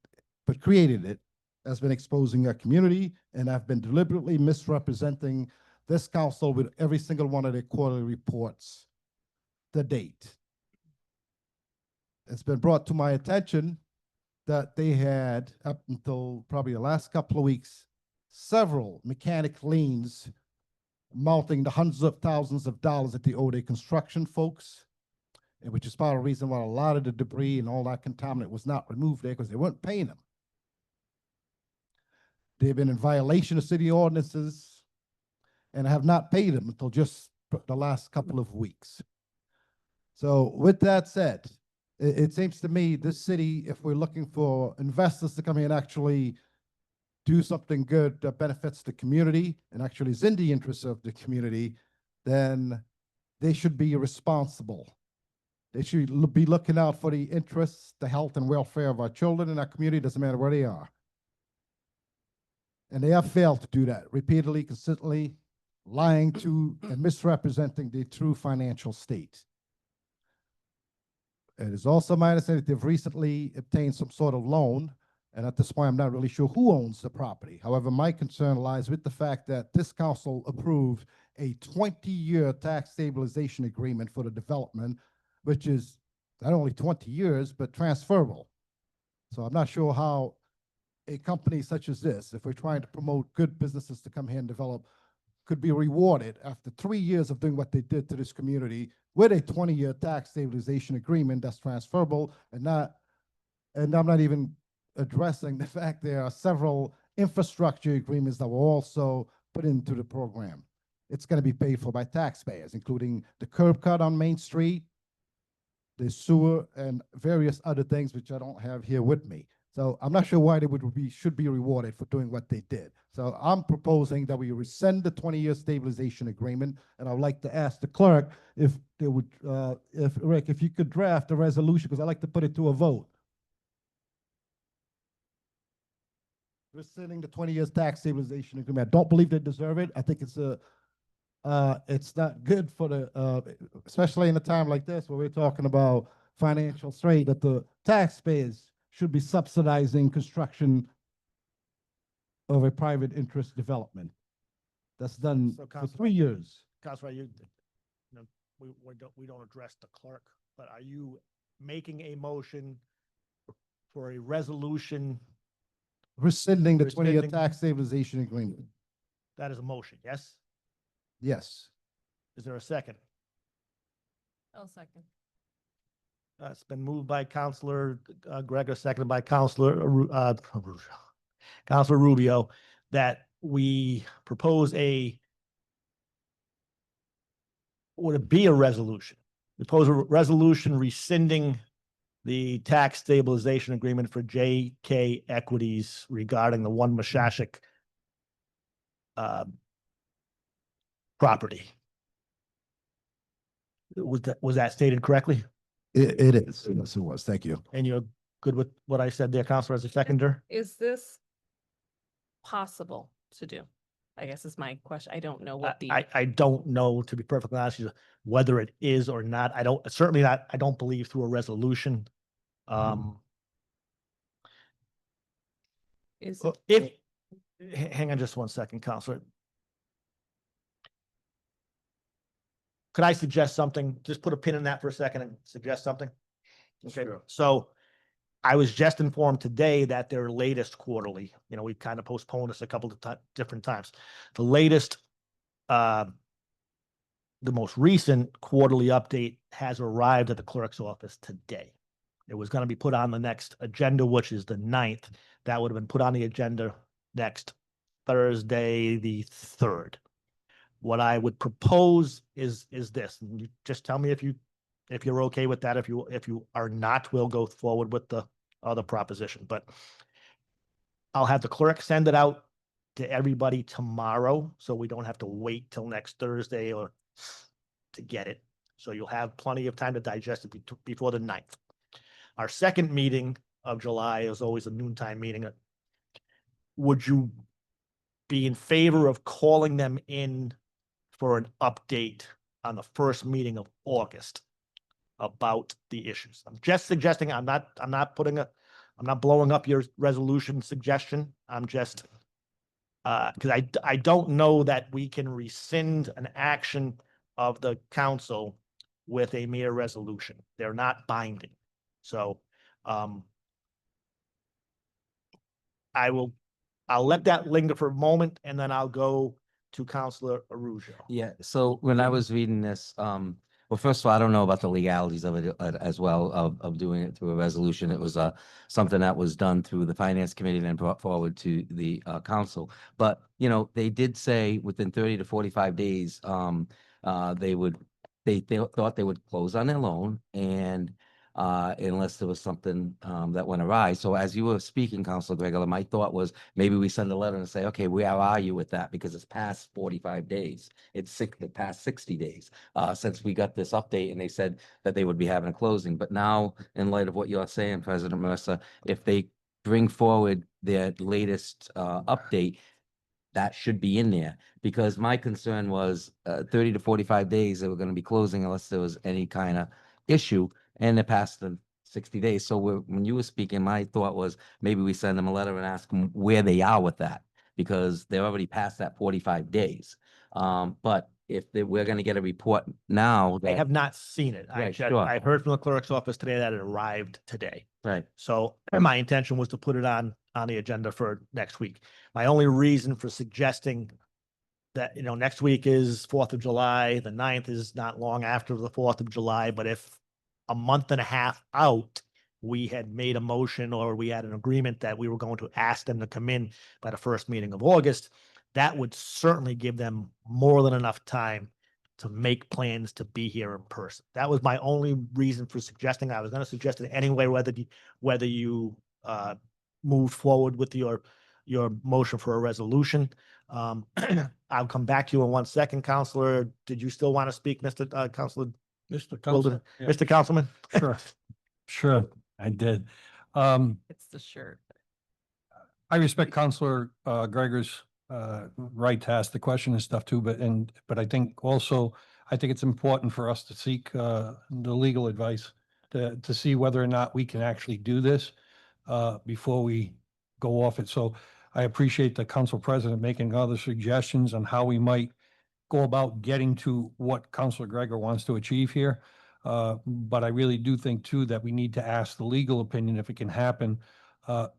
but created it, has been exposing our community, and have been deliberately misrepresenting this council with every single one of their quarterly reports to date. It's been brought to my attention that they had, up until probably the last couple of weeks, several mechanic liens amounting to hundreds of thousands of dollars that they owe their construction folks, and which is part of the reason why a lot of the debris and all that contaminant was not removed there, because they weren't paying them. They've been in violation of city ordinances and have not paid them until just the last couple of weeks. So with that said, it seems to me this city, if we're looking for investors to come here and actually do something good that benefits the community and actually is in the interest of the community, then they should be responsible. They should be looking out for the interests, the health and welfare of our children and our community, doesn't matter where they are. And they have failed to do that repeatedly, consistently, lying to and misrepresenting the true financial state. It is also my understanding that they've recently obtained some sort of loan, and at this point, I'm not really sure who owns the property. However, my concern lies with the fact that this council approved a 20-year tax stabilization agreement for the development, which is not only 20 years, but transferable. So I'm not sure how a company such as this, if we're trying to promote good businesses to come here and develop, could be rewarded after 3 years of doing what they did to this community with a 20-year tax stabilization agreement that's transferable, and I'm not even addressing the fact there are several infrastructure agreements that were also put into the program. It's going to be paid for by taxpayers, including the curb cut on Main Street, the sewer, and various other things which I don't have here with me. So I'm not sure why they should be rewarded for doing what they did. So I'm proposing that we rescind the 20-year stabilization agreement, and I'd like to ask the clerk if they would, Rick, if you could draft a resolution, because I'd like to put it to a vote. Rescinding the 20 years tax stabilization agreement. I don't believe they deserve it. I think it's not good for the, especially in a time like this where we're talking about financial strain, that the taxpayers should be subsidizing construction of a private interest development. That's done for 3 years. Councilor, we don't address the clerk, but are you making a motion for a resolution? Rescinding the 20-year Rescinding. tax stabilization agreement. That is a motion, yes? Yes. Is there a second? I'll second. It's been moved by Councilor Gregor, seconded by Councilor Rubio, that we propose would it be a resolution? We propose a resolution rescinding the tax stabilization agreement for JK Equities regarding the One Moshastic property. Was that stated correctly? It is. Yes, it was. Thank you. And you're good with what I said there, Counselor, as a seconder? Is this possible to do? I guess is my question. I don't know what the. I don't know, to be perfectly honest, with you, whether it is or not. I don't believe through a resolution. Is If, hang on just one second, Counselor. Could I suggest something? Just put a pin in that for a second and suggest something? Okay, so I was just informed today that their latest quarterly, we've kind of postponed this a couple of different times. The latest, the most recent quarterly update has arrived at the clerk's office today. It was going to be put on the next agenda, which is the 9th. That would have been put on the agenda next Thursday, the 3rd. What I would propose is this, and you just tell me if you're okay with that. If you are not, we'll go forward with the other proposition. But I'll have the clerk send it out to everybody tomorrow, so we don't have to wait till next Thursday or to get it. So you'll have plenty of time to digest it before the 9th. Our second meeting of July is always a noontime meeting. Would you be in favor of calling them in for an update on the first meeting of August about the issues? I'm just suggesting, I'm not blowing up your resolution suggestion. I'm just, because I don't know that we can rescind an action of the council with a mere resolution. They're not binding. So, I'll let that linger for a moment, and then I'll go to Counselor Arujo. Yeah, so when I was reading this, well, first of all, I don't know about the legalities of it as well, of doing it through a resolution. It was something that was done through the Finance Committee and then brought forward to the council. But, they did say within 30 to 45 days, they thought they would close on their loan, and unless there was something that went awry. So as you were speaking, Councilor Gregor, my thought was maybe we send a letter and say, okay, where are you with that? Because it's past 45 days. It's past 60 days since we got this update, and they said that they would be having a closing. But now, in light of what you're saying, President Mercer, if they bring forward their latest update, that should be in there, because my concern was 30 to 45 days they were going to be closing unless there was any kind of issue, and they're past the 60 days. So when you were speaking, my thought was maybe we send them a letter and ask them where they are with that, because they're already past that 45 days. But if we're going to get a report now, I have not seen it. Right, sure. I heard from the clerk's office today that it arrived today. Right. So my intention was to put it on the agenda for next week. My only reason for suggesting that, next week is 4th of July, the 9th is not long after the 4th of July, but if a month and a half out, we had made a motion or we had an agreement that we were going to ask them to come in by the first meeting of August, that would certainly give them more than enough time to make plans to be here in person. That was my only reason for suggesting. I was going to suggest it anyway, whether you move forward with your motion for a resolution. I'll come back to you in 1 second, Counselor. Did you still want to speak, Mr. Counselor? Mr. Wilden? Council. Yeah. Mr. Councilman? Sure, I did. It's the shirt. I respect Counselor Gregor's right to ask the question and stuff too, but I think also, I think it's important for us to seek the legal advice to see whether or not we can actually do this before we go off it. So I appreciate the council president making other suggestions on how we might go about getting to what Councilor Gregor wants to achieve here. But I really do think too that we need to ask the legal opinion if it can happen,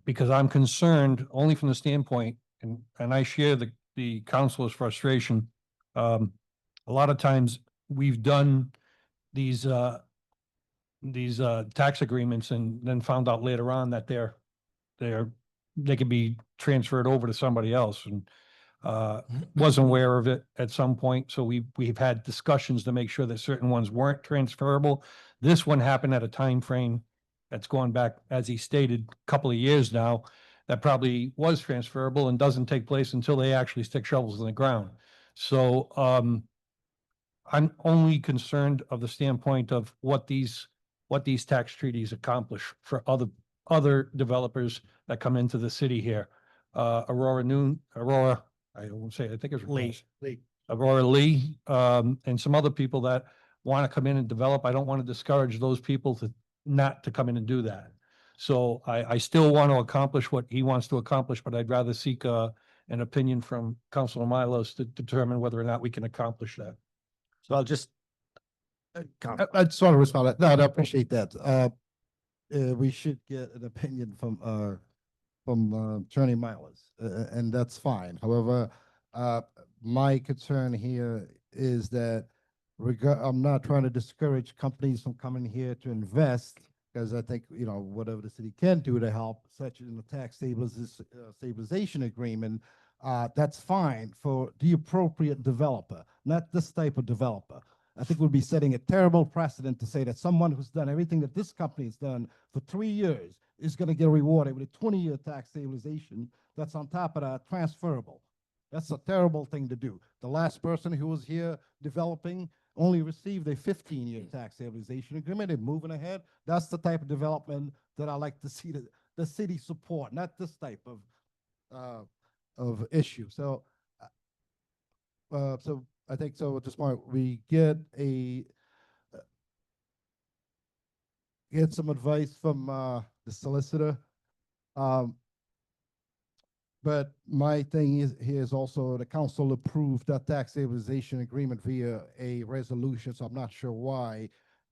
because I'm concerned only from the standpoint, and I share the councilor's frustration. A lot of times we've done these tax agreements and then found out later on that they can be transferred over to somebody else, and wasn't aware of it at some point. So we've had discussions to make sure that certain ones weren't transferable. This one happened at a time frame that's gone back, as he stated, a couple of years now, that probably was transferable and doesn't take place until they actually stick shovels in the ground. So I'm only concerned of the standpoint of what these tax treaties accomplish for other developers that come into the city here. Aurora, I won't say, I think it's Lee. Aurora Lee, and some other people that want to come in and develop. I don't want to discourage those people not to come in and do that. So I still want to accomplish what he wants to accomplish, but I'd rather seek an opinion from Councilor Milos to determine whether or not we can accomplish that. So I'll just. I just want to respond. No, I appreciate that. We should get an opinion from Attorney Miles, and that's fine. However, my concern here is that I'm not trying to discourage companies from coming here to invest, because I think, whatever the city can do to help, such as in the tax stabilization agreement, that's fine for the appropriate developer, not this type of developer. I think we'll be setting a terrible precedent to say that someone who's done everything that this company has done for 3 years is going to get rewarded with a 20-year tax stabilization that's on top of that transferable. That's a terrible thing to do. The last person who was here developing only received a 15-year tax stabilization agreement and moving ahead. That's the type of development that I like to see the city support, not this type of issue. So I think so at this point we get some advice from the solicitor. But my thing here is also the council approved that tax stabilization agreement via a resolution. So I'm not sure why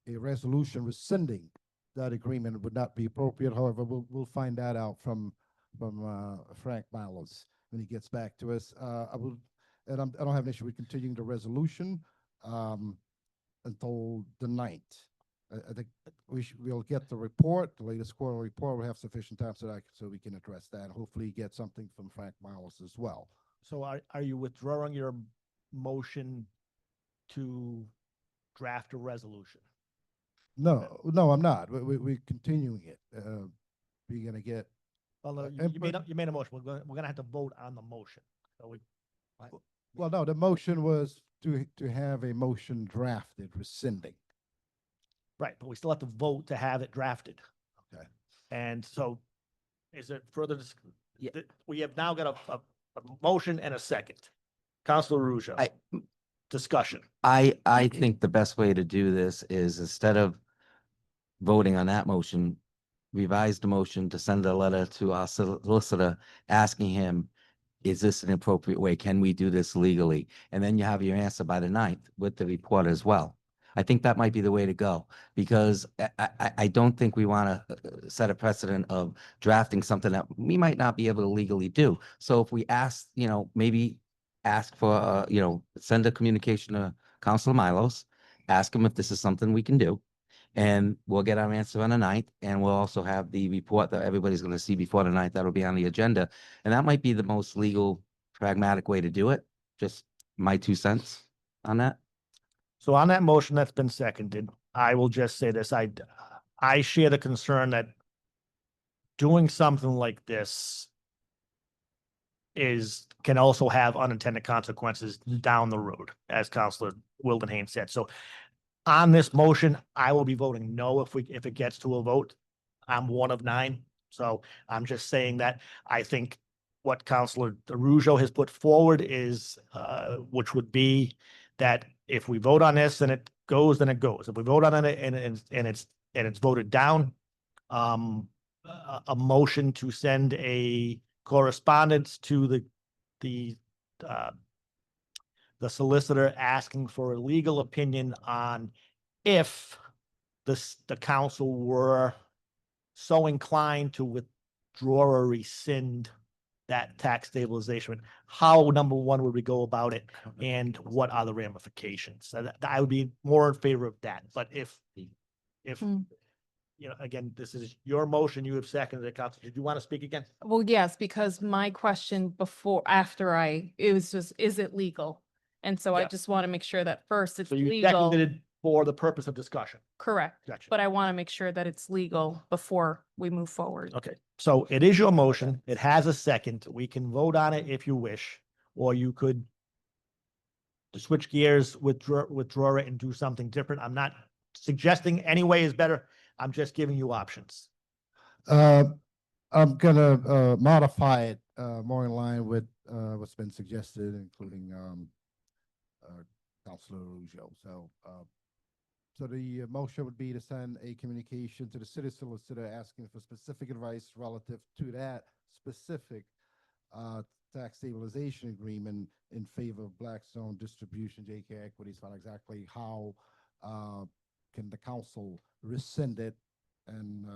a resolution rescinding that agreement would not be appropriate. However, we'll find that out from Frank Miles when he gets back to us. I don't have an issue with continuing the resolution until the 9th. I think we'll get the report, the latest quarterly report. We'll have sufficient time so we can address that. And hopefully get something from Frank Miles as well. So are you withdrawing your motion to draft a resolution? No, I'm not. We're continuing it. We're gonna get. Well, no, you made a motion. We're gonna have to vote on the motion. So Well, no, the motion was to have a motion drafted rescinding. Right, but we still have to vote to have it drafted. Okay. And so is it further? We have now got a motion and a second. Councilor Russo. Discussion. I think the best way to do this is, instead of voting on that motion, revise the motion to send a letter to our solicitor asking him, is this an appropriate way? Can we do this legally? And then you have your answer by the 9th with the report as well. I think that might be the way to go, because I don't think we want to set a precedent of drafting something that we might not be able to legally do. So if we ask, maybe ask for, send a communication to Councilor Milos, ask him if this is something we can do, and we'll get our answer on the 9th, and we'll also have the report that everybody's going to see before the 9th. That'll be on the agenda. And that might be the most legal, pragmatic way to do it. Just my 2 cents on that. So on that motion that's been seconded, I will just say this. I share the concern that doing something like this can also have unintended consequences down the road, as Councilor Wildenhain said. So on this motion, I will be voting no if it gets to a vote. I'm 1 of 9. So I'm just saying that I think what Councilor Russo has put forward is, which would be that if we vote on this and it goes, then it goes. If we vote on it and it's voted down, a motion to send a correspondence to the solicitor asking for a legal opinion on if the council were so inclined to withdraw or rescind that tax stabilization, how, number one, would we go about it, and what are the ramifications? So I would be more in favor of that. But if again, this is your motion, you have seconded it, Council. Did you want to speak again? Well, yes, because my question it was just, is it legal? And so I Yes. just want to make sure that first it's So you legal. seconded it for the purpose of discussion. Correct. Gotcha. But I want to make sure that it's legal before we move forward. Okay, so it is your motion. It has a second. We can vote on it if you wish, or you could to switch gears, withdraw it and do something different. I'm not suggesting any way is better. I'm just giving you options. I'm gonna modify it more in line with what's been suggested, including Councilor Rugio. So the motion would be to send a communication to the city solicitor asking for specific advice relative to that specific tax stabilization agreement in favor of Blackstone Distribution, JK Equities, on exactly how can the council rescind it and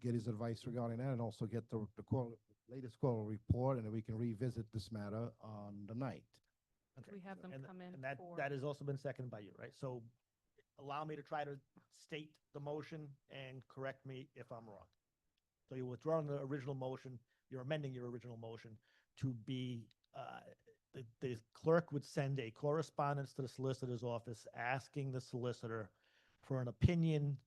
get his advice regarding that, and also get the latest quarterly report, and then we can revisit this matter on the 9th. Okay. We have them And- come in And that, for- that has also been seconded by you, right? So allow me to try to state the motion and correct me if I'm wrong. So you're withdrawing the original motion, you're amending your original motion to be, the clerk would send a correspondence to the solicitor's office asking the solicitor for an opinion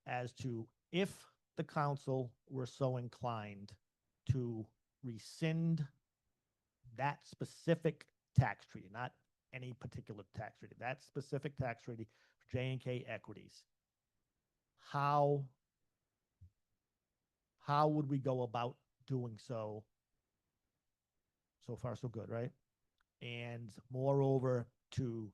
as to if the council were so inclined to rescind that specific tax treaty, not any particular tax treaty, that specific tax treaty for J&K Equities. How would we go about doing so? So far, so good, right? And moreover, to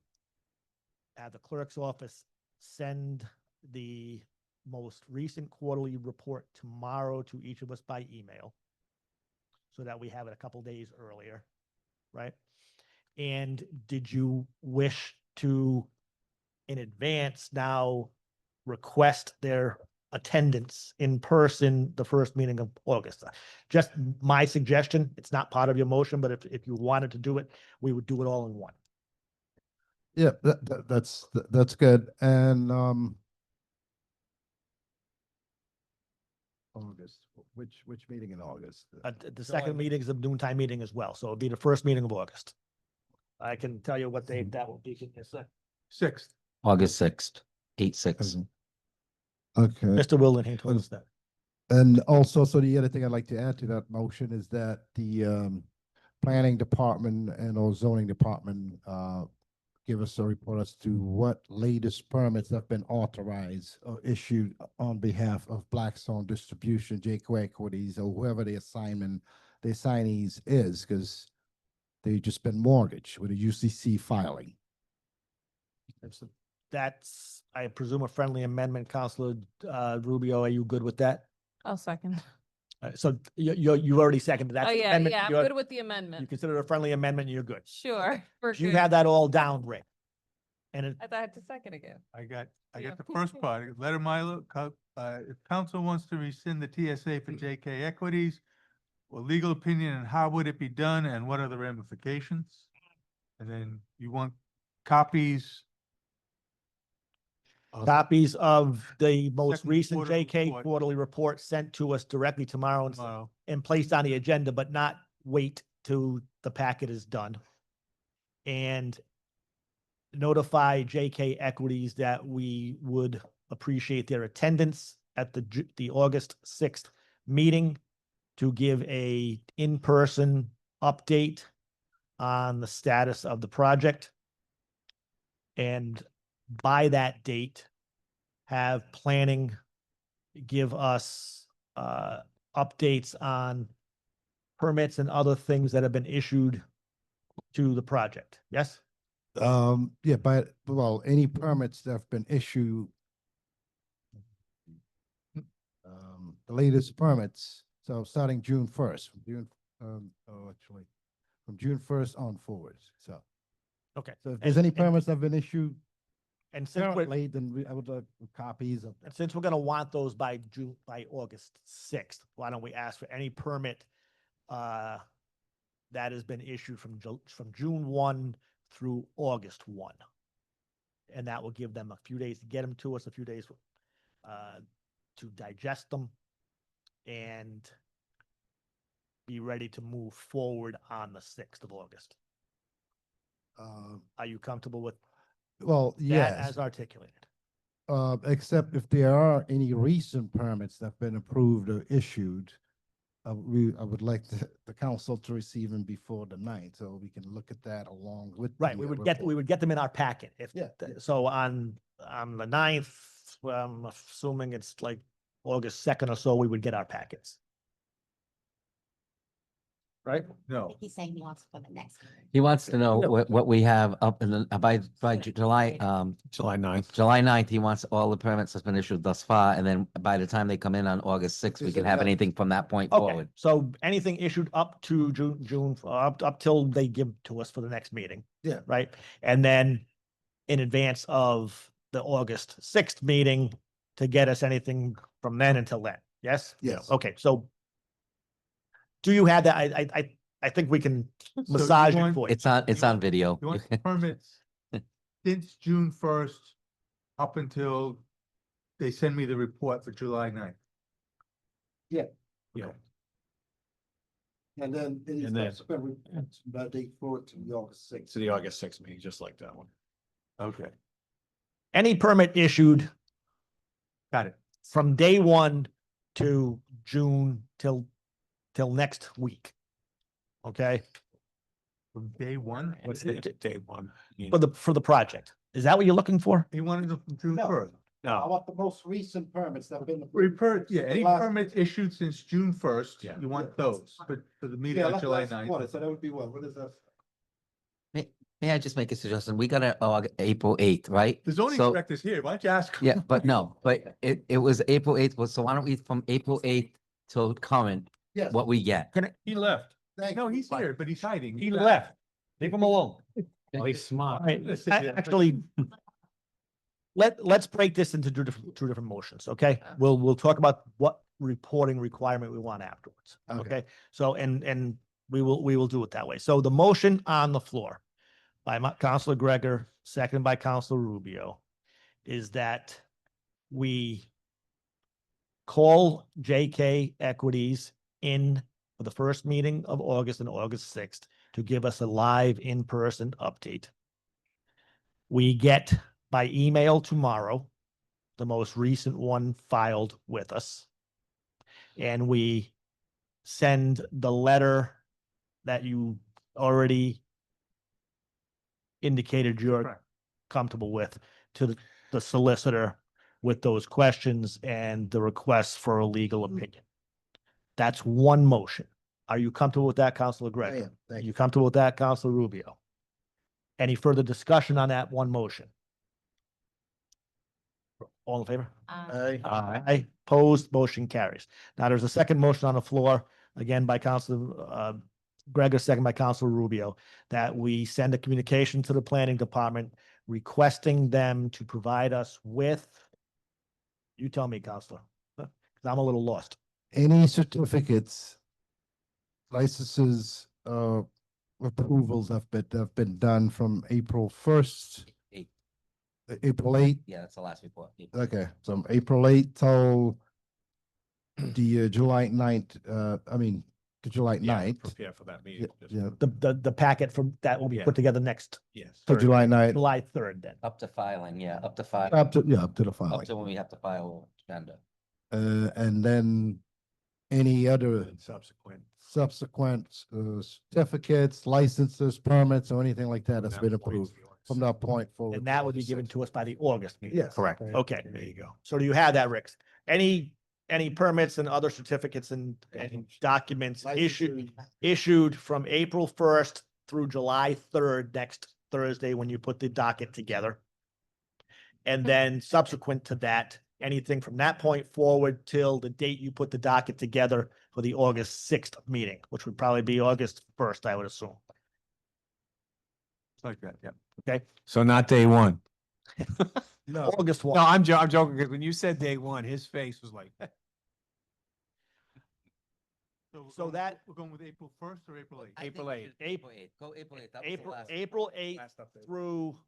have the clerk's office send the most recent quarterly report tomorrow to each of us by email, so that we have it a couple days earlier, right? And did you wish to, in advance now, request their attendance in person the first meeting of August? Just my suggestion, it's not part of your motion, but if you wanted to do it, we would do it all in one. Yeah, that's good. And August, which meeting in August? The second meeting is a noontime meeting as well, so it'll be the first meeting of August. I can tell you what date that will be. Give me a sec. 6th. August 6th, 8/6. Okay. Mr. Wildenhain told us that. And also, so the other thing I'd like to add to that motion is that the planning department and or zoning department give us a report as to what latest permits have been authorized or issued on behalf of Blackstone Distribution, JQ Equities, or whoever the assignees is, because they've just been mortgaged with a UCC filing. That's, I presume, a friendly amendment. Councilor Rubio, are you good with that? I'll second. So you already seconded that. Oh, yeah, amendment. yeah, I'm You're- good with the You amendment. consider it a friendly amendment, you're good. Sure. We're You good. have that all down, Rick. And it, I thought I had to second again. I got Yeah. the first part. Letter Milo, if council wants to rescind the TSA for JK Equities, well, legal opinion and how would it be done and what are the ramifications? And then you want copies. copies of the most Second recent quarterly JK report. quarterly report sent to us directly tomorrow Tomorrow. and placed on the agenda, but not wait till the packet is done. And notify JK Equities that we would appreciate their attendance at the August 6th meeting to give a in-person update on the status of the project. And by that date, have planning give us updates on permits and other things that have been issued to the project. Yes? Yeah, but, well, any permits that have been issued, the latest permits, so starting June 1st, from June 1st on forwards, so. Okay. So if there's any permits that have been issued And since we're, currently, then I would like copies of them. and since we're gonna want those by August 6th, why don't we ask for any permit that has been issued from June 1 through August 1. And that will give them a few days to get them to us, a few days to digest them and be ready to move forward on the 6th of August. Are you comfortable with Well, that yes, as articulated? except if there are any recent permits that have been approved or issued, I would like the council to receive them before the 9th, so we can look at that along with. Right, the, we would report. get them in our packet if, Yeah. so on the 9th, well, I'm assuming it's like August 2nd or so, we would get our packets. Right? No. He's saying he wants for the next. He wants to know No. what we have up in the, by July, July 9th. July 9th, he wants all the permits that's been issued thus far, and then by the time they come in on August 6th, we can have anything from that point Okay, forward. so anything issued up to June, up till they give to us for the next meeting. Yeah. Right? And then in advance of the August 6th meeting to get us anything from then until then. Yes? Yes. Okay, so do you have that? I think we can you massage it want- for you. It's on video. You want permits since June 1st up until they send me the report for July 9th. Yeah. Yeah. And then any And then- subsequent reports, but they forward to the August 6th. To the August 6th meeting, just like that one. Okay. Any permit issued Got it. from day one to June till next week. Okay, From day one? What's day one? for the project. Is that what you're looking for? He wanted it from June No. 1st. I No, want the most recent permits that have been. Yeah, any Last- permits issued since June 1st, Yeah. you want those for the meeting Yeah, on that's July what, 9th. so that would be what is that? May I just make a suggestion? We got it April 8th, right? The zoning So- inspector's here. Why don't you ask? him? Yeah, but no, but it was April 8th, so why don't we from April 8th till current, Yes. what we get? He left. Thank No, you. he's here, but he's hiding. He left. Leave him alone. oh, he's smart. All right, actually, let's break this into two different motions, okay? We'll talk about what reporting requirement we want afterwards, Okay. okay? So, and we will do it that way. So the motion on the floor by Counselor Gregor, seconded by Counselor Rubio, is that we call JK Equities in for the first meeting of August and August 6th to give us a live in-person update. We get by email tomorrow, the most recent one filed with us. And we send the letter that you already indicated you're Correct. comfortable with to the solicitor with those questions and the requests for a legal opinion. That's one motion. Are you comfortable with that, Counselor I Gregg? am, thank You you. comfortable with that, Counselor Rubio? Any further discussion on that one motion? All in favor? Aye. Opposed, motion carries. Now, there's a second motion on the floor, again by Counselor Gregor, second by Counselor Rubio, that we send a communication to the planning department requesting them to provide us with, you tell me, Counselor, because I'm a little lost. Any certificates, licenses, approvals have been done from April 1st. Eight. April 8th. Yeah, that's the last report. Okay, so from April 8th till the July 9th, the July Yeah, 9th. prepare for that meeting. Yeah, The packet from, that will be Yeah. put together next Yes. for July 9th, July 3rd then. Up to filing, yeah, up to file, up to the up filing. to when we have to file agenda. And then any other And subsequent. subsequent certificates, licenses, permits, or anything like that that's That been point's approved the August. from that point forward. And that would be given to us by the August meeting. Yes. Correct. Okay. There you go. So do you have that, Rick? Any permits and other certificates and documents issued from April 1st through July 3rd, next Thursday, when you put the docket together? And then subsequent to that, anything from that point forward till the date you put the docket together for the August 6th meeting, which would probably be August 1st, I would assume. Like that, yeah. Okay, So not day one. No, August No, 1. I'm joking, because when you said day one, his face was like, So that- We're going with April 1st or April 8th? April 8th. April 8th, go April 8th. That was the last. April 8th last update. through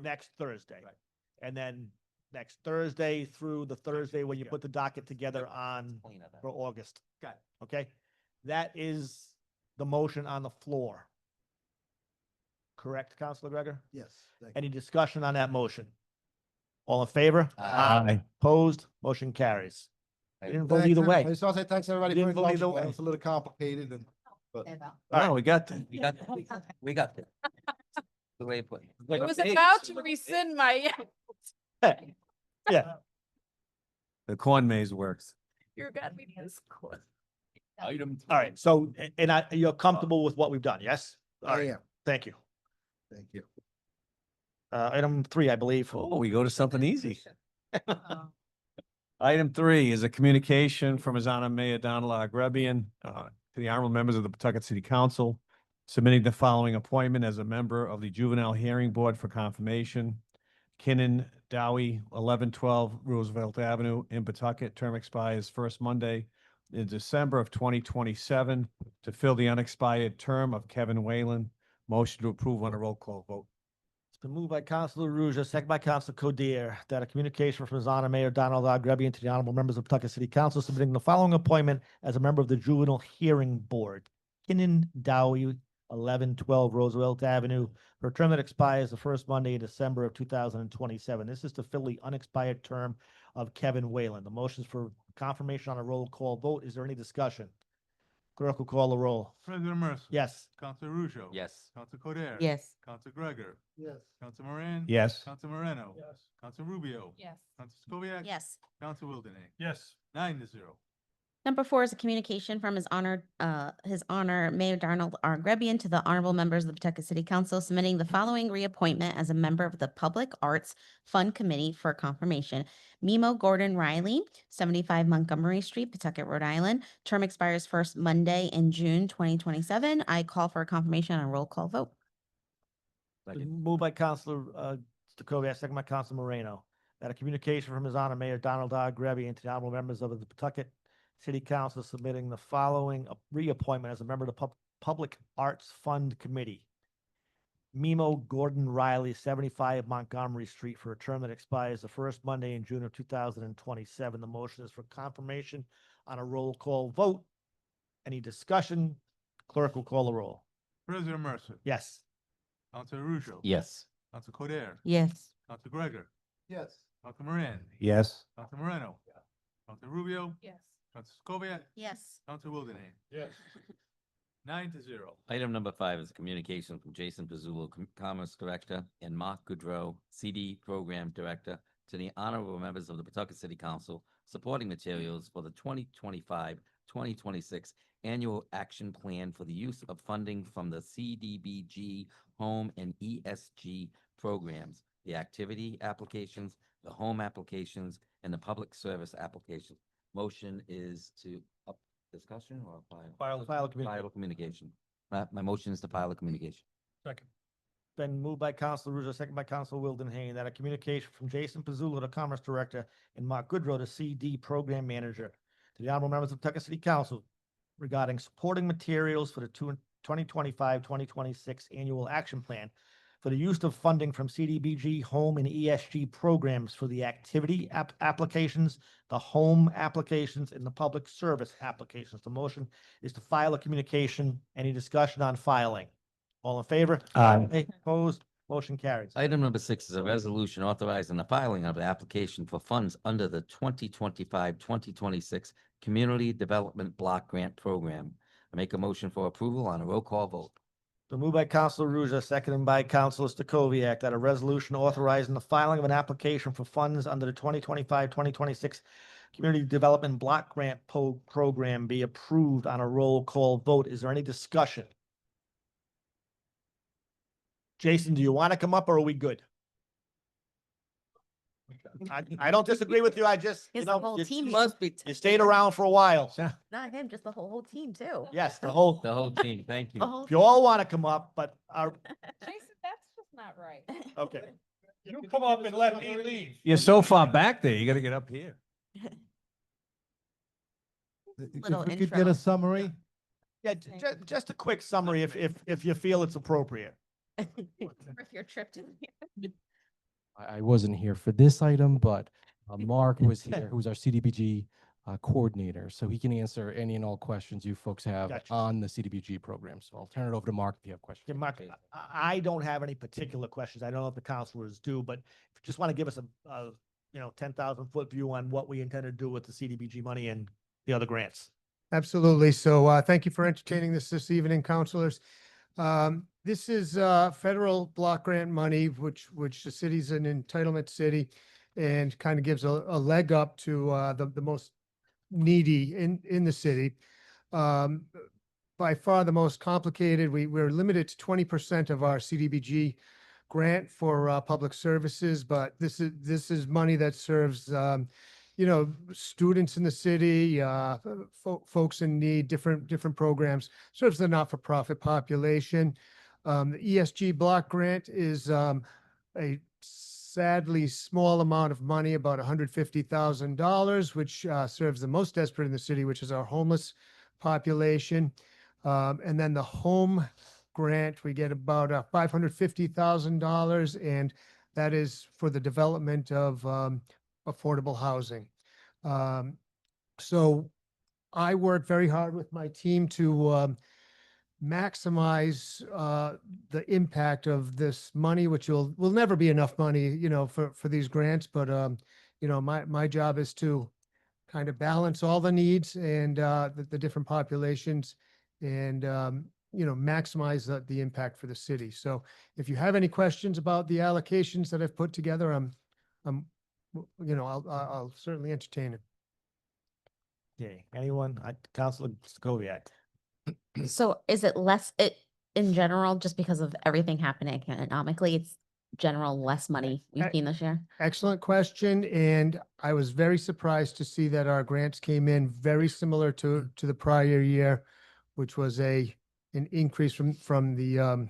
next Thursday. Right. And then next Thursday through the Thursday when you Yeah. put the docket together on Clean of that. for August. Got it. Okay? That is the motion on the floor. Correct, Counselor Gregor? yes. thank you. Any discussion on that motion? All in favor? Aye. Opposed? Motion carries. You didn't vote Thanks, either way. I just want to say thanks, everybody. You for didn't vote either indulging me. way. It's a little complicated and, but. Oh, we got that. We got it. The way it put. I was about to rescind my, Yeah. The corn maze works. you're gonna be this cool. Item. All right. So, and you're comfortable with what we've done, yes? All I right. am. Thank you. Thank you. Item 3, I believe. Oh, we go to something easy. Item 3 is a communication from His Honor Mayor Donald R. Grebian to the honorable members of the Pawtucket City Council, submitting the following appointment as a member of the Juvenile Hearing Board for confirmation. Kinnan Dowie, 1112 Roosevelt Avenue in Pawtucket. Term expires first Monday in December of 2027 to fill the unexpired term of Kevin Whalen. Motion to approve on a roll call vote. It's been moved by Councilor Ruja, second by Councilor Codier, that a communication from His Honor Mayor Donald R. Grebian to the honorable members of Pawtucket City Council submitting the following appointment as a member of the Juvenile Hearing Board. Kinnan Dowie, 1112 Roosevelt Avenue, for a term that expires the first Monday in December of 2027. This is to fill the unexpired term of Kevin Whalen. The motion is for confirmation on a roll call vote. Is there any discussion? Clerk will call the roll. President Mercer. Yes. Council Ruzo. Yes. Council Codere. Yes. Council Gregor. Yes. Council Moran. Yes. Council Moreno. Yes. Council Rubio. Yes. Council Scoviac. Yes. Council Wilderness. Yes. 9-0. Number 4 is a communication from His Honor Mayor Donald R. Grebian to the honorable members of the Pawtucket City Council, submitting the following reappointment as a member of the Public Arts Fund Committee for confirmation. Mimo Gordon Riley, 75 Montgomery Street, Pawtucket, Rhode Island. Term expires first Monday in June 2027. I call for a confirmation on a roll call vote. Moved by Councilor Stacoviak, second by Councilor Moreno, that a communication from His Honor Mayor Donald R. Grebian to the honorable members of the Pawtucket City Council submitting the following reappointment as a member of the Public Arts Fund Committee. Mimo Gordon Riley, 75 Montgomery Street, for a term that expires the first Monday in June of 2027. The motion is for confirmation on a roll call vote. Any discussion? Clerk will call the roll. President Mercer. Yes. Council Ruzo. Yes. Council Codere. Yes. Council Gregor. Yes. Council Moran. Yes. Council Moreno. Council Rubio. Yes. Council Scoviac. Yes. Council Wilderness. Yes. 9-0. Item number 5 is a communication from Jason Pizzulo, Commerce Director, and Mark Goodrow, CD Program Director, to the honorable members of the Pawtucket City Council, supporting materials for the 2025-2026 Annual Action Plan for the use of funding from the CDBG Home and ESG programs, the activity applications, the home applications, and the public service applications. Motion is to discussion or File communication. file communication. My motion is to file a communication. Second. Been moved by Councilor Russo, second by Councilor Wildenhain, that a communication from Jason Pizzulo, the Commerce Director, and Mark Goodrow, the CD Program Manager, to the honorable members of Pawtucket City Council regarding supporting materials for the 2025-2026 Annual Action Plan for the use of funding from CDBG Home and ESG programs for the activity applications, the home applications, and the public service applications. The motion is to file a communication. Any discussion on filing? All in favor? Aye. Opposed? Motion carries. Item number 6 is a resolution authorizing the filing of an application for funds under the 2025-2026 Community Development Block Grant Program. I make a motion for approval on a roll call vote. So moved by Councilor Ruja, seconded by Councilor Stacoviak, that a resolution authorizing the filing of an application for funds under the 2025-2026 Community Development Block Grant Program be approved on a roll call vote. Is there any discussion? Jason, do you want to come up or are we good? I don't disagree with you. I just, Yes, the whole team must be. you stayed around for a while. Not him, just the whole team too. Yes, the The whole, whole team, thank you. The whole if you all want to come up, but our, Jason, that's just not right. okay. You come up and let me leave. You're so far back there, you gotta get up here. Little If we could intro. get a summary. Yeah, just a quick summary if you feel it's appropriate. If you're tripped in here. I wasn't here for this item, but Mark was here, who's our CDBG coordinator, so he can answer any and all questions you folks have Gotcha. on the CDBG program. So I'll turn it over to Mark if you have questions. Yeah, Mark, I don't have any particular questions. I don't know if the counselors do, but if you just want to give us a 10,000-foot view on what we intend to do with the CDBG money and the other grants. Absolutely. So thank you for entertaining this evening, counselors. This is federal block grant money, which the city's an entitlement city and kind of gives a leg up to the most needy in the city. By far the most complicated, we're limited to 20% of our CDBG grant for public services, but this is money that serves students in the city, folks in need, different programs, serves the not-for-profit population. The ESG block grant is a sadly small amount of money, about $150,000, which serves the most desperate in the city, which is our homeless population. And then the home grant, we get about $550,000, and that is for the development of affordable housing. So I work very hard with my team to maximize the impact of this money, which will never be enough money, for these grants. But my job is to kind of balance all the needs and the different populations and maximize the impact for the city. So if you have any questions about the allocations that I've put together, I'll certainly entertain it. Okay, anyone? Councilor Stacoviak. So is it less, in general, just because of everything happening economically, it's general less money we've seen this year? Excellent question. And I was very surprised to see that our grants came in very similar to the prior year, which was an increase from the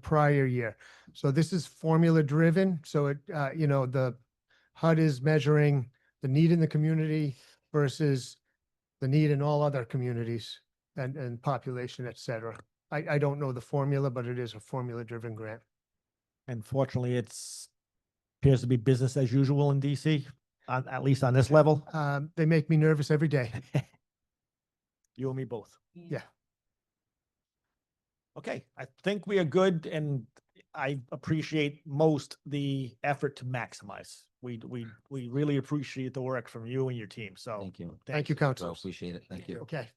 prior year. So this is formula driven. So the HUD is measuring the need in the community versus the need in all other communities and population, et cetera. I don't know the formula, but it is a formula driven grant. Unfortunately, appears to be business as usual in DC, at least on this level. They make me nervous every day. You and me both. Yeah. Okay, I think we are good, and I appreciate most the effort to maximize. We really appreciate the work from you and your team. So Thank you. Thank you, Well, councilors. appreciate it. Thank you. Okay.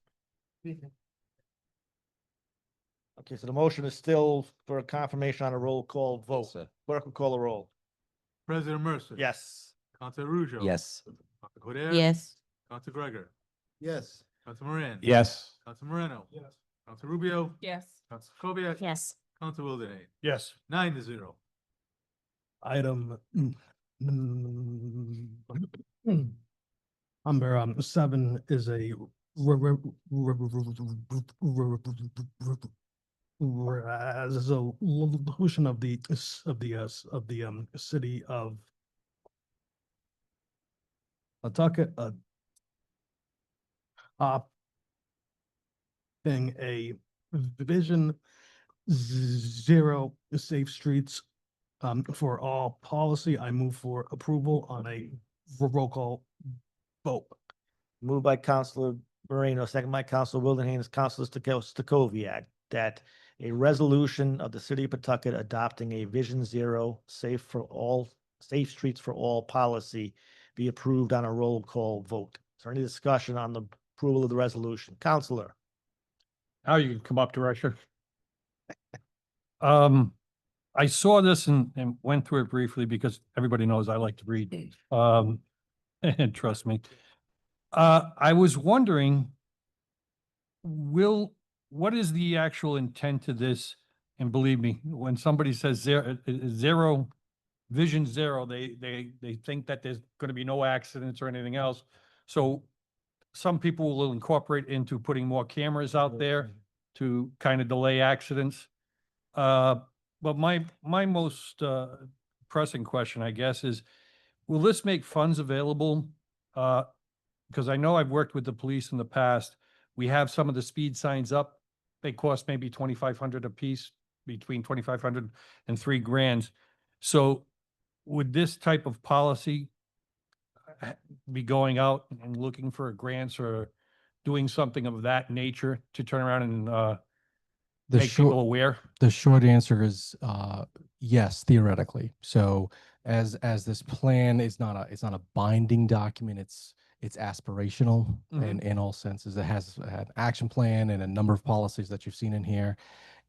Okay, so the motion is still for a confirmation on a roll call vote. sir. Clerk will call a roll. President Mercer. Yes. Council Ruzo. Yes. Council Codere. Yes. Council Gregor. Yes. Council Moran. Yes. Council Moreno. Yes. Council Rubio. Yes. Council Kubiak. Yes. Council Wildenhain. Yes. 9-0. Item number 7 is a resolution of the city of Pawtucket being a Vision Zero Safe Streets for all policy. I move for approval on a roll call vote. Moved by Councilor Moreno, second by Councilor Wildenhain, Councilor Stacoviak, that a resolution of the city of Pawtucket adopting a Vision Zero safe streets for all policy be approved on a roll call vote. Is there any discussion on the approval of the resolution? Councilor? Now you can come up, Director. I saw this and went through it briefly because everybody knows I like to read. And trust me. I was wondering, what is the actual intent of this? And believe me, when somebody says zero, Vision Zero, they think that there's going to be no accidents or anything else. So some people will incorporate into putting more cameras out there to kind of delay accidents. But my most pressing question, I guess, is will this make funds available? Because I know I've worked with the police in the past. We have some of the speed signs up. They cost maybe $2,500 a piece, between $2,500 and $3,000. So would this type of policy be going out and looking for grants or doing something of that nature to turn around and make people aware? The short answer is yes, theoretically. So as this plan is not a binding document, it's aspirational in all senses. It has an action plan and a number of policies that you've seen in here.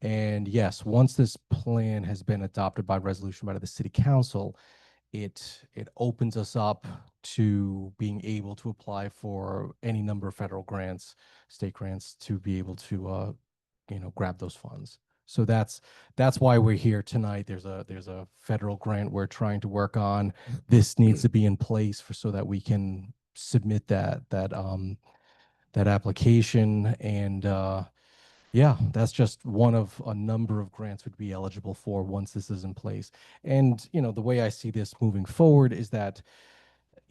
And yes, once this plan has been adopted by resolution by the city council, it opens us up to being able to apply for any number of federal grants, state grants, to be able to grab those funds. So that's why we're here tonight. There's a federal grant we're trying to work on. This needs to be in place so that we can submit that application. And yeah, that's just one of a number of grants we'd be eligible for once this is in place. And the way I see this moving forward is that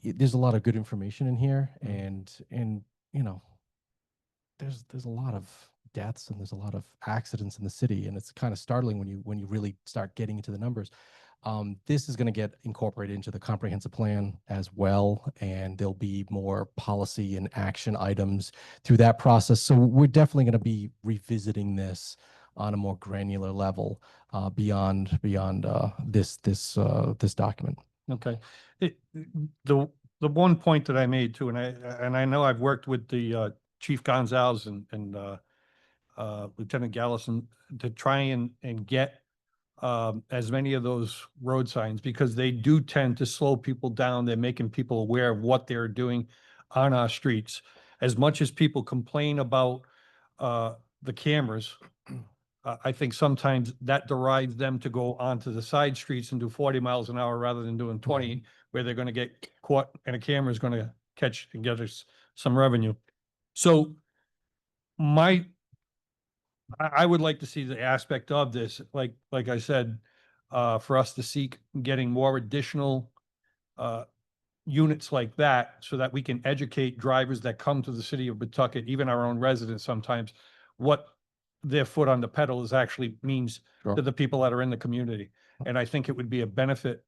there's a lot of good information in here, and there's a lot of deaths and there's a lot of accidents in the city, and it's kind of startling when you really start getting into the numbers. This is going to get incorporated into the comprehensive plan as well, and there'll be more policy and action items through that process. So we're definitely going to be revisiting this on a more granular level beyond this document. Okay. The one point that I made too, and I know I've worked with the Chief Gonzalez and Lieutenant Gallison to try and get as many of those road signs, because they do tend to slow people down. They're making people aware of what they're doing on our streets. As much as people complain about the cameras, I think sometimes that derives them to go onto the side streets and do 40 miles an hour rather than doing 20, where they're going to get caught and a camera is going to catch and get us some revenue. So I would like to see the aspect of this, like I said, for us to seek getting more additional units like that, so that we can educate drivers that come to the city of Pawtucket, even our own residents sometimes, what their foot on the pedal is actually means to the people that are in the community. And I think it would be a benefit,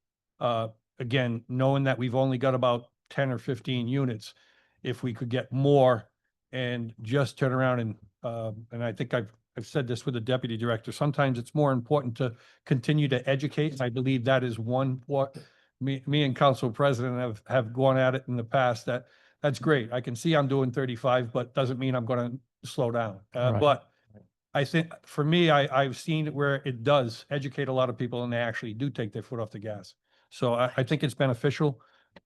again, knowing that we've only got about 10 or 15 units, if we could get more and just turn around and I think I've said this with the deputy director, sometimes it's more important to continue to educate. And I believe that is one, what me and council president have gone at it in the past. That's great. I can see I'm doing 35, but doesn't mean I'm going to slow down. Right. But I think for me, I've seen it where it does educate a lot of people and they actually do take their foot off the gas. So I think it's beneficial,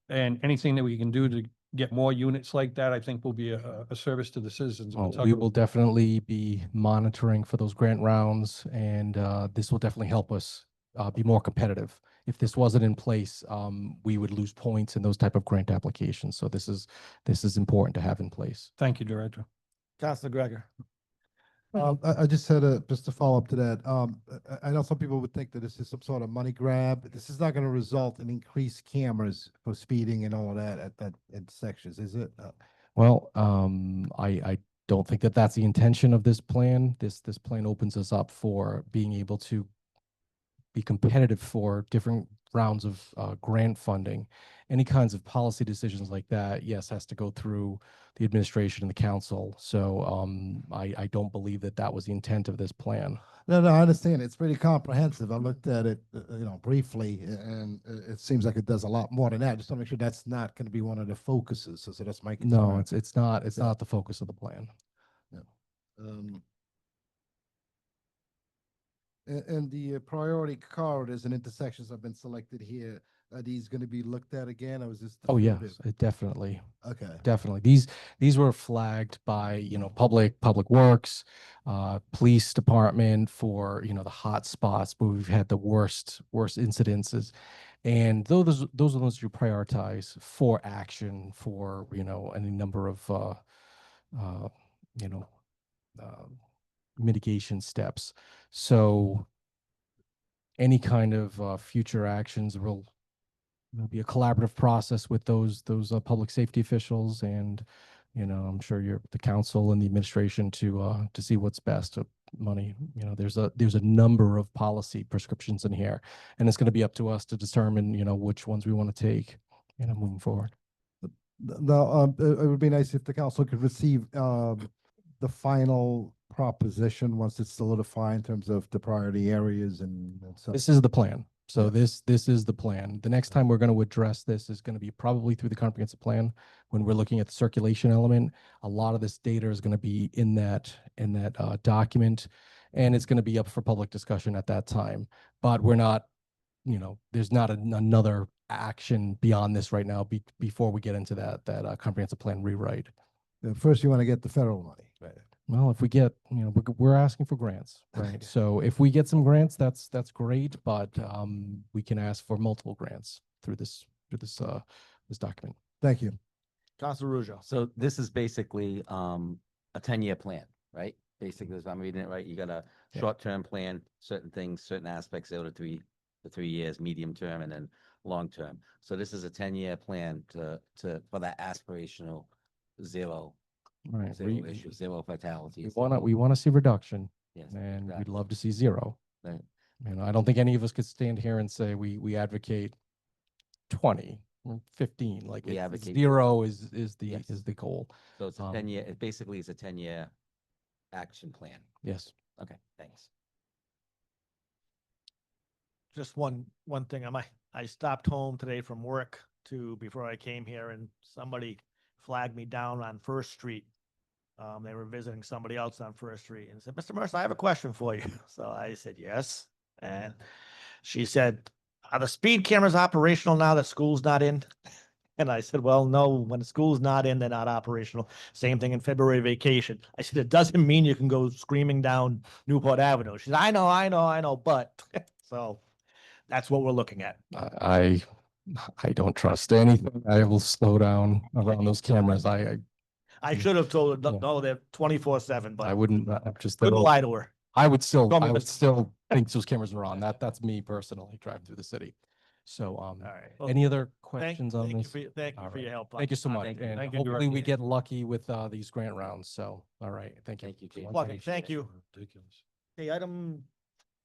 and anything that we can do to get more units like that, I think will be a service to the citizens. of We Pawtucket. will definitely be monitoring for those grant rounds, and this will definitely help us be more competitive. If this wasn't in place, we would lose points in those type of grant applications. So this is important to have in place. Thank you, Director. Councilor Gregor. I just had just to follow up to that. I know some people would think that this is some sort of money grab. This is not going to result in increased cameras for speeding and all of that at that intersections, is it? Well, I don't think that that's the intention of this plan. This plan opens us up for being able to be competitive for different rounds of grant funding. Any kinds of policy decisions like that, yes, has to go through the administration and the council. So I don't believe that was the intent of this plan. No, I understand. It's pretty comprehensive. I looked at it, briefly, and it seems like it does a lot more than that. Just want to make sure that's not going to be one of the focuses. So that's my concern. No, it's not. It's not the focus of the plan. Yeah. And the priority corridors and intersections have been selected here. Are these going to be looked at again, or was this? Oh, yes, definitive? definitely. Okay. Definitely. These were flagged by, public works, police department for, the hot spots where we've had the worst incidences. And those are the ones you prioritize for action for, any number of, mitigation steps. So any kind of future actions will be a collaborative process with those public safety officials, and I'm sure the council and the administration to see what's best. Money, there's a number of policy prescriptions in here, and it's going to be up to us to determine which ones we want to take moving forward. Now, it would be nice if the council could receive the final proposition once it's solidified in terms of the priority areas and so. This is the plan. So this is the plan. The next time we're going to address this is going to be probably through the comprehensive plan when we're looking at the circulation element. A lot of this data is going to be in that document, and it's going to be up for public discussion at that time. But we're not, there's not another action beyond this right now before we get into that comprehensive plan rewrite. First, you want to get the federal money. Right. Well, if we get, we're asking for grants, right? So if we get some grants, that's great, but we can ask for multiple grants through this document. Thank you. Council Rujo. So this is basically a 10-year plan, right? Basically, if I'm reading it right, you got a Yeah. short-term plan, certain things, certain aspects over the 3 years, medium term, and then long term. So this is a 10-year plan for that aspirational zero Right. zero issue, zero fatalities. We want to see reduction, Yes, and we'd exactly. love to see zero. Right. I don't think any of us could stand here and say we advocate 20 or 15. Like We advocate zero is Yes. the goal. So it's a 10-year, it basically is a 10-year action plan. Yes. Okay, thanks. Just one thing. I stopped home today from work before I came here, and somebody flagged me down on First Street. They were visiting somebody else on First Street and said, "Mr. Mercer, I have a question for you." So I said, "Yes." And she said, "Are the speed cameras operational now that school's not in?" And I said, "Well, no, when school's not in, they're not operational. Same thing in February vacation." I said, "It doesn't mean you can go screaming down Newport Avenue." She said, I know, but so that's what we're looking at. I don't trust anything. I will slow down around those cameras. I should have told her, Yeah. no, they're 24/7, but I wouldn't just couldn't lie to her. I would still Told me this- think those cameras are on. That's me personally driving through the city. So All right. Well, any other thank questions on you this? for your- Thank you All for right. your help. Thank you so much. Thank you. And Thank you, hopefully we Director. get lucky with these grant rounds. So, all right. Thank you. Thank you, Chief. Okay, thank you. Okay,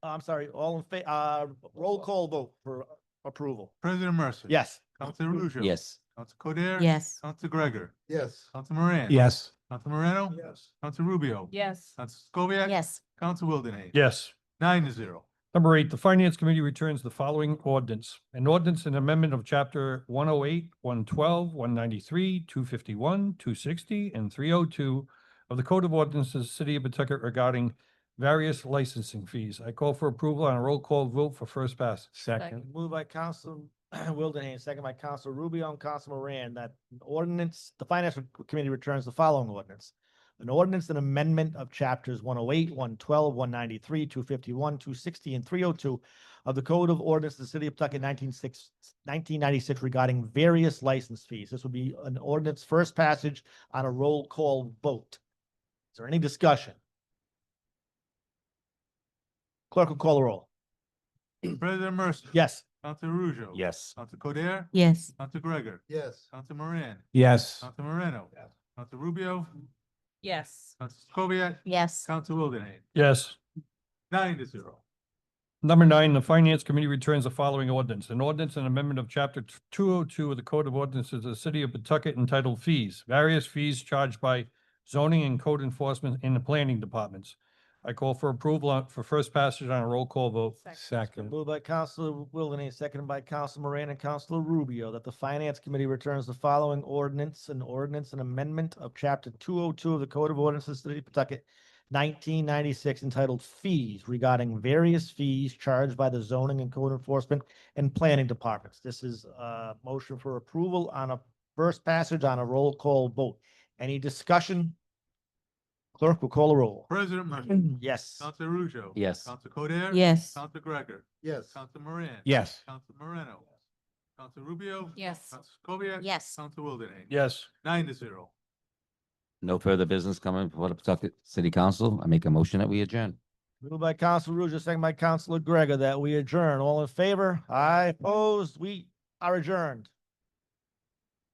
I'm sorry, all in roll call vote for approval. President Mercer. Yes. Council Ruzo. Yes. Council Codere. Yes. Council Gregor. Yes. Council Moran. Yes. Council Moreno. Yes. Council Rubio. Yes. Council Scoviac. Yes. Council Wildenhain. Yes. 9-0. Number 8, the Finance Committee returns the following ordinance. An ordinance and amendment of Chapter 108, 112, 193, 251, 260, and 302 of the Code of Ordinances, City of Pawtucket regarding various licensing fees. I call for approval on a roll call vote for first passage. Second. Moved by Council Wildenhain, second by Council Rubio and Council Moran, that the Finance Committee returns the following ordinance. An ordinance and amendment of chapters 108, 112, 193, 251, 260, and 302 of the Code of Ordinances of the City of Pawtucket 1996 regarding various license fees. This would be an ordinance first passage on a roll call vote. Is there any discussion? Clerk will call the roll. President Mercer. Yes. Council Ruzo. Yes. Council Codere. Yes. Council Gregor. Yes. Council Moran. Yes. Council Moreno. Yes. Council Rubio. Yes. Council Scoviac. Yes. Council Wildenhain. Yes. 9-0. Number 9, the Finance Committee returns the following ordinance. An ordinance and amendment of Chapter 202 of the Code of Ordinances of the City of Pawtucket entitled Fees, various fees charged by zoning and code enforcement in the planning departments. I call for approval for first passage on a roll call vote. Second. Moved by Councilor Wildenhain, seconded by Council Moran and Councilor Rubio, that the Finance Committee returns the following ordinance and amendment of Chapter 202 of the Code of Ordinances of the City of Pawtucket 1996 entitled Fees regarding various fees charged by the zoning and code enforcement and planning departments. This is a motion for approval on a first passage on a roll call vote. Any discussion? Clerk will call the roll. President Mercer. Yes. Council Ruzo. Yes. Council Codere. Yes. Council Gregor. Yes. Council Moran. Yes. Council Moreno. Council Rubio. Yes. Council Scoviac. Yes. Council Wildenhain. Yes. 9-0. No further business coming before the Pawtucket City Council. I make a motion that we adjourn. Moved by Council Ruja, second by Councilor Gregor, that we adjourn. All in favor? Aye. Opposed? We are adjourned.